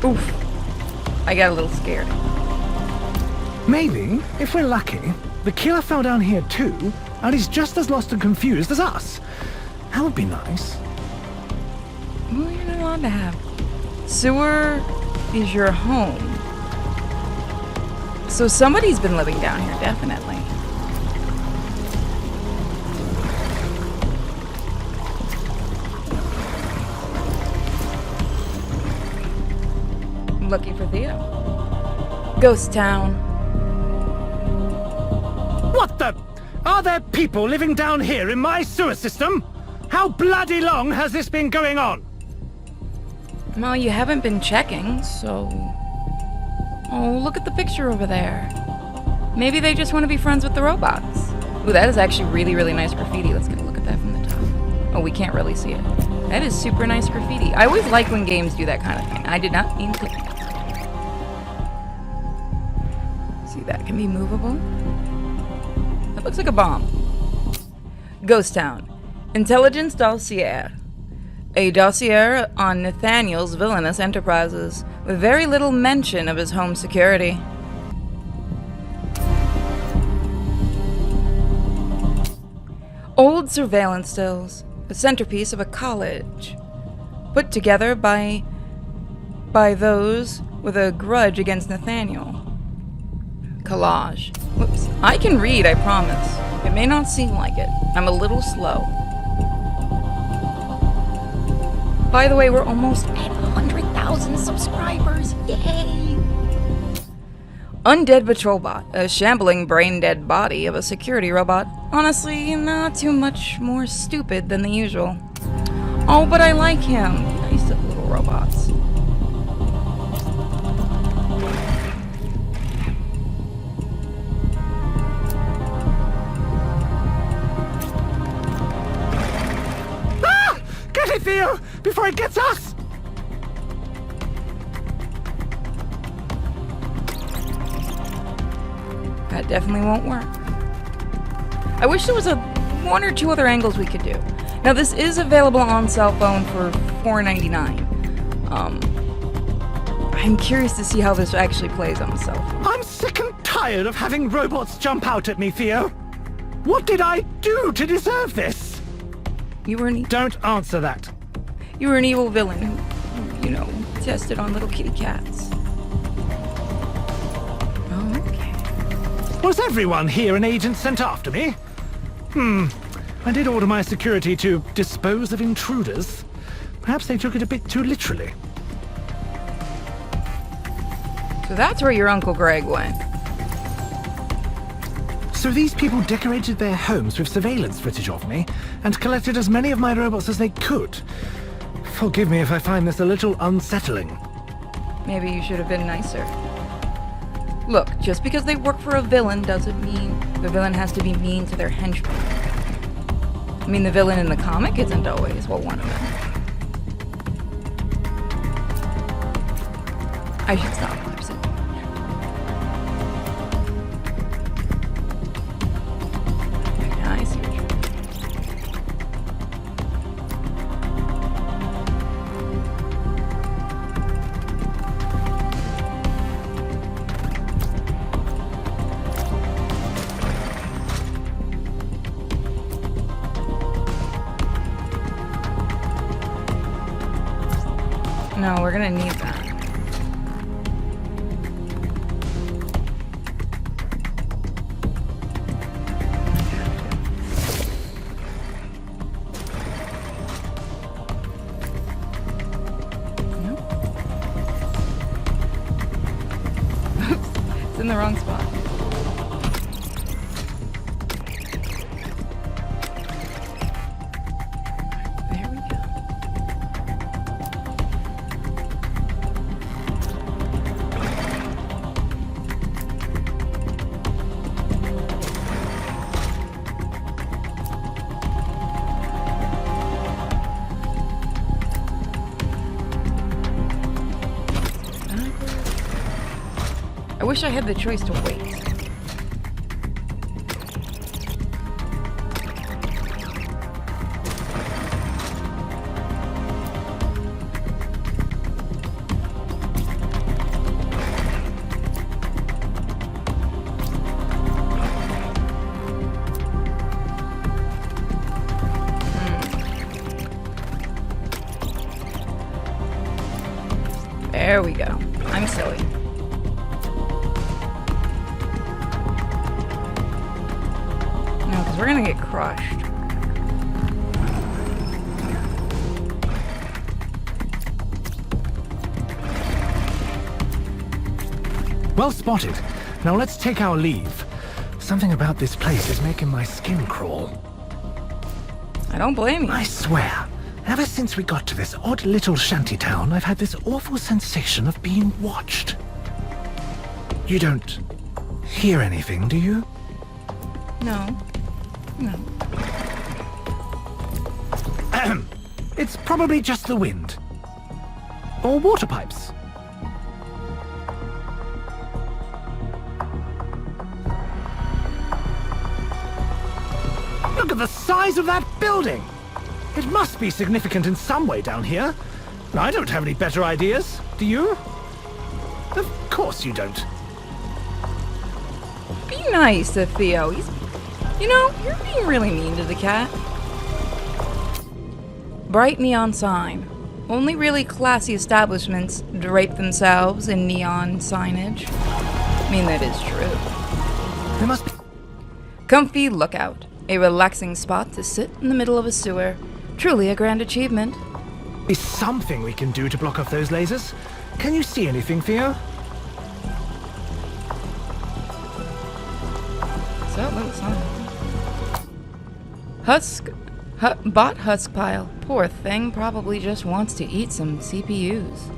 Oof. I got a little scared. Maybe, if we're lucky, the killer fell down here too, and he's just as lost and confused as us. That would be nice. Well, you're not allowed to have. Sewer is your home. So somebody's been living down here, definitely. I'm looking for Theo. Ghost Town. What the? Are there people living down here in my sewer system? How bloody long has this been going on? Well, you haven't been checking, so... Oh, look at the picture over there. Maybe they just want to be friends with the robots. Ooh, that is actually really, really nice graffiti. Let's get a look at that from the top. Oh, we can't really see it. That is super nice graffiti. I always like when games do that kind of thing. I did not mean to... See, that can be movable. That looks like a bomb. Ghost Town. Intelligence dossier. A dossier on Nathaniel's villainous enterprises, with very little mention of his home security. Old surveillance stills, the centerpiece of a college, put together by those with a grudge against Nathaniel. Collage. Whoops. I can read, I promise. It may not seem like it. I'm a little slow. By the way, we're almost at 100,000 subscribers. Yay! Undead Patrolbot, a shambling brain-dead body of a security robot. Honestly, not too much more stupid than the usual. Oh, but I like him. Nice little robots. Get it, Theo, before it gets us! That definitely won't work. I wish there was one or two other angles we could do. Now, this is available on cell phone for $4.99. I'm curious to see how this actually plays on the cell phone. I'm sick and tired of having robots jump out at me, Theo. What did I do to deserve this? You were an Don't answer that. You were an evil villain who, you know, tested on little kitty cats. Oh, okay. Was everyone here an agent sent after me? I did order my security to dispose of intruders. Perhaps they took it a bit too literally. So that's where your Uncle Greg went. So these people decorated their homes with surveillance footage of me, and collected as many of my robots as they could. Forgive me if I find this a little unsettling. Maybe you should have been nicer. Look, just because they work for a villain doesn't mean the villain has to be mean to their henchmen. I mean, the villain in the comic isn't always, well, one of them. I should stop. I've said too much. Okay, I see what you're doing. No, we're gonna need that. Nope. Oops, it's in the wrong spot. There we go. I wish I had the choice to wait. There we go. I'm silly. No, because we're gonna get crushed. Well spotted. Now let's take our leave. Something about this place is making my skin crawl. I don't blame you. I swear, ever since we got to this odd little shanty town, I've had this awful sensation of being watched. You don't hear anything, do you? No. No. Ahem. It's probably just the wind. Or water pipes. Look at the size of that building! It must be significant in some way down here. I don't have any better ideas, do you? Of course you don't. Be nice to Theo. You know, you're being really mean to the cat. Bright neon sign. Only really classy establishments drape themselves in neon signage. I mean, that is true. There must be... Comfy lookout. A relaxing spot to sit in the middle of a sewer. Truly a grand achievement. Is something we can do to block off those lasers? Can you see anything, Theo? What's that little sign? Bot husk pile. Poor thing probably just wants to eat some CPUs.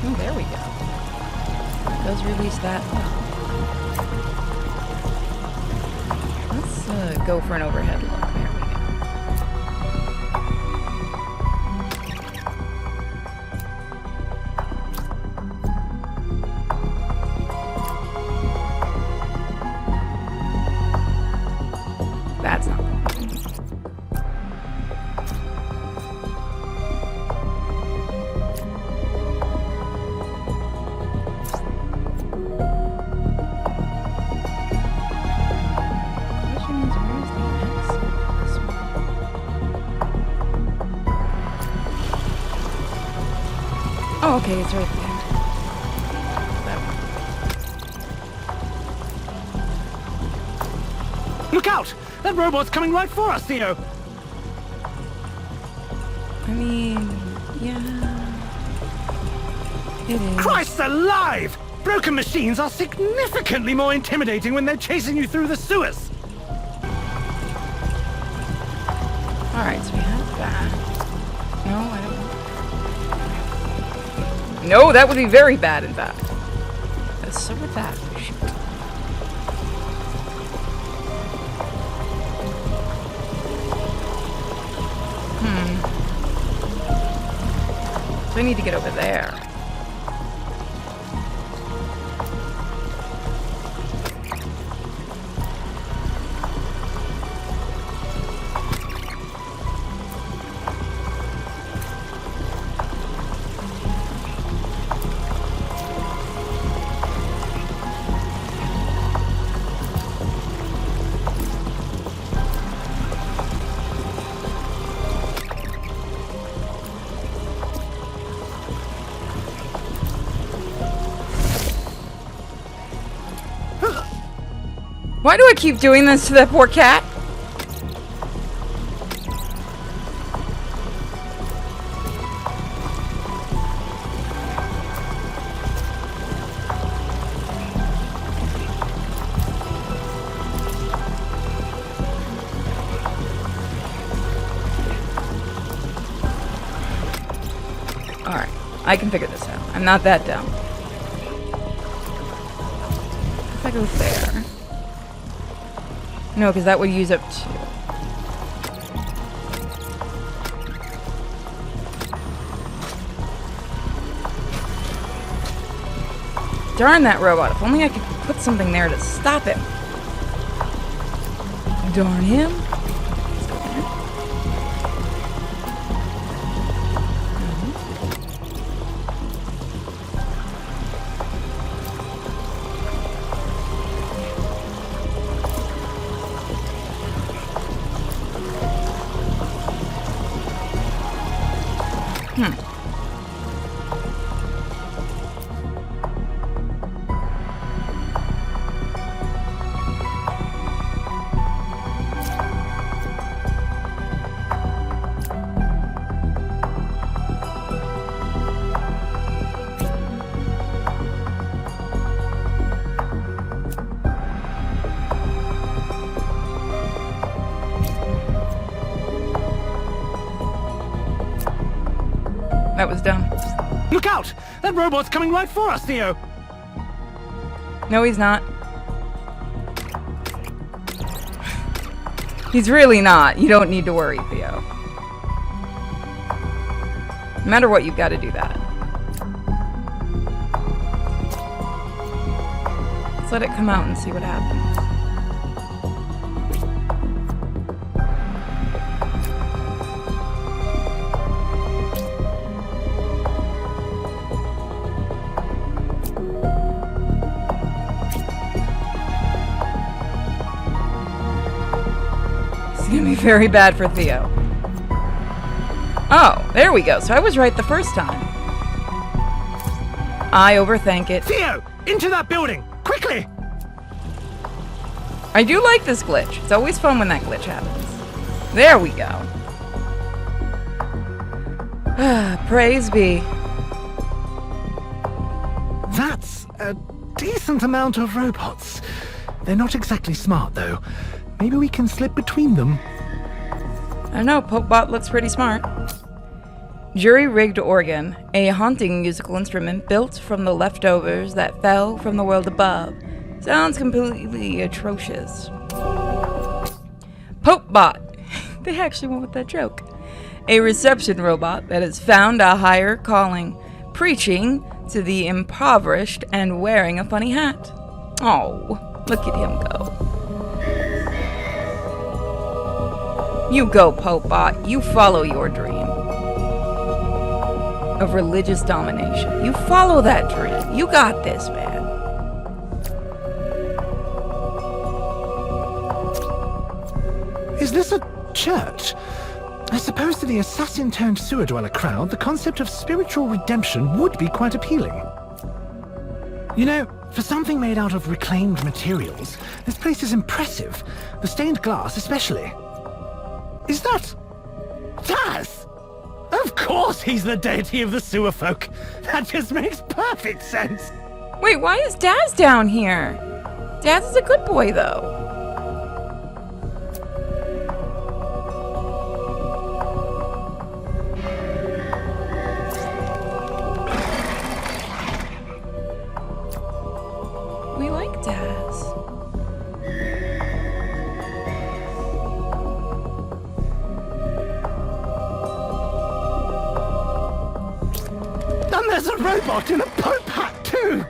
Oh, there we go. That does release that. Let's go for an overhead look. There we go. That's not the one. Question is, where's the exit of this one? Oh, okay, it's right at the end. That one. Look out! That robot's coming right for us, Theo! I mean, yeah. It is. Christ alive! Broken machines are significantly more intimidating when they're chasing you through the sewers. Alright, so we have that. No, I don't. No, that would be very bad, in fact. Let's start with that. Shoot. So I need to get over there. Why do I keep doing this to that poor cat? Alright, I can figure this out. I'm not that dumb. If I go there... No, because that would use up 2. Darn that robot. If only I could put something there to stop him. Darn him. Let's go there. That was dumb. Look out! That robot's coming right for us, Theo! No, he's not. He's really not. You don't need to worry, Theo. No matter what, you've got to do that. Let's let it come out and see what happens. It's gonna be very bad for Theo. Oh, there we go. So I was right the first time. I overthink it. Theo! Into that building! Quickly! I do like this glitch. It's always fun when that glitch happens. There we go. Praise be. That's a decent amount of robots. They're not exactly smart, though. Maybe we can slip between them. I don't know, Popebot looks pretty smart. Jury-rigged organ, a haunting musical instrument built from the leftovers that fell from the world above. Sounds completely atrocious. Popebot. They actually went with that joke. A reception robot that has found a higher calling, preaching to the impoverished and wearing a funny hat. Oh, look at him go. You go, Popebot. You follow your dream of religious domination. You follow that dream. You got this, man. Is this a church? I suppose to the assassin-turned-sewer dweller crowd, the concept of spiritual redemption would be quite appealing. You know, for something made out of reclaimed materials, this place is impressive. The stained glass especially. Is that... Taz! Oh, Of course he's the deity of the sewer folk. That just makes perfect sense. Wait, why is Daz down here? Daz is a good boy, though. We like Daz. And there's a robot in a Pope hat, too.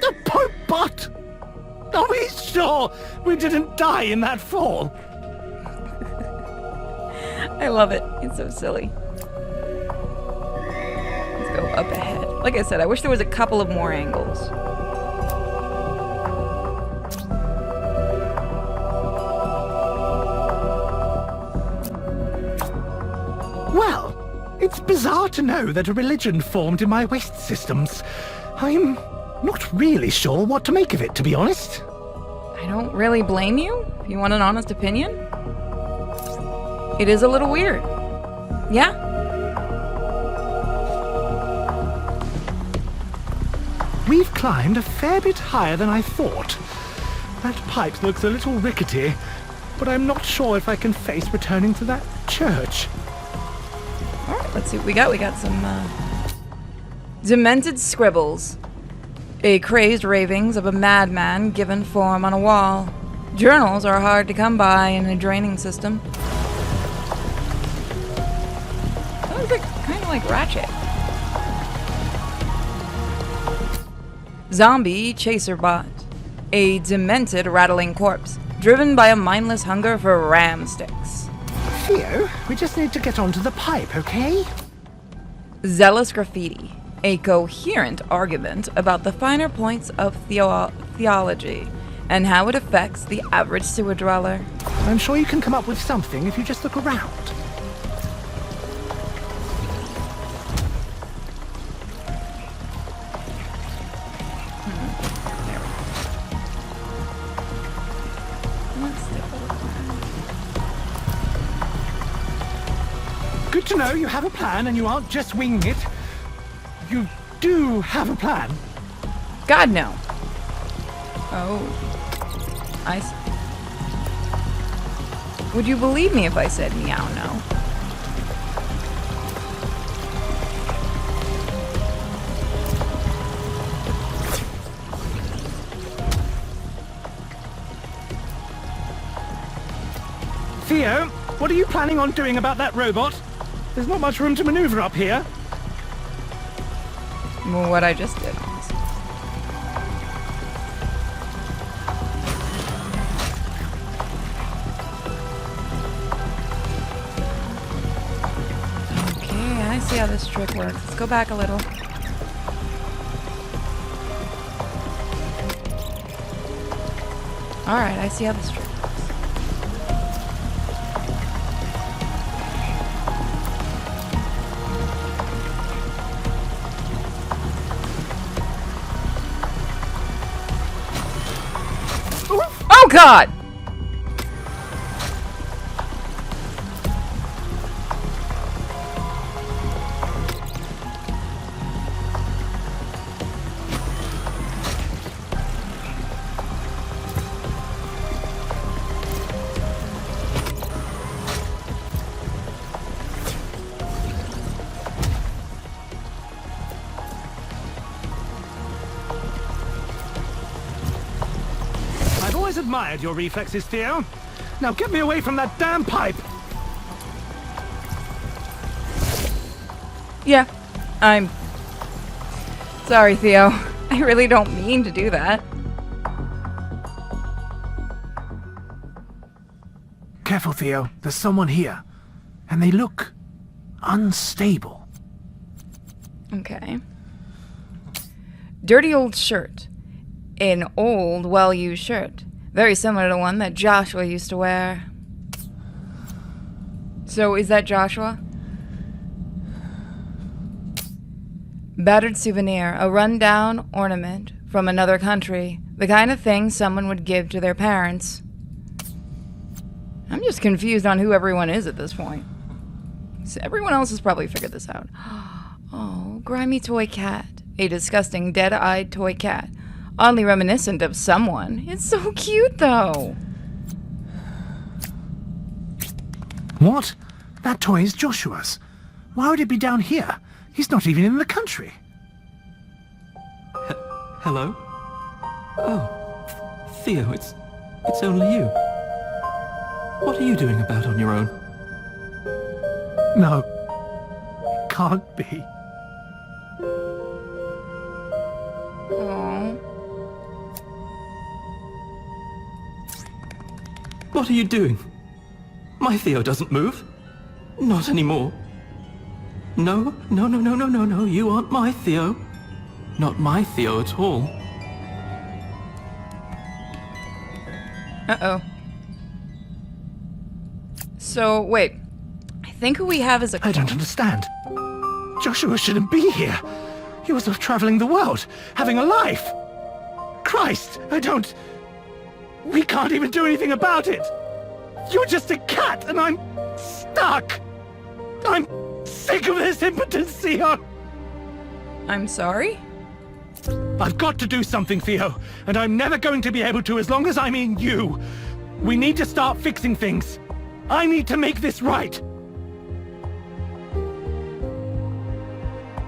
The Pope bot. Are we sure we didn't die in that fall? I love it. It's so silly. Let's go up ahead. Like I said, I wish there was a couple of more angles. Well, it's bizarre to know that a religion formed in my waste systems. I'm not really sure what to make of it, to be honest. I don't really blame you, if you want an honest opinion. It is a little weird. Yeah? We've climbed a fair bit higher than I thought. That pipe looks a little rickety, but I'm not sure if I can face returning to that church. Alright, let's see what we got. We got some, demented scribbles. A crazed ravings of a madman given form on a wall. Journals are hard to come by in a draining system. That looks like, kind of like Ratchet. Zombie chaser bot. A demented rattling corpse, driven by a mindless hunger for ram sticks. Theo, we just need to get onto the pipe, okay? Zealous graffiti. A coherent argument about the finer points of theology and how it affects the average sewer dweller. I'm sure you can come up with something if you just look around. Good to know you have a plan and you aren't just winging it. You do have a plan. God, no. Oh. I see. Would you believe me if I said meow no? Theo, what are you planning on doing about that robot? There's not much room to maneuver up here. Well, what I just did. Okay, I see how this trick works. Let's go back a little. Alright, I see how this trick works. Oh God! I've always admired your reflexes, Theo. Now get me away from that damn pipe. Yeah, I'm sorry, Theo. I really don't mean to do that. Careful, Theo. There's someone here. And they look unstable. Okay. Dirty old shirt. An old, well-used shirt. Very similar to one that Joshua used to wear. So, is that Joshua? Battered souvenir. A run-down ornament from another country. The kind of thing someone would give to their parents. I'm just confused on who everyone is at this point. So everyone else has probably figured this out. Oh, grimy toy cat. A disgusting, dead-eyed toy cat. Oddly reminiscent of someone. It's so cute, though. What? That toy is Joshua's. Why would it be down here? He's not even in the country. Hello? Oh, Theo, it's only you. What are you doing about on your own? No. It can't be. Oh. What are you doing? My Theo doesn't move. Not anymore. No, you aren't my Theo. Not my Theo at all. Uh-oh. So, wait. I think who we have is a I don't understand. Joshua shouldn't be here. He was off traveling the world, having a life. Christ, I don't... We can't even do anything about it. You're just a cat, and I'm stuck. I'm sick of this impotence, Theo. I'm sorry? I've got to do something, Theo, and I'm never going to be able to as long as I'm in you. We need to start fixing things. I need to make this right.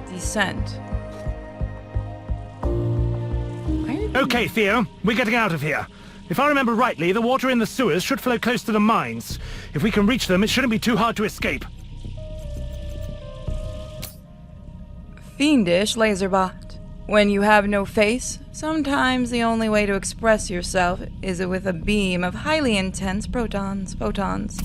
Descent. Okay, Theo, we're getting out of here. If I remember rightly, the water in the sewers should flow close to the mines. If we can reach them, it shouldn't be too hard to escape. Fiendish Laserbot. When you have no face, sometimes the only way to express yourself is with a beam of highly intense protons and protons.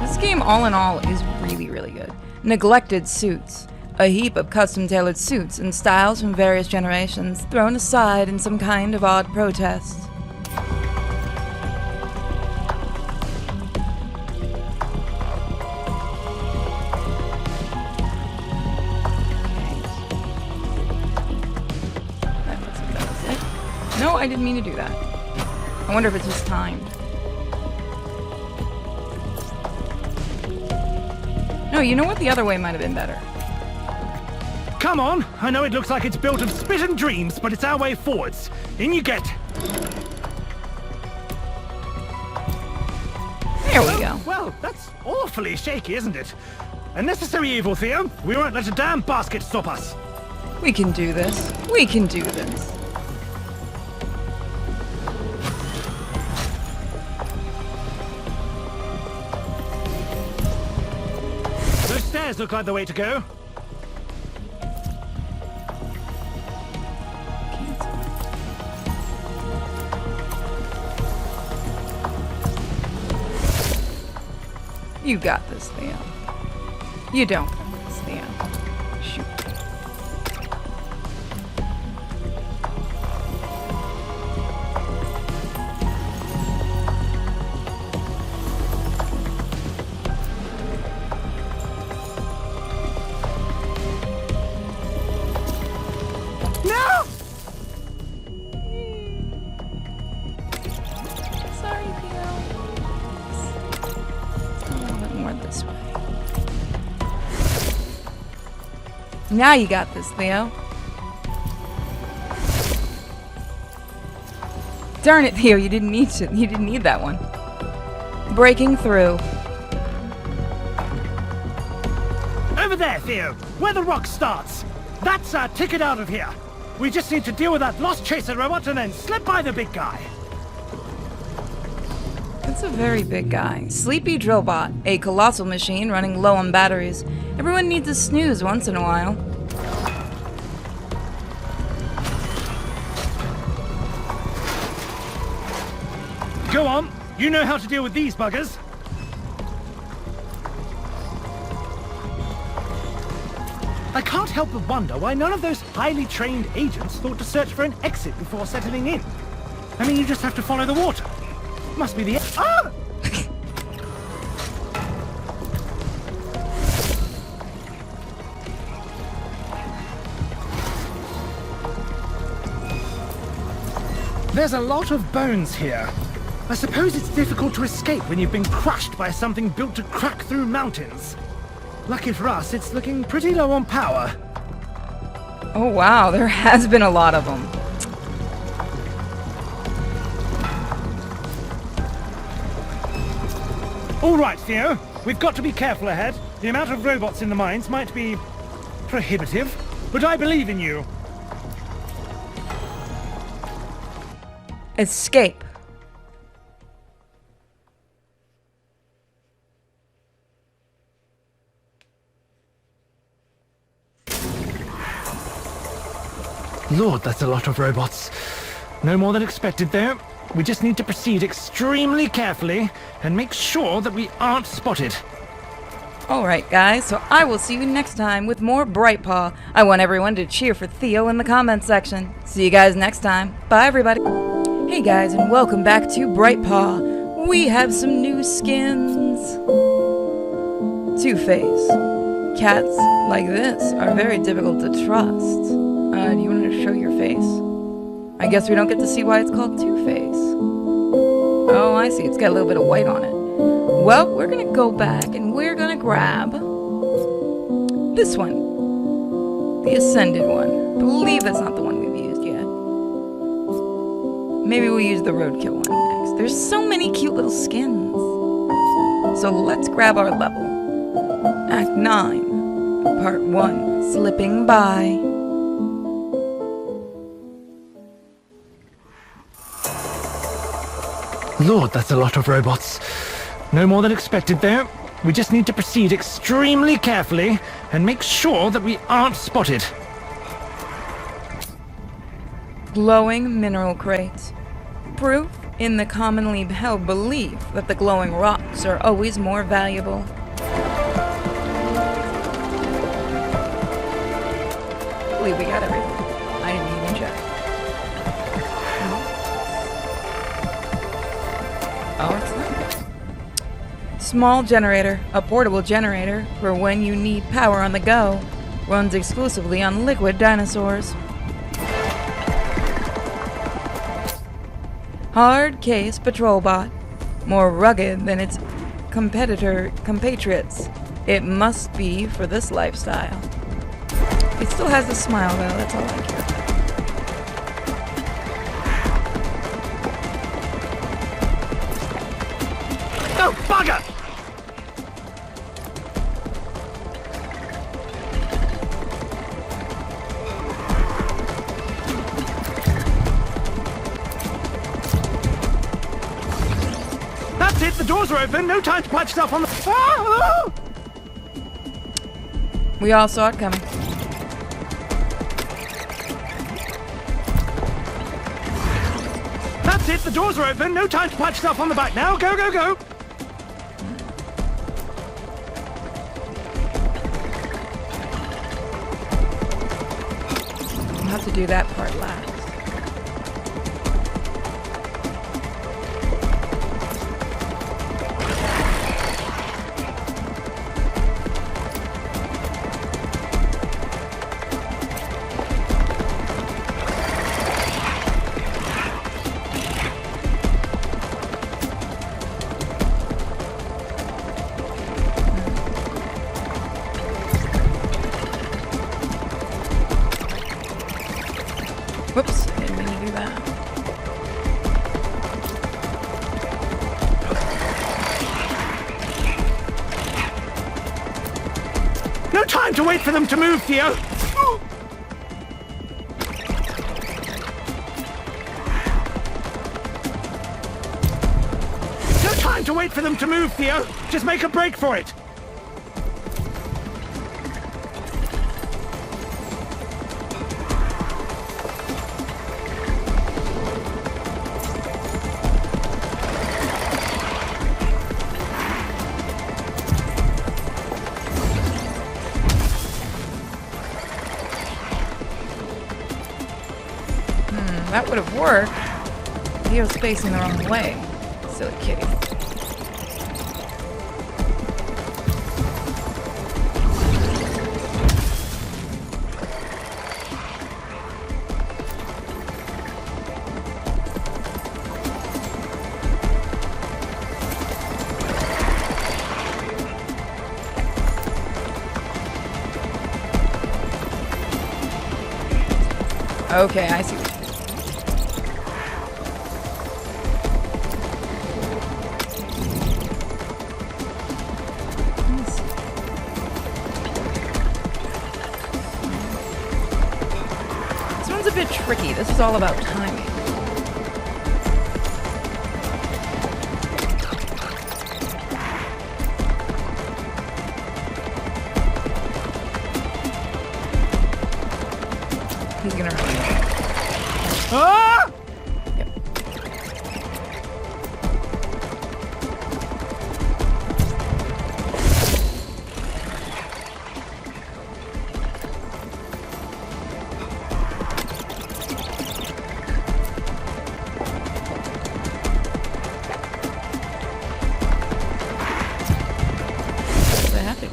This game, all in all, is really, really good. Neglected suits. A heap of custom-tailored suits and styles from various generations thrown aside in some kind of odd protest. No, I didn't mean to do that. I wonder if it's just timed. No, you know what? The other way might have been better. Come on! I know it looks like it's built of spit and dreams, but it's our way forwards. In you get. There we go. Well, that's awfully shaky, isn't it? A necessary evil, Theo. We won't let a damn basket stop us. We can do this. We can do this. Those stairs look like the way to go. You got this, Theo. You don't got this, Theo. Shoot. No! Sorry, Theo. A little bit more this way. Now you got this, Theo. Darn it, Theo, you didn't need that one. Breaking through. Over there, Theo, where the rock starts. That's our ticket out of here. We just need to deal with that lost chaser robot and then slip by the big guy. That's a very big guy. Sleepy Drillbot, a colossal machine running low on batteries. Everyone needs a snooze once in a while. Go on, you know how to deal with these buggers. I can't help but wonder why none of those highly trained agents thought to search for an exit before settling in. I mean, you just have to follow the water. Must be the... Ah! There's a lot of bones here. I suppose it's difficult to escape when you've been crushed by something built to crack through mountains. Lucky for us, it's looking pretty low on power. Oh wow, there has been a lot of them. All right, Theo. We've got to be careful ahead. The amount of robots in the mines might be prohibitive, but I believe in you. Escape. Lord, that's a lot of robots. No more than expected, though. We just need to proceed extremely carefully and make sure that we aren't spotted. Alright guys, so I will see you next time with more Brightpaw. I want everyone to cheer for Theo in the comments section. See you guys next time. Bye everybody. Hey guys, and welcome back to Brightpaw. We have some new skins. Two-Face. Cats like this are very difficult to trust. Do you want to show your face? I guess we don't get to see why it's called Two-Face. Oh, I see. It's got a little bit of white on it. Well, we're gonna go back and we're gonna grab this one. The Ascended one. I believe that's not the one we've used yet. Maybe we'll use the Roadkill one next. There's so many cute little skins. So let's grab our level. Act 9, Part 1, Slipping By. Lord, that's a lot of robots. No more than expected, though. We just need to proceed extremely carefully and make sure that we aren't spotted. Glowing mineral crates. Proof in the commonly held belief that the glowing rocks are always more valuable. I believe we got everything. I didn't even check. Oh, it's not. Small generator, a portable generator for when you need power on the go. Runs exclusively on liquid dinosaurs. Hard case patrol bot. More rugged than its compatriots. It must be for this lifestyle. It still has a smile though, that's all I care about. Oh, bugger! That's it, the doors are open. No time to patch stuff on the... Ah! We all saw it coming. That's it, the doors are open. No time to patch stuff on the back now. Go, go, go! We'll have to do that part last. Whoops, didn't mean to do that. No time to wait for them to move, Theo! No time to wait for them to move, Theo! Just make a break for it! That would have worked. Theo's facing the wrong way. Silly kitty. Okay, I see what you did. This one's a bit tricky. This is all about timing. He's gonna run. Ah! Yep. I have to.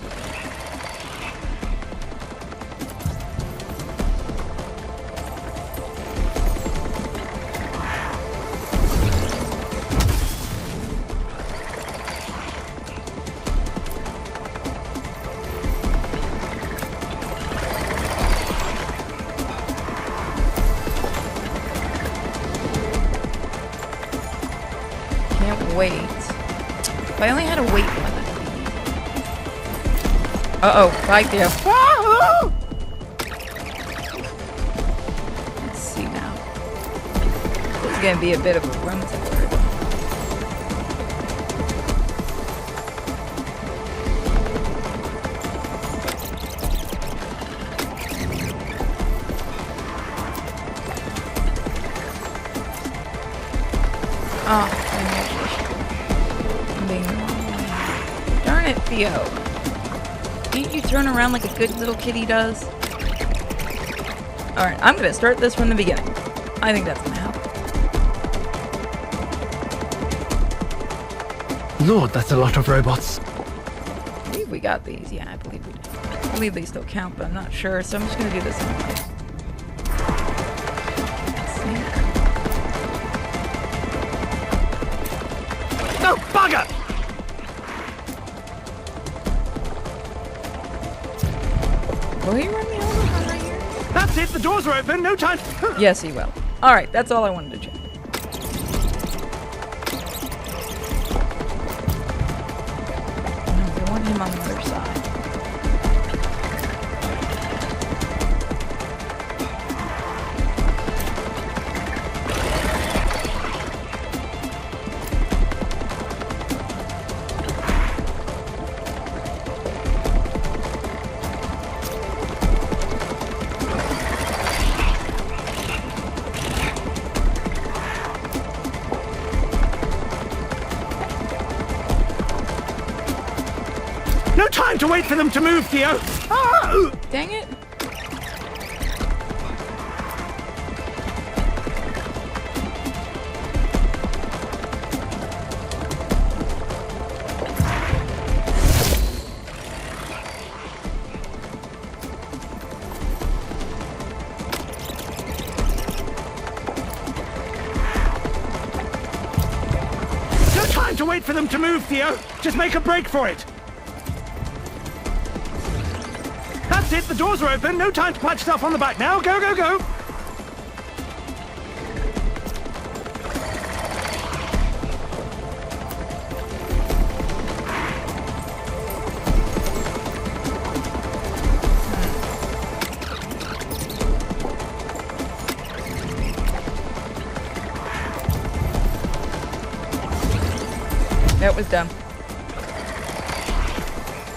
Can't wait. If I only had a weight limit. Uh-oh, bye, Theo. Ah! Let's see now. This is gonna be a bit of a run to Oh, I'm being the wrong way. Darn it, Theo. Can't you turn around like a good little kitty does? Alright, I'm gonna start this from the beginning. I think that's gonna help. Lord, that's a lot of robots. I believe we got these. Yeah, I believe we did. I believe they still count, but I'm not sure, so I'm just gonna do this anyway. Let's see. No, bugger! Will he run me over from right here? That's it, the doors are open, no time. Yes, he will. Alright, that's all I wanted to check. No, I want him on the other side. No time to wait for them to move, Theo. Ah! Dang it. No time to wait for them to move, Theo. Just make a break for it. That's it, the doors are open. No time to patch stuff on the back now. Go, go, go. That was dumb.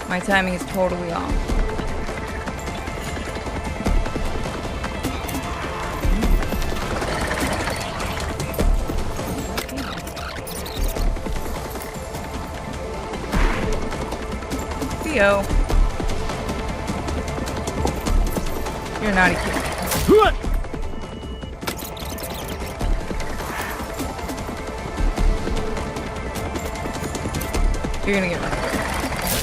My timing is totally off. Theo. You're a naughty kid. What? You're gonna get run over.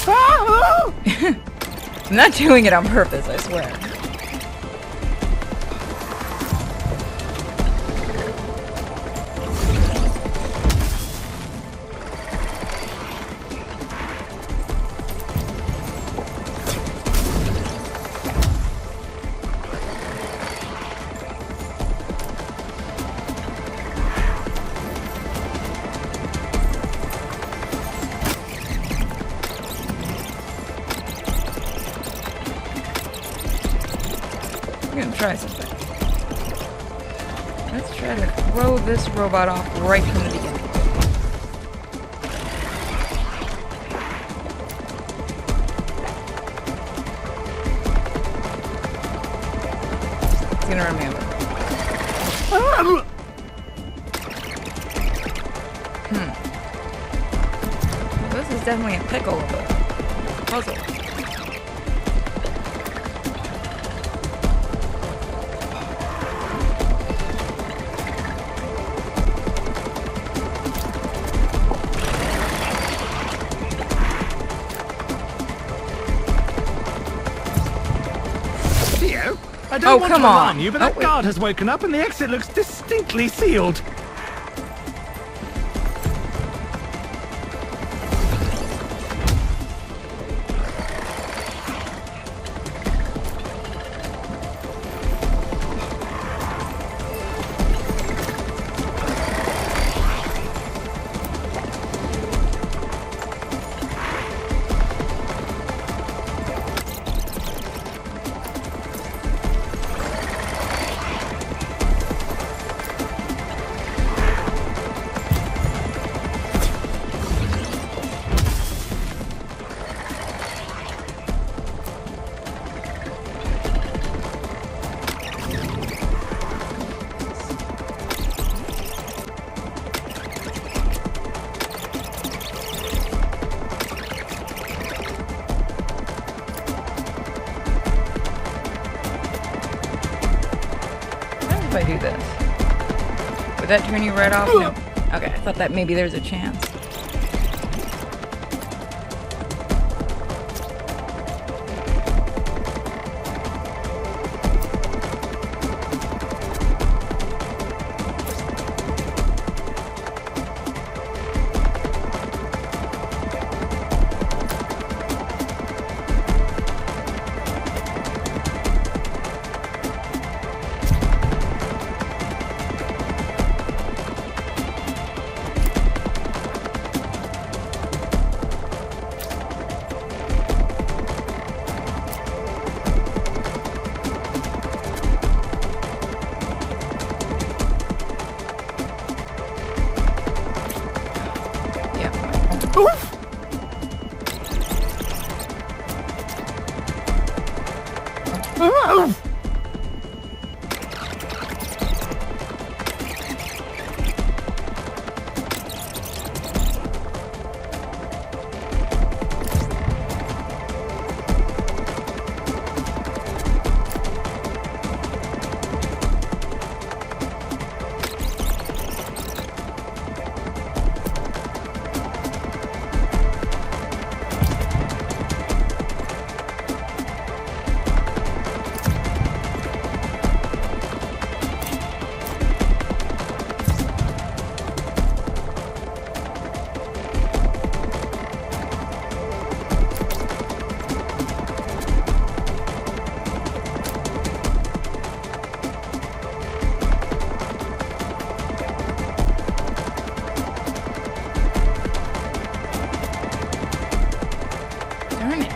Ah! I'm not doing it on purpose, I swear. I'm gonna try something. Let's try to throw this robot off right from the beginning. It's gonna run me over. Well, this is definitely a pickle of a puzzle. Theo, I don't want come to on. alarm you, but that wait. guard has woken up and the exit looks distinctly sealed. If I do this, would that turn you right off? No. Okay, I thought that maybe there's a chance. Oof! Oof! Darn it.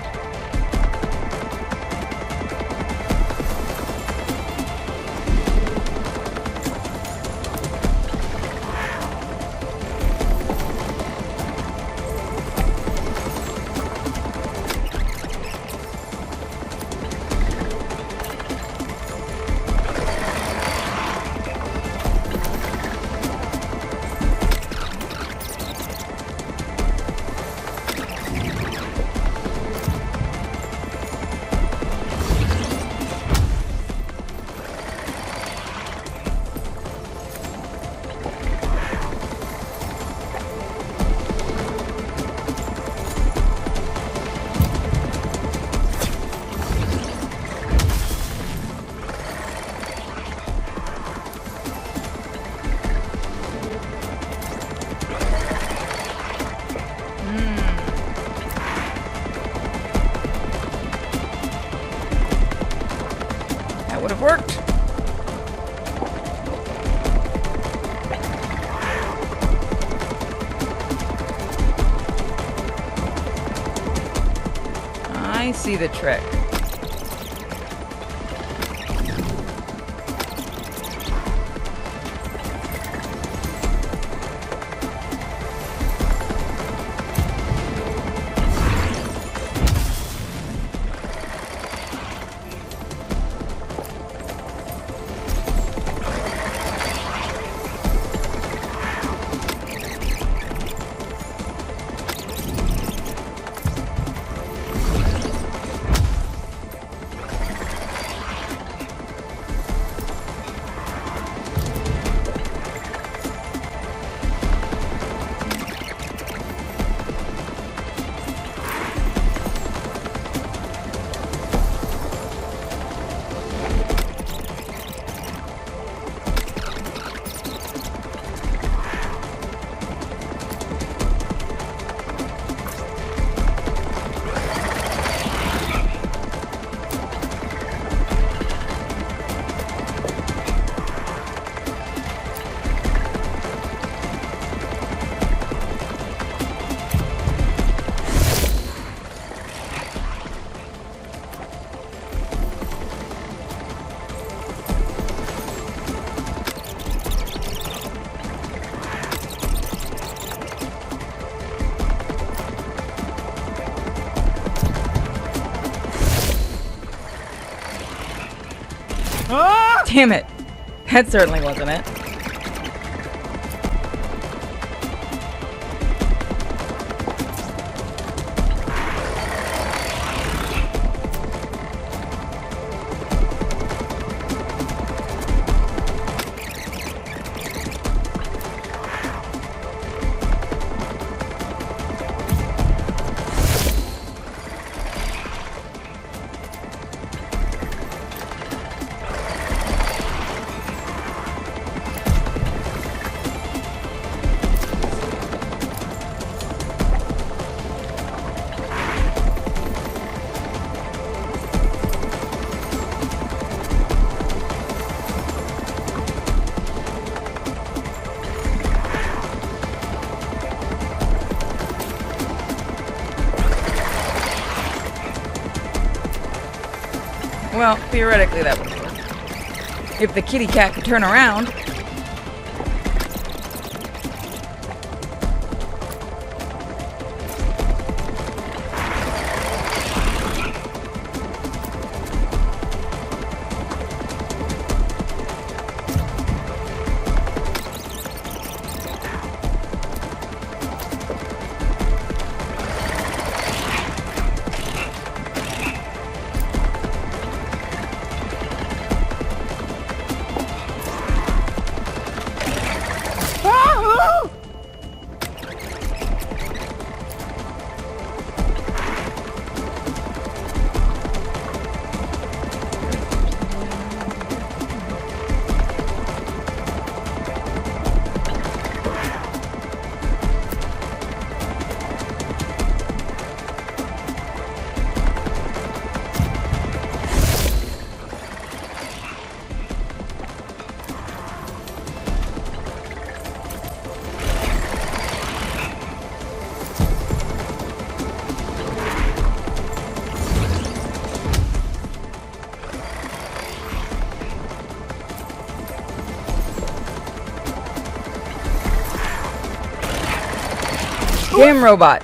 That would have worked. I see the trick. Ah! Damn it. That certainly wasn't it. Well, theoretically that would work. If the kitty cat could turn around. Damn robot.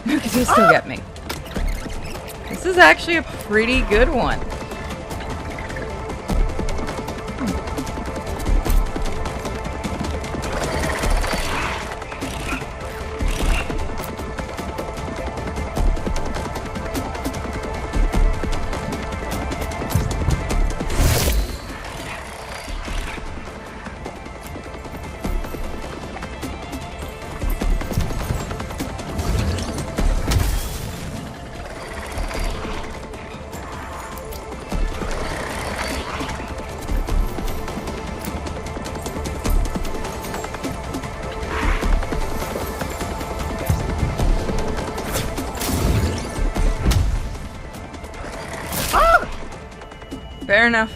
Because you still get me. This is actually a pretty good one. Fair enough.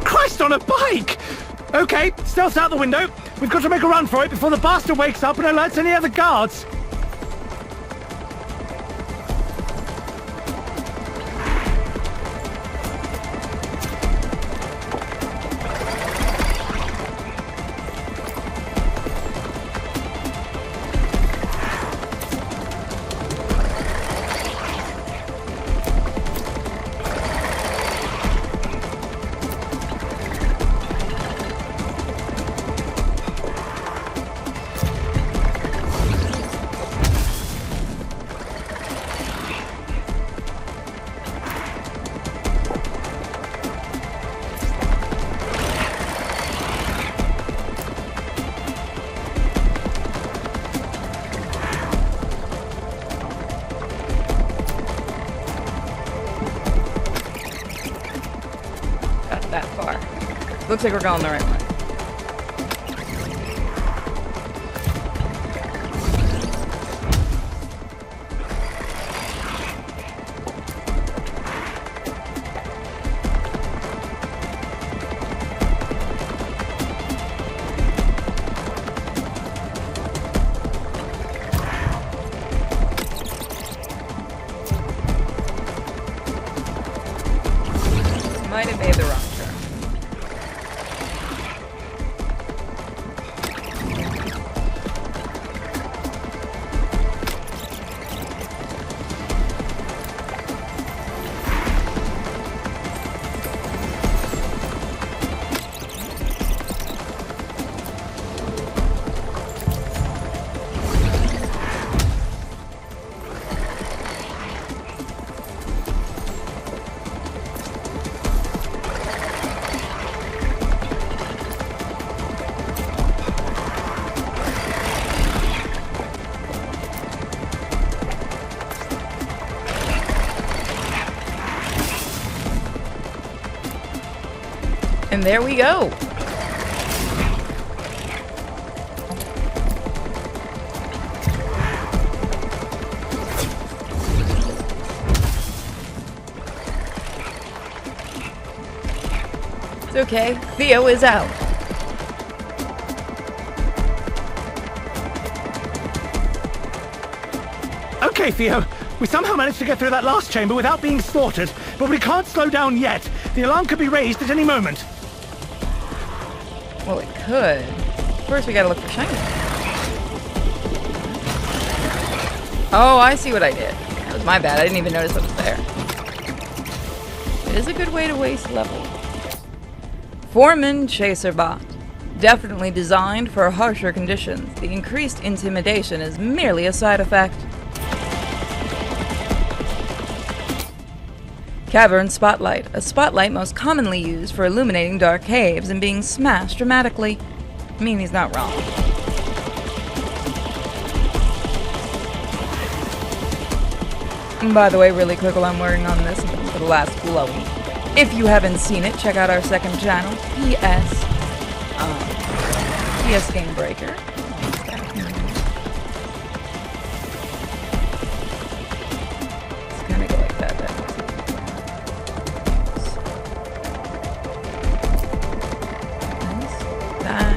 Christ on a bike! Okay, stealth out the window. We've got to make a run for it before the bastard wakes up and alerts any other guards. That far. Looks like we're going the right way. Might have made the wrong turn. And there we go. It's okay. Theo is out. Okay, Theo. We somehow managed to get through that last chamber without being slaughtered, but we can't slow down yet. The alarm could be raised at any moment. Well, it could. First, we gotta look for shiny. Oh, I see what I did. That was my bad. I didn't even notice it was there. It is a good way to waste level. Foreman Chaser Bot. Definitely designed for harsher conditions. The increased intimidation is merely a side effect. Cavern Spotlight. A spotlight most commonly used for illuminating dark caves and being smashed dramatically. I mean, he's not wrong. And by the way, really quick while I'm working on this, I'm looking for the last glowy. If you haven't seen it, check out our second channel, PS Game Breaker. It's kind of go like that then. That.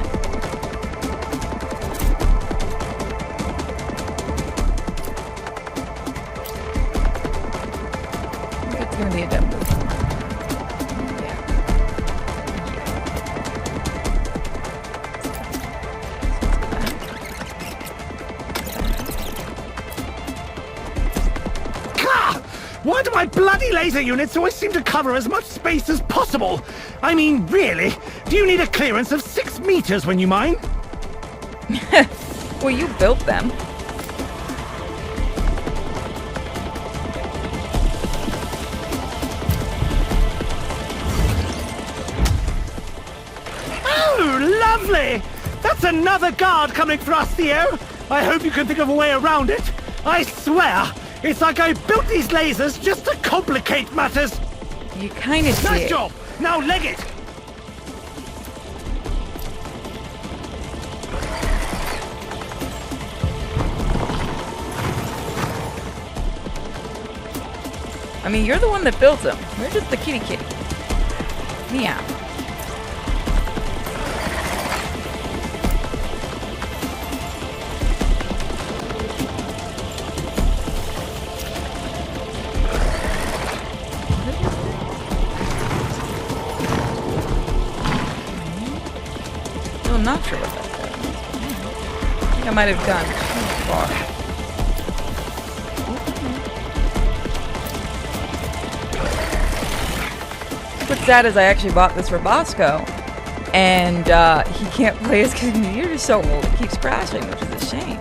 I think it's gonna be a dumb move. Why do my bloody laser units always seem to cover as much space as possible? I mean, really? Do you need a clearance of 6 meters when you mine? Well, you built them. Oh, lovely! That's another guard coming for us, Theo. I hope you can think of a way around it. I swear, it's like I built these lasers just to complicate matters. You kind of Nice did. job. Now leg it. I mean, you're the one that built them. We're just the kitty kitty. Meow. I'm not sure what that does. I think I might have gone too far. What's sad is I actually bought this for Bosco, and he can't play his computer is so old it keeps crashing, which is a shame.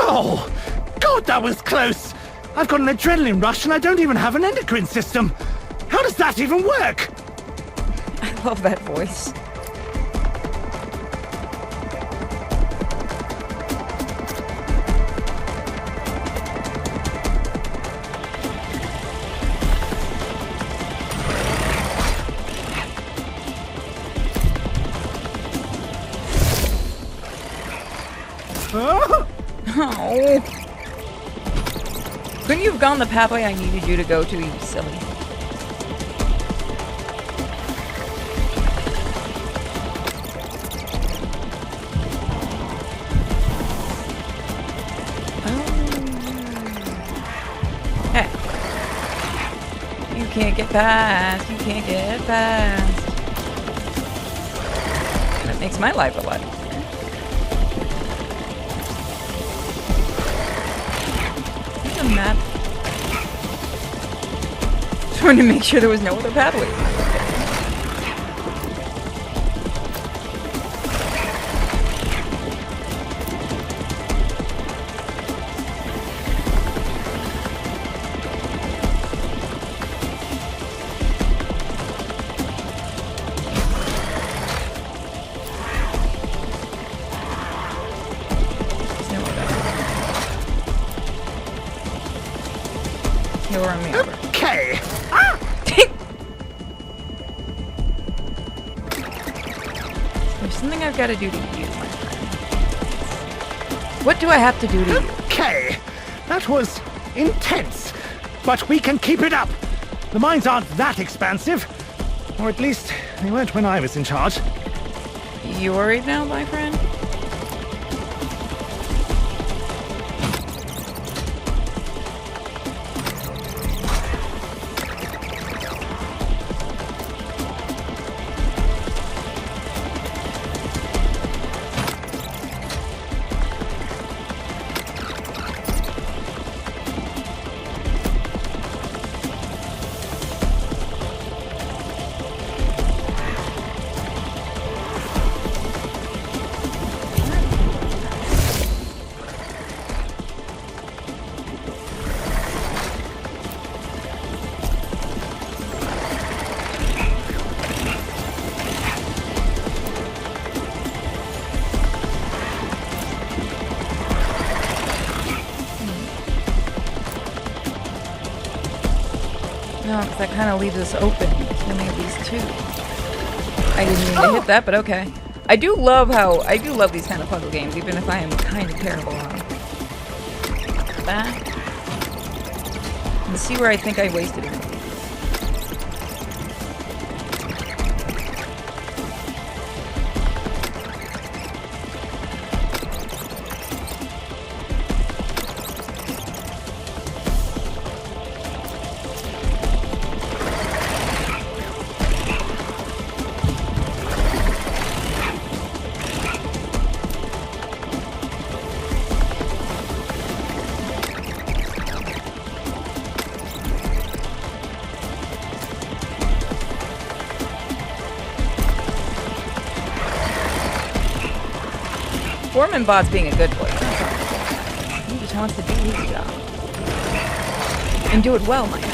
Oh! God, that was close! I've got an adrenaline rush and I don't even have an endocrine system! How does that even work? I love that voice. Oh! Oh. Couldn't you have gone the pathway I needed you to go to, you silly? Hey. You can't get past. You can't get past. That makes my life a lot easier. Map. Just wanted to make sure there was no other pathway. He'll run me over. Okay! There's something I've got to do to you, my friend. What do I have to do to you? Okay! That was intense, but we can keep it up! The mines aren't that expansive. Or at least, they weren't when I was in charge. You worried now, my friend? No, because that kind of leaves us open. There's only at least two. I didn't mean to hit that, but okay. I do love these kind of puzzle games, even if I am kind of terrible on them. Back. And see where I think I wasted it. Foreman Bot's being a good boy. He just wants to do his job. And do it well, my friend.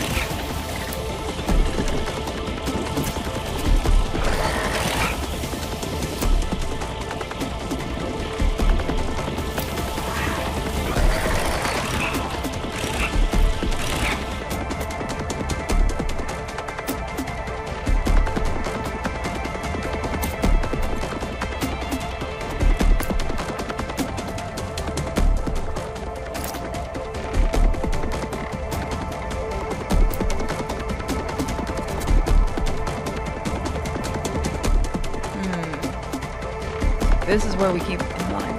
This is where we keep in line.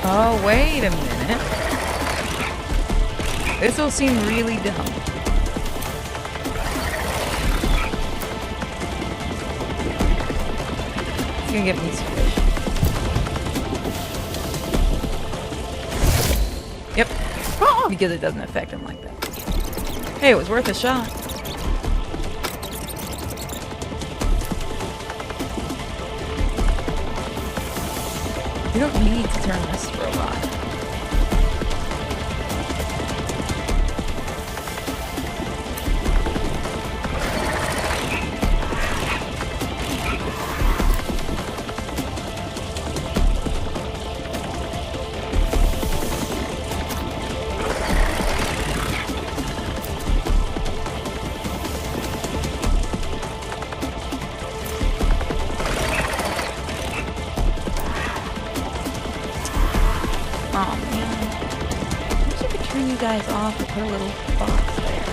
Oh, wait a minute. This will seem really dumb. It's gonna get me squished. Yep. Because it doesn't affect him like that. Hey, it was worth a shot. You don't need to turn this robot. Oh man. I wish I could turn you guys off or put a little box there.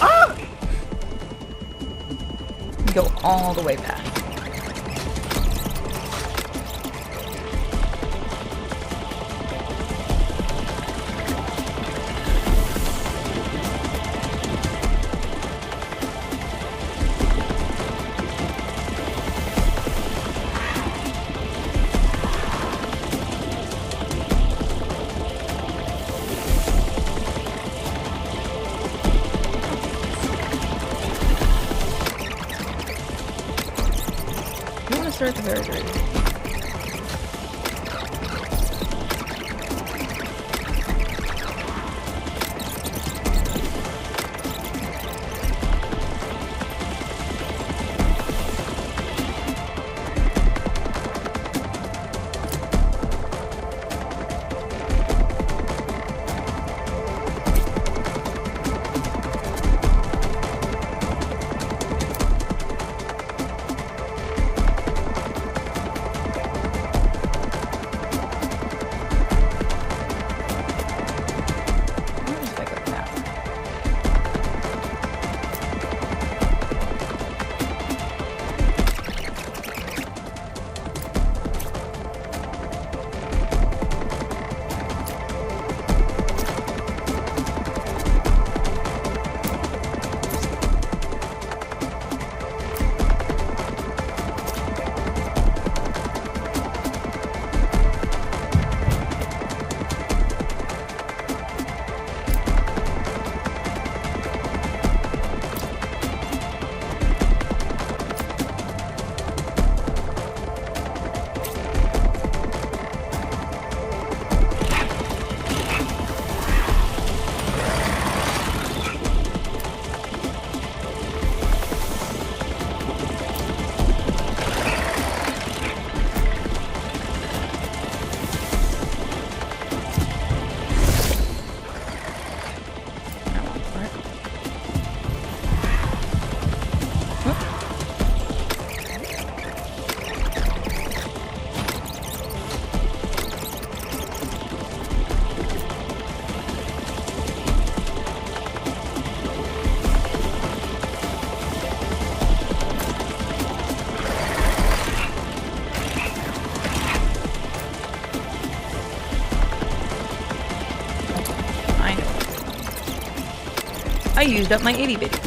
Ah! Go all the way back. Start the very beginning. I used up my itty bitty.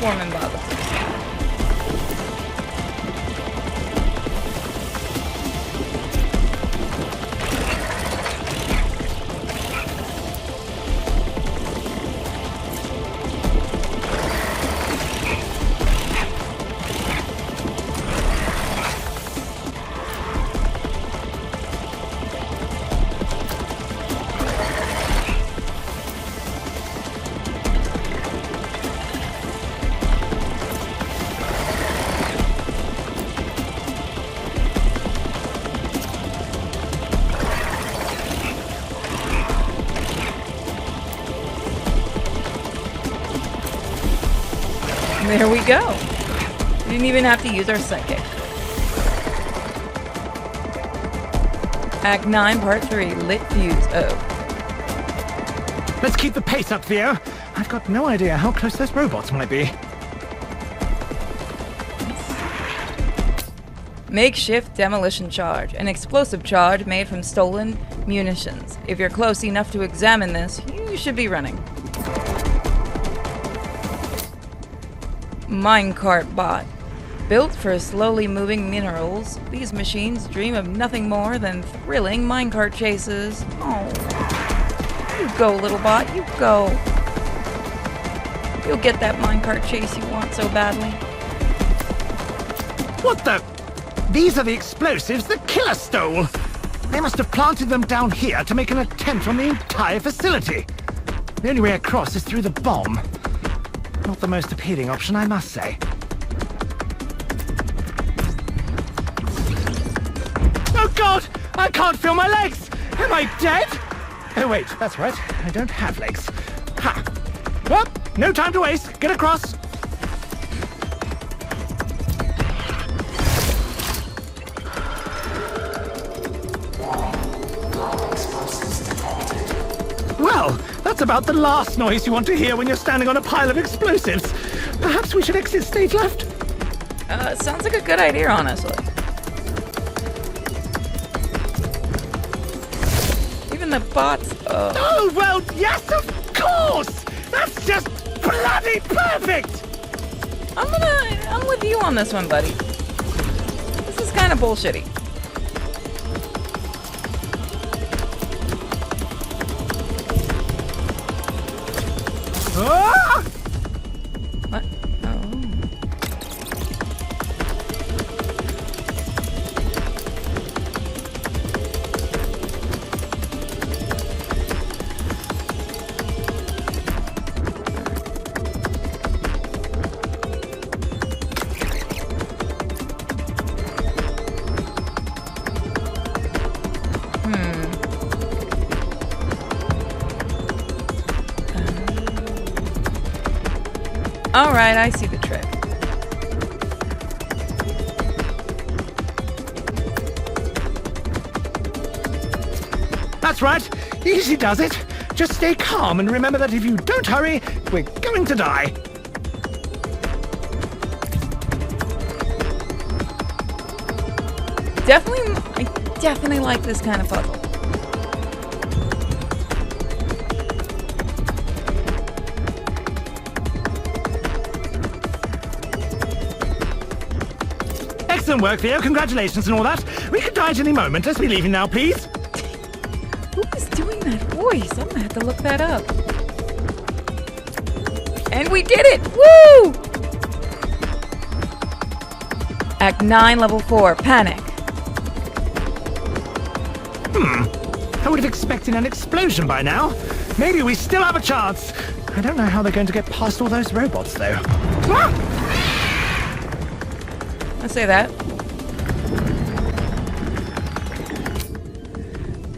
Foreman Bob. There we go. We didn't even have to use our psychic. Act 9, Part 3, Lit Fuse. Oh. Let's keep the pace up, Theo. I've got no idea how close those robots might be. Makeshift demolition charge. An explosive charge made from stolen munitions. If you're close enough to examine this, you should be running. Minecart bot. Built for slowly moving minerals, these machines dream of nothing more than thrilling minecart chases. Oh. You go, little bot, you go. You'll get that minecart chase you want so badly. What the? These are the explosives the killer stole! They must have planted them down here to make an attempt on the entire facility. The only way across is through the bomb. Not the most appealing option, I must say. Oh God! I can't feel my legs! Am I dead? Oh wait, that's right. I don't have legs. Ha! Well, no time to waste. Get across. Well, that's about the last noise you want to hear when you're standing on a pile of explosives. Perhaps we should exit stage left? Sounds like a good idea, honestly. Even the bots, Oh, well, yes, of course! That's just bloody perfect! I'm with you on this one, buddy. This is kind of bullshitty. Ah! What? Oh. Alright, I see the trick. That's right. Easy does it. Just stay calm and remember that if you don't hurry, we're going to die. I definitely like this kind of puzzle. Excellent work, Theo. Congratulations and all that. We could die at any moment. Let's be leaving now, please. Who is doing that voice? I'm gonna have to look that up. And we did it! Woo! Act 9, Level 4, Panic. I would have expected an explosion by now. Maybe we still have a chance. I don't know how they're going to get past all those robots, though. Ah! Let's say that.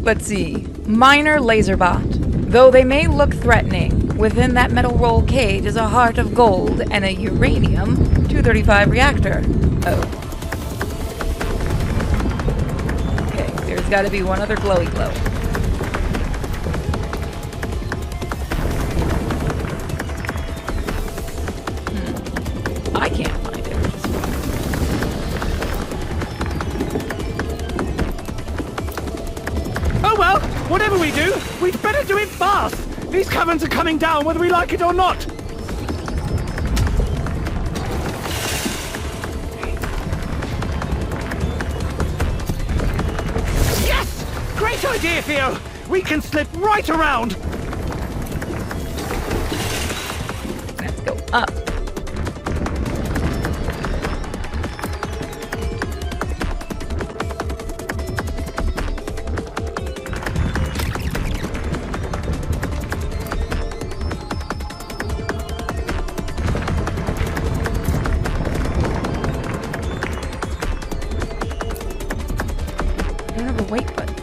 Let's see. Minor laser bot. Though they may look threatening, within that metal roll cage is a heart of gold and a uranium-235 reactor. Oh. Okay, there's gotta be one other glowy glow. I can't find it. Which is fine. Oh well, whatever we do, we'd better do it fast. These caverns are coming down whether we like it or not. here, Theo! We can slip right around! Let's go up. I don't have a wait button.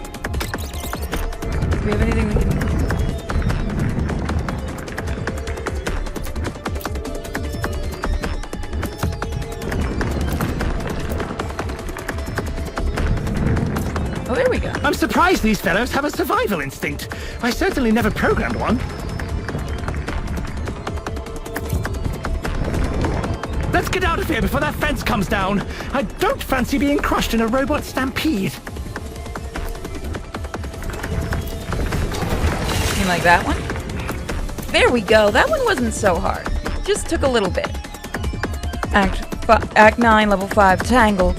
Do we have anything we can... Oh, there we go. I'm surprised these fellows have a survival instinct. I certainly never programmed one. Let's get out of here before that fence comes down. I don't fancy being crushed in a robot stampede. You like that one? There we go. That one wasn't so hard. Just took a little bit. Act 9, level 5, Tangled.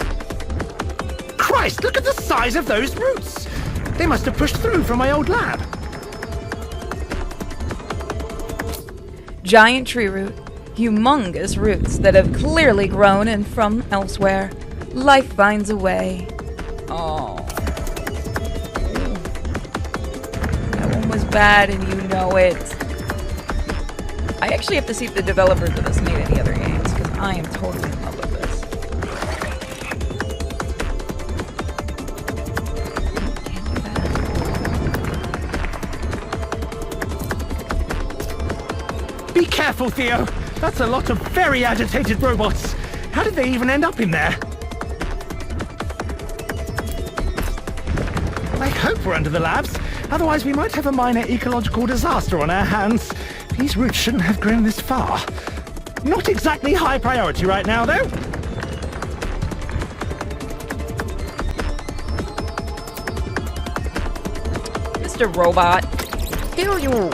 Christ, look at the size of those roots! They must have pushed through from my old lab. Giant tree root. Humongous roots that have clearly grown and from elsewhere. Life finds a way. Oh. That one was bad and you know it. I actually have to see if the developers of this made any other games, because I am totally in love with this. Can't do that. Be careful, Theo! That's a lot of very agitated robots. How did they even end up in there? I hope we're under the labs. Otherwise, we might have a minor ecological disaster on our hands. These roots shouldn't have grown this far. Not exactly high priority right now, though. Mr. Robot. Here you.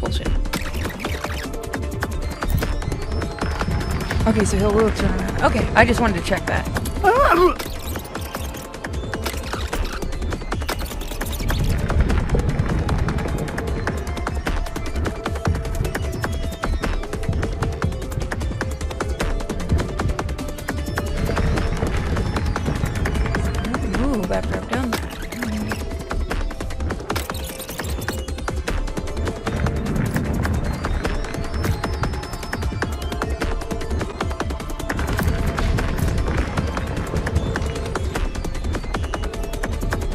Bullshit. Okay, so he'll turn around. Okay, I just wanted to check that. Move after I've done that.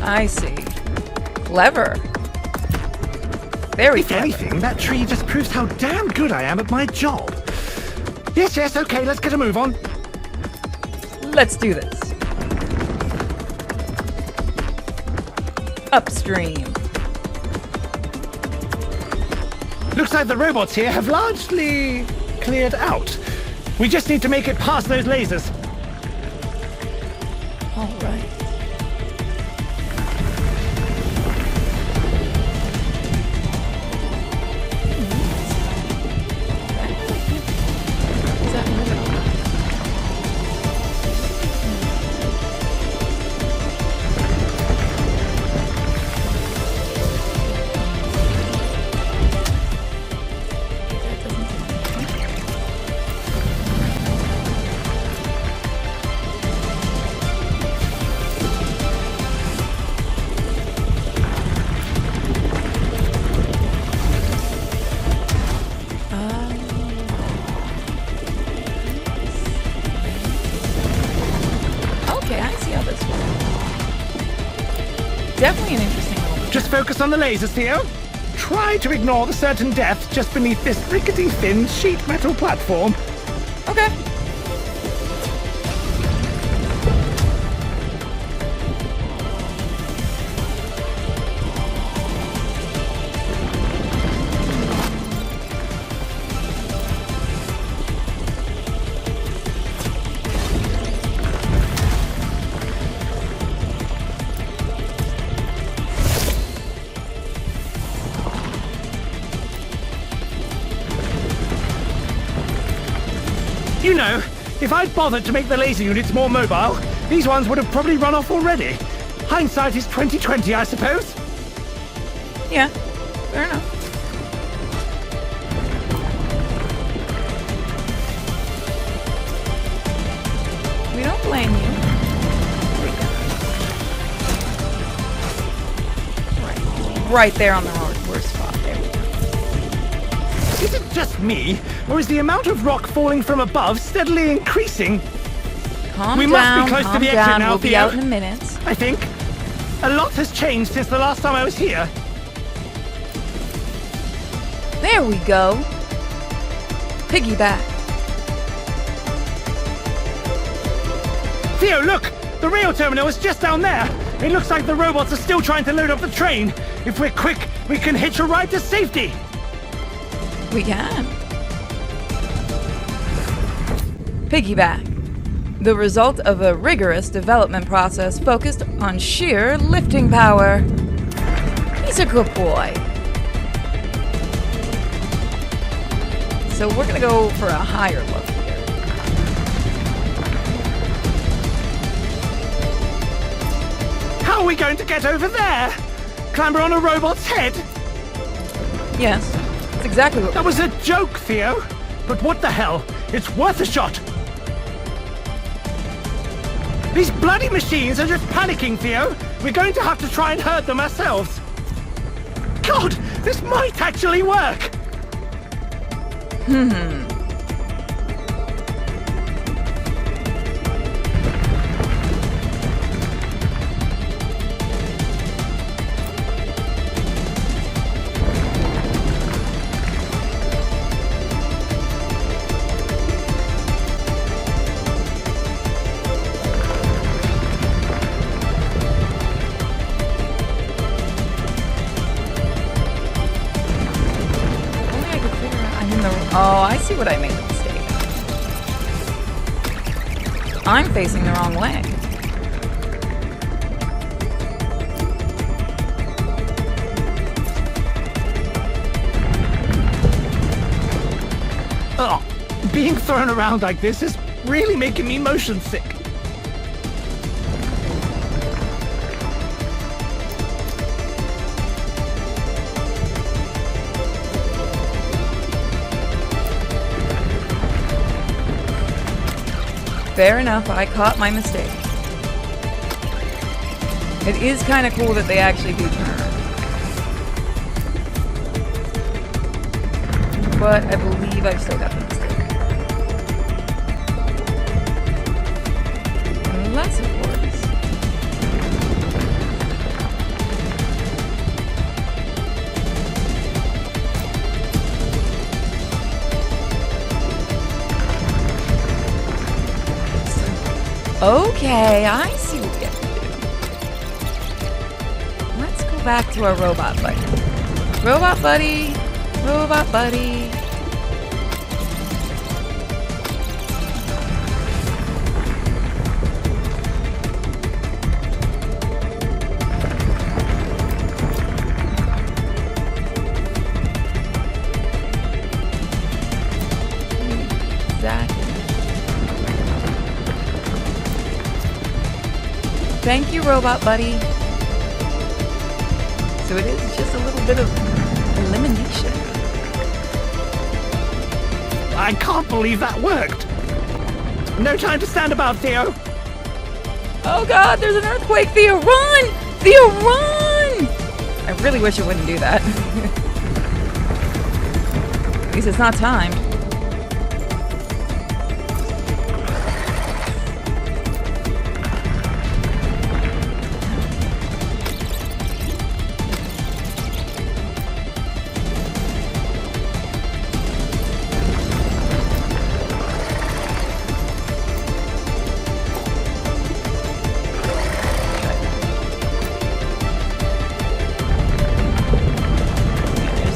I see. Clever. Very If clever. anything, that tree just proves how damn good I am at my job. Yes, okay, let's get a move on. Let's do this. Upstream. Looks like the robots here have largely cleared out. We just need to make it past those lasers. All right. Is that moving on? Okay, I see how this works. Definitely an interesting little. Just focus on the lasers, Theo. Try to ignore the certain death just beneath this rickety-thin sheet metal platform. Okay. You know, if I'd bothered to make the laser units more mobile, these ones would have probably run off already. Hindsight is 20/20, I suppose. Yeah, fair enough. We don't blame you. Right there on the worst spot. There we go. Is it just me, or is the amount of rock falling from above steadily increasing? Calm We down, must be close to calm the exit down. now, We'll be Theo. out in a minute. I think. A lot has changed since the last time I was here. There we go. Piggyback. Theo, look! The rail terminal is just down there. It looks like the robots are still trying to load up the train. If we're quick, we can hitch a ride to safety. We can. Piggyback. The result of a rigorous development process focused on sheer lifting power. He's a good boy. So we're gonna go for a higher look here. How are we going to get over there? Clamber on a robot's head? Yes, that's exactly what. That was a joke, Theo. But what the hell? It's worth a shot. These bloody machines are just panicking, Theo. We're going to have to try and hurt them ourselves. God, this might actually work. Oh, I see what I made the mistake. I'm facing the wrong way. Oh, being thrown around like this is really making me motion sick. Fair enough, I caught my mistake. It is kind of cool that they actually do turn. But I believe I've still got the mistake. Unless, of course. Okay, I see what we have to do. Let's go back to our robot buddy. Robot buddy, robot buddy. Exactly. Thank you, robot buddy. So it is just a little bit of elimination. I can't believe that worked. No time to stand about, Theo. Oh god, there's an earthquake! Theo, run! Theo, run! I really wish it wouldn't do that. At least it's not timed.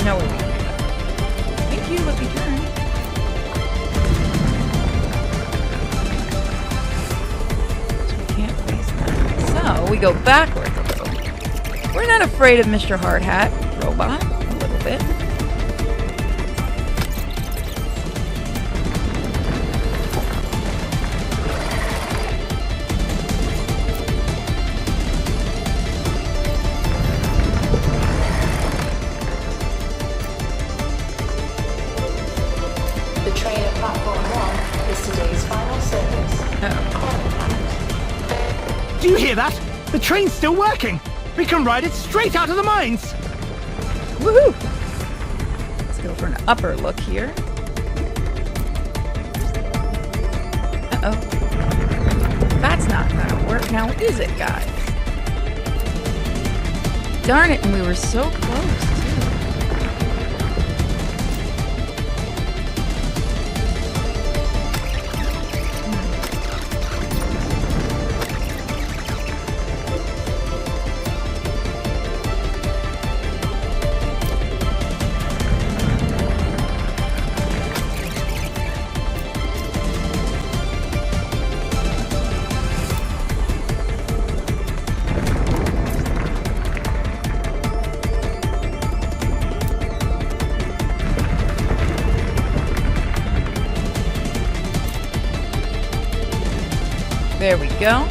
No way we can do that. Thank you, let me turn. So we can't face that. So we go backwards a little. We're not afraid of Mr. Hard Hat robot, a little bit. Platform 1 is today's final service. Do you hear that? The train's still working. We can ride it straight out of the mines. Woohoo! Let's go for an upper look here. Uh-oh. That's not gonna work now, is it, guys? Darn it, and we were so close, too. There we go.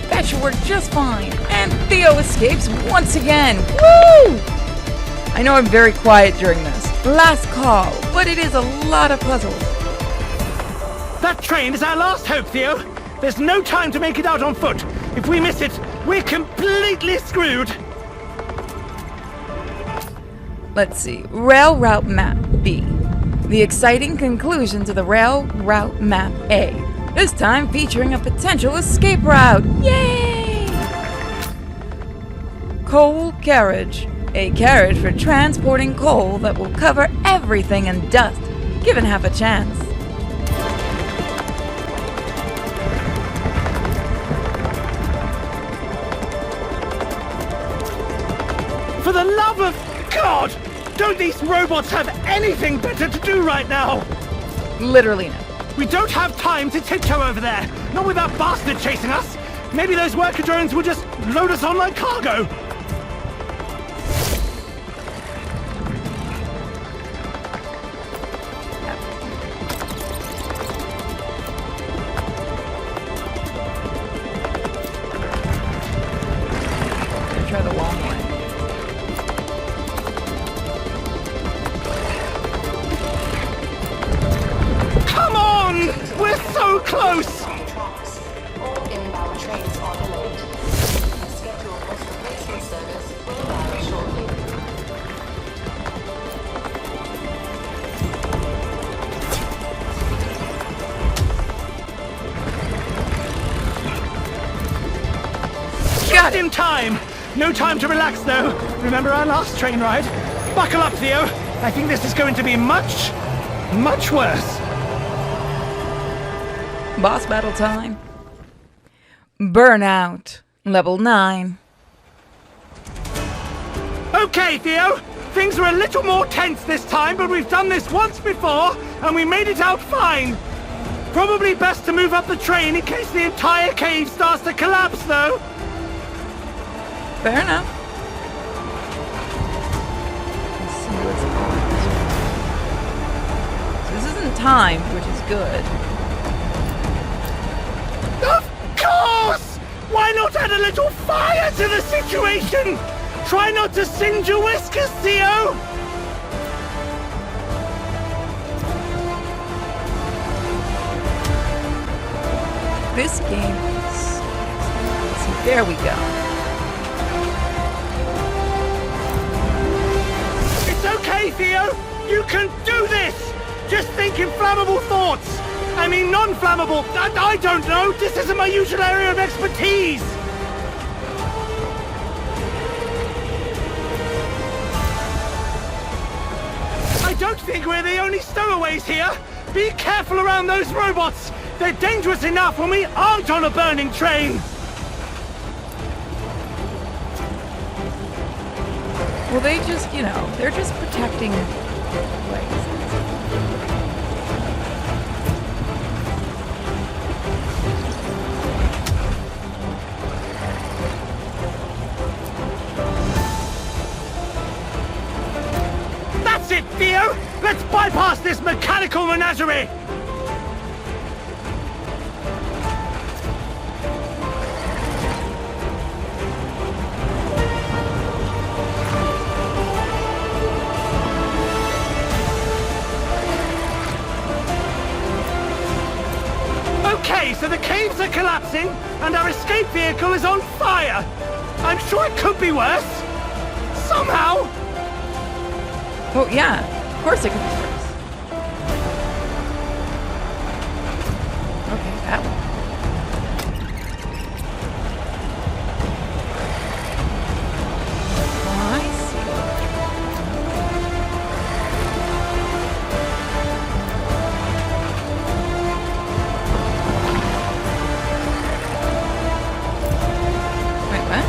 That should work just fine. And Theo escapes once again. Woo! I know I'm very quiet during this. Last call, but it is a lot of puzzles. That train is our last hope, Theo. There's no time to make it out on foot. If we miss it, we're completely screwed. Let's see. Rail Route Map B. The exciting conclusion to the Rail Route Map A. This time featuring a potential escape route. Yay! Coal carriage. A carriage for transporting coal that will cover everything in dust, given half a chance. For the love of God! Don't these robots have anything better to do right now? Literally no. We don't have time to tiptoe over there. Not with that bastard chasing us. Maybe those worker drones will just load us on like cargo. Try the long one. Come on! We're so close! Tracks. All inbound trains are delayed. A scheduled bus replacement service will arrive shortly. Just in time! No time to relax, though. Remember our last train ride? Buckle up, Theo. I think this is going to be much, much worse. Boss battle time. Burnout. Level 9. Okay, Theo. Things are a little more tense this time, but we've done this once before, and we made it out fine. Probably best to move up the train in case the entire cave starts to collapse, though. Fair enough. Let's see what's on. So this isn't timed, which is good. Of course! Why not add a little fire to the situation? Try not to singe your whiskers, Theo! This game is... Let's see, there we go. It's okay, Theo! You can do this! Just think inflammable thoughts! I mean non-flammable! I don't know! This isn't my usual area of expertise! I don't think we're the only stowaways here! Be careful around those robots! They're dangerous enough when we aren't on a burning train! Well, they just, you know, they're just protecting legs. That's it, Theo! Let's bypass this mechanical menagerie! waves are collapsing, and our escape vehicle is on fire! I'm sure it could be worse! Somehow! Oh, yeah. Of course it could be worse. Okay, that one. I see. Wait, what?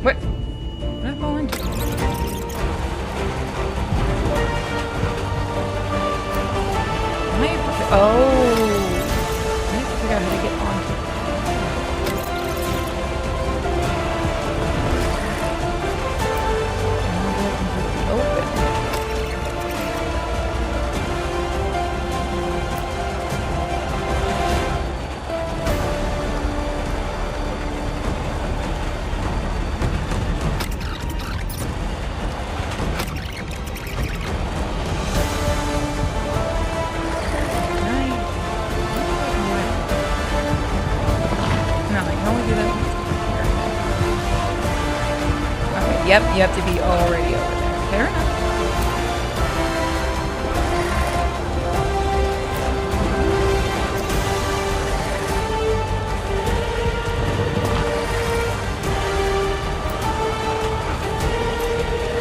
What? What did I fall into? Oh! I have to figure out how to get onto it. Open. No, I can only do that once. Okay, yep, you have to be already over there. Fair enough.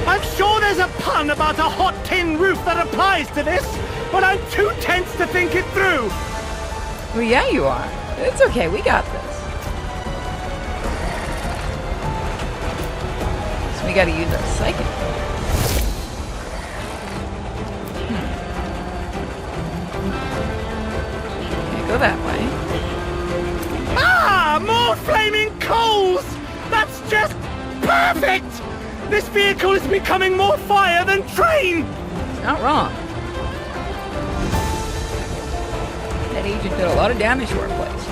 I'm sure there's a pun about a hot tin roof that applies to this, but I'm too tense to think it through! Well, yeah, you are. It's okay, we got this. So we gotta use our psychic. Okay, go that way. Ah! More flaming coals! That's just perfect! This vehicle is becoming more fire than train! Not wrong. That agent did a lot of damage to our place.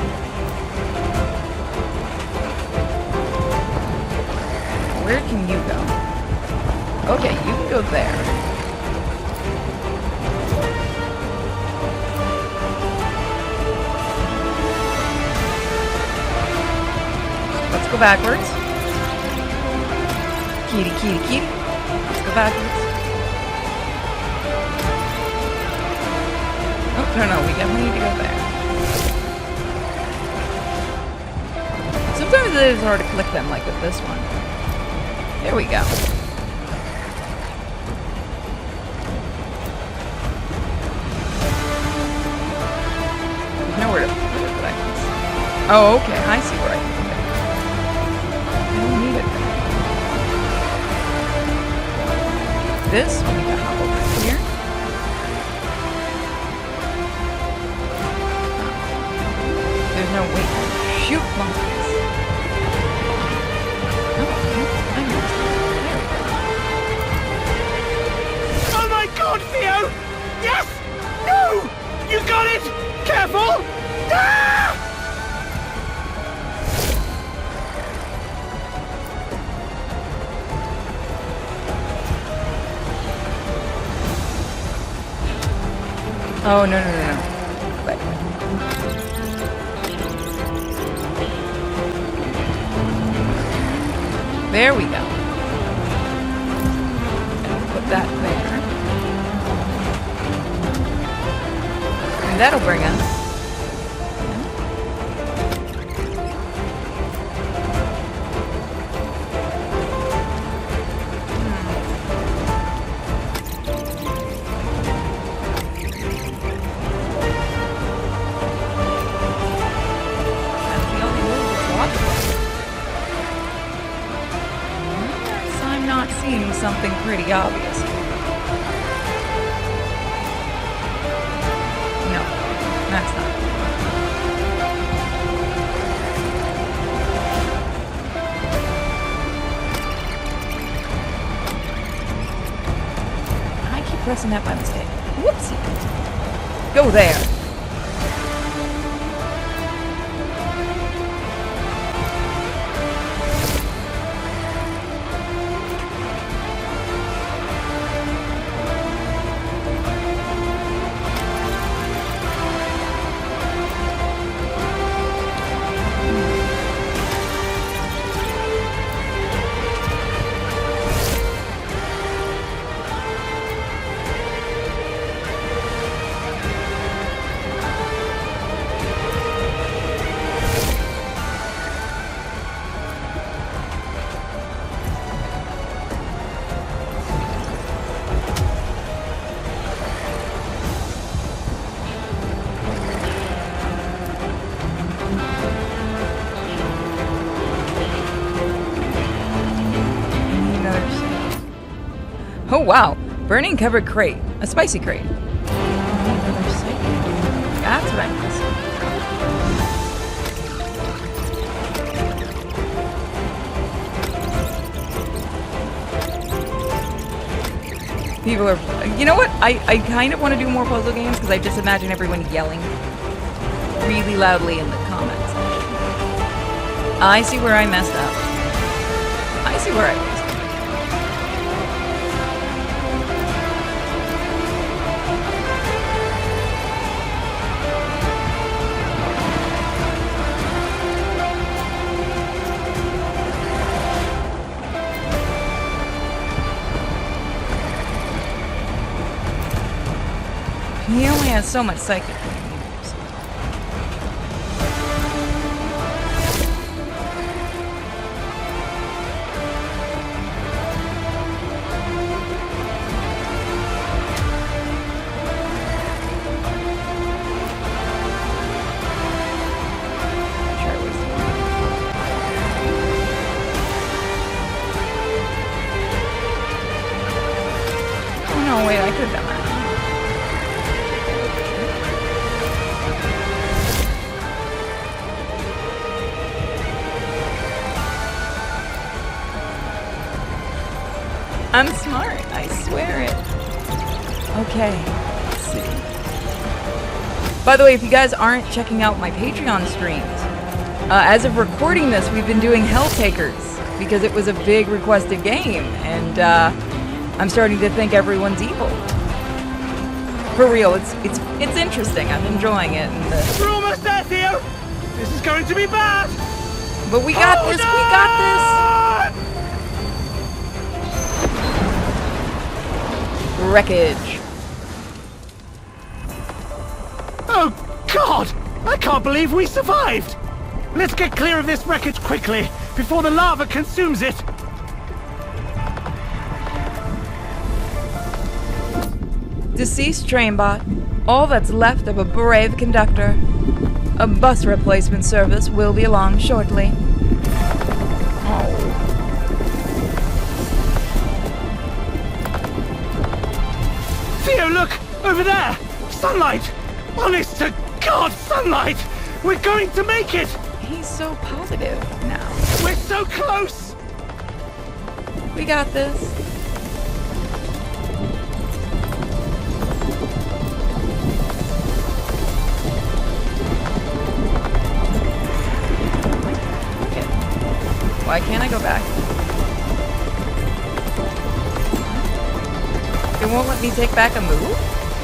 Where can you go? Okay, you can go there. Let's go backwards. Kitty, kitty, kitty. Let's go backwards. Oh, no, we definitely need to go there. Sometimes it is hard to click them, like with this one. There we go. There's nowhere to put it that I can see. Oh, okay, I see where I can put it. I don't need it there. This, we need to hop over here. There's no way to shoot monkeys. Oh, I noticed that. Oh my god, Theo! Yes! No! You got it! Careful! Ah! Oh, no, no, no, no. Wait. There we go. And put that there. And that'll bring us. something pretty obvious. No, that's not. I keep pressing that by mistake. Whoopsie. Go there. Oh wow, burning covered crate, a spicy crate. That's what I'm missing. People are, you know what? I kind of want to do more puzzle games because I just imagine everyone yelling really loudly in the comments section. I see where I messed up. I see where I messed up. He only has so much psychic. Oh no, wait, I could have done that. I'm smart, I swear it. Okay, let's see. By the way, if you guys aren't checking out my Patreon streams, as of recording this, we've been doing Helltakers because it was a big requested game, and I'm starting to think everyone's evil. For real, it's interesting. I'm enjoying it. And We're almost there, Theo. This is going to be bad. but we got this. No! We got this. Wreckage. Oh, God! I can't believe we survived! Let's get clear of this wreckage quickly, before the lava consumes it! Deceased trainbot. All that's left of a brave conductor. A bus replacement service will be along shortly. Oh. Theo, look! Over there! Sunlight! Honest to God, sunlight! We're going to make it! He's so positive now. We're so close! We got this. Okay. Why can't I go back? It won't let me take back a move?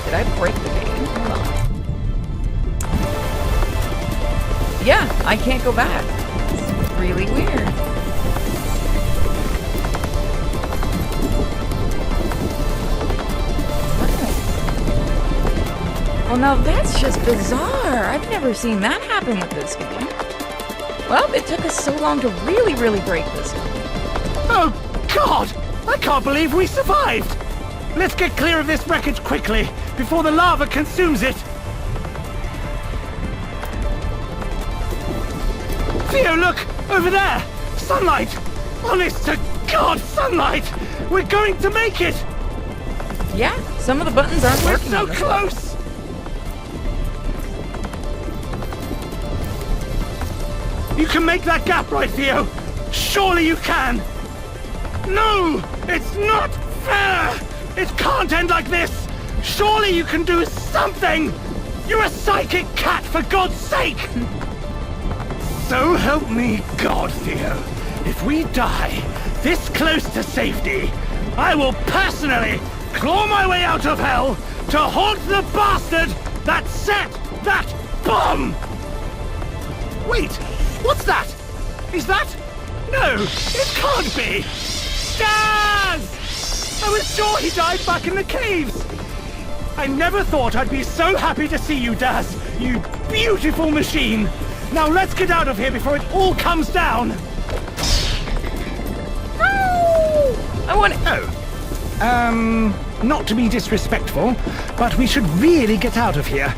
Did I break the game? Hold on. Yeah, I can't go back. It's really weird. Well, now that's just bizarre. I've never seen that happen with this game. Well, it took us so long to really break this game. Oh, God! I can't believe we survived! Let's get clear of this wreckage quickly, before the lava consumes it! Theo, look! Over there! Sunlight! Honest to God, sunlight! We're going to make it! Yeah, some of the buttons aren't We're working so on this level. close! You can make that gap, right, Theo? Surely you can! No! It's not fair! It can't end like this! Surely you can do something! You're a psychic cat, for God's sake! So help me God, Theo. If we die this close to safety, I will personally claw my way out of hell to haunt the bastard that set that bomb! Wait, what's that? Is that? No, it can't be! Daz! I was sure he died back in the caves! I never thought I'd be so happy to see you, Daz, you beautiful machine! Now let's get out of here before it all comes down! No! I want... Not to be disrespectful, but we should really get out of here.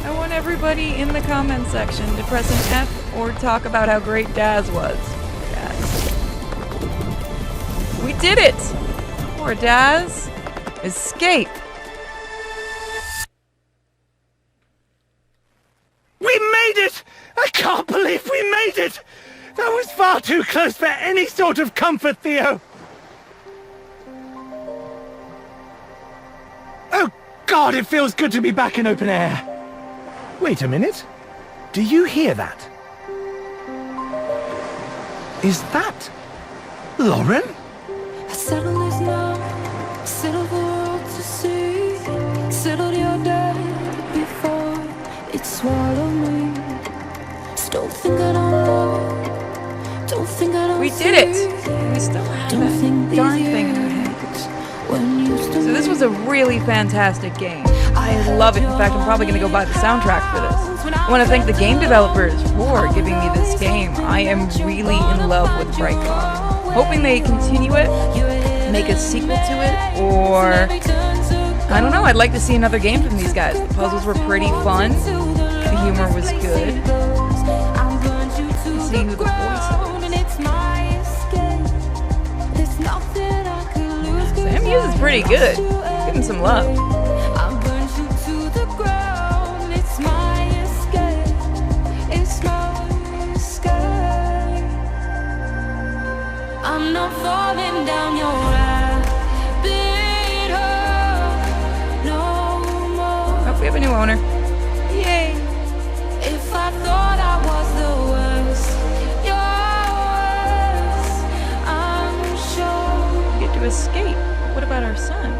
I want everybody in the comment section to press an F or talk about how great Daz was. Daz. We did it! Poor Daz. Escape. We made it! I can't believe we made it! That was far too close for any sort of comfort, Theo! Oh God, it feels good to be back in open air! Wait a minute. Do you hear that? Is that... Lauren? I settled this now, settled the world to see, settled your day before it swallowed me. Don't think I don't know, don't think I don't We see. did it! We still have Don't think that darn these thing in our years head. when you used to So this was a really fantastic game. I love it. In fact, I'm probably going to go buy the soundtrack for this. I want to thank the game developers for giving me this game. I am really in love with Brightcon. Hoping they continue it, make a sequel to it, or... I don't know, I'd like to see another game from these guys. The puzzles were pretty fun. The humor was good. Let's see who the voice is. Sam Hughes is pretty good. Give him some love. I'm not falling down your rabbit hole no more. Oh, we have a new owner. Yay! If I thought I was the worst, you're worse, I'm sure. We get to escape. What about our son?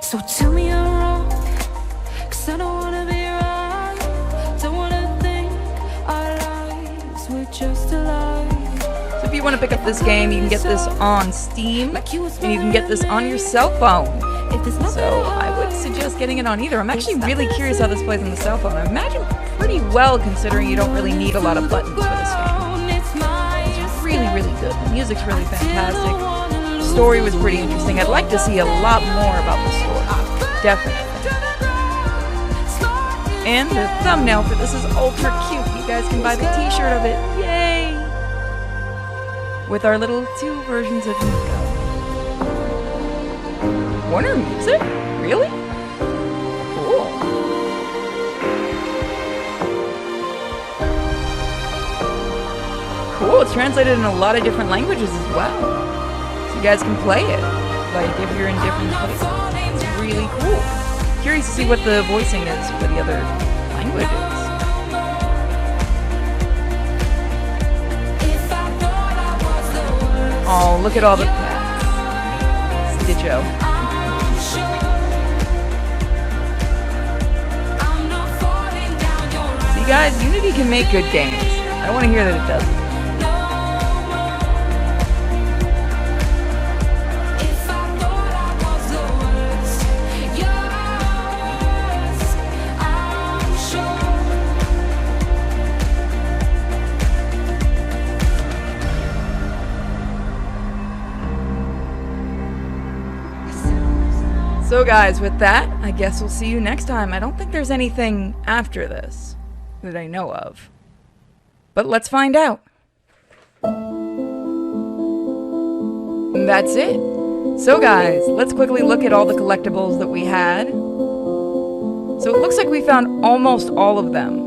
So tell me I'm wrong, 'cause I don't wanna be right. Don't wanna think our lives were just a lie. So if you want to pick up this game, you can get this on Steam, and you can get this on your cell phone. So I would suggest getting it on either. I'm actually really curious how this plays on the cell phone. I imagine pretty well, considering you don't really need a lot of buttons for this game. It's really, really good. The music's really fantastic. The story was pretty interesting. I'd like to see a lot more about the story. Definitely. And the thumbnail for this is ultra cute. You guys can buy the t-shirt of it. Yay! With our little 2 versions of Nico. Warner Music? Really? Cool. Cool, it's translated in a lot of different languages as well. So you guys can play it, like if you're in different places. It's really cool. Curious to see what the voicing is for the other languages. Oh, look at all the pets. Stitcho. See guys, Unity can make good games. I want to hear that it doesn't. So guys, with that, I guess we'll see you next time. I don't think there's anything after this that I know of. But let's find out. that's it. So guys, let's quickly look at all the collectibles that we had. So it looks like we found almost all of them.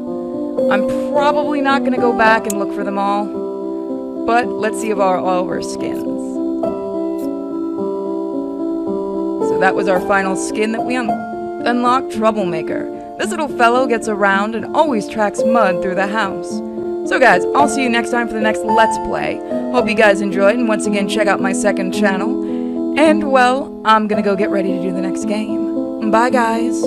I'm probably not going to go back and look for them all, but let's see about all of our skins. So that was our final skin that we unlocked, Troublemaker. This little fellow gets around and always tracks mud through the house. So guys, I'll see you next time for the next Let's Play. Hope you guys enjoyed, and once again, check out my second channel. And, well, I'm gonna go get ready to do the next game. Bye, guys.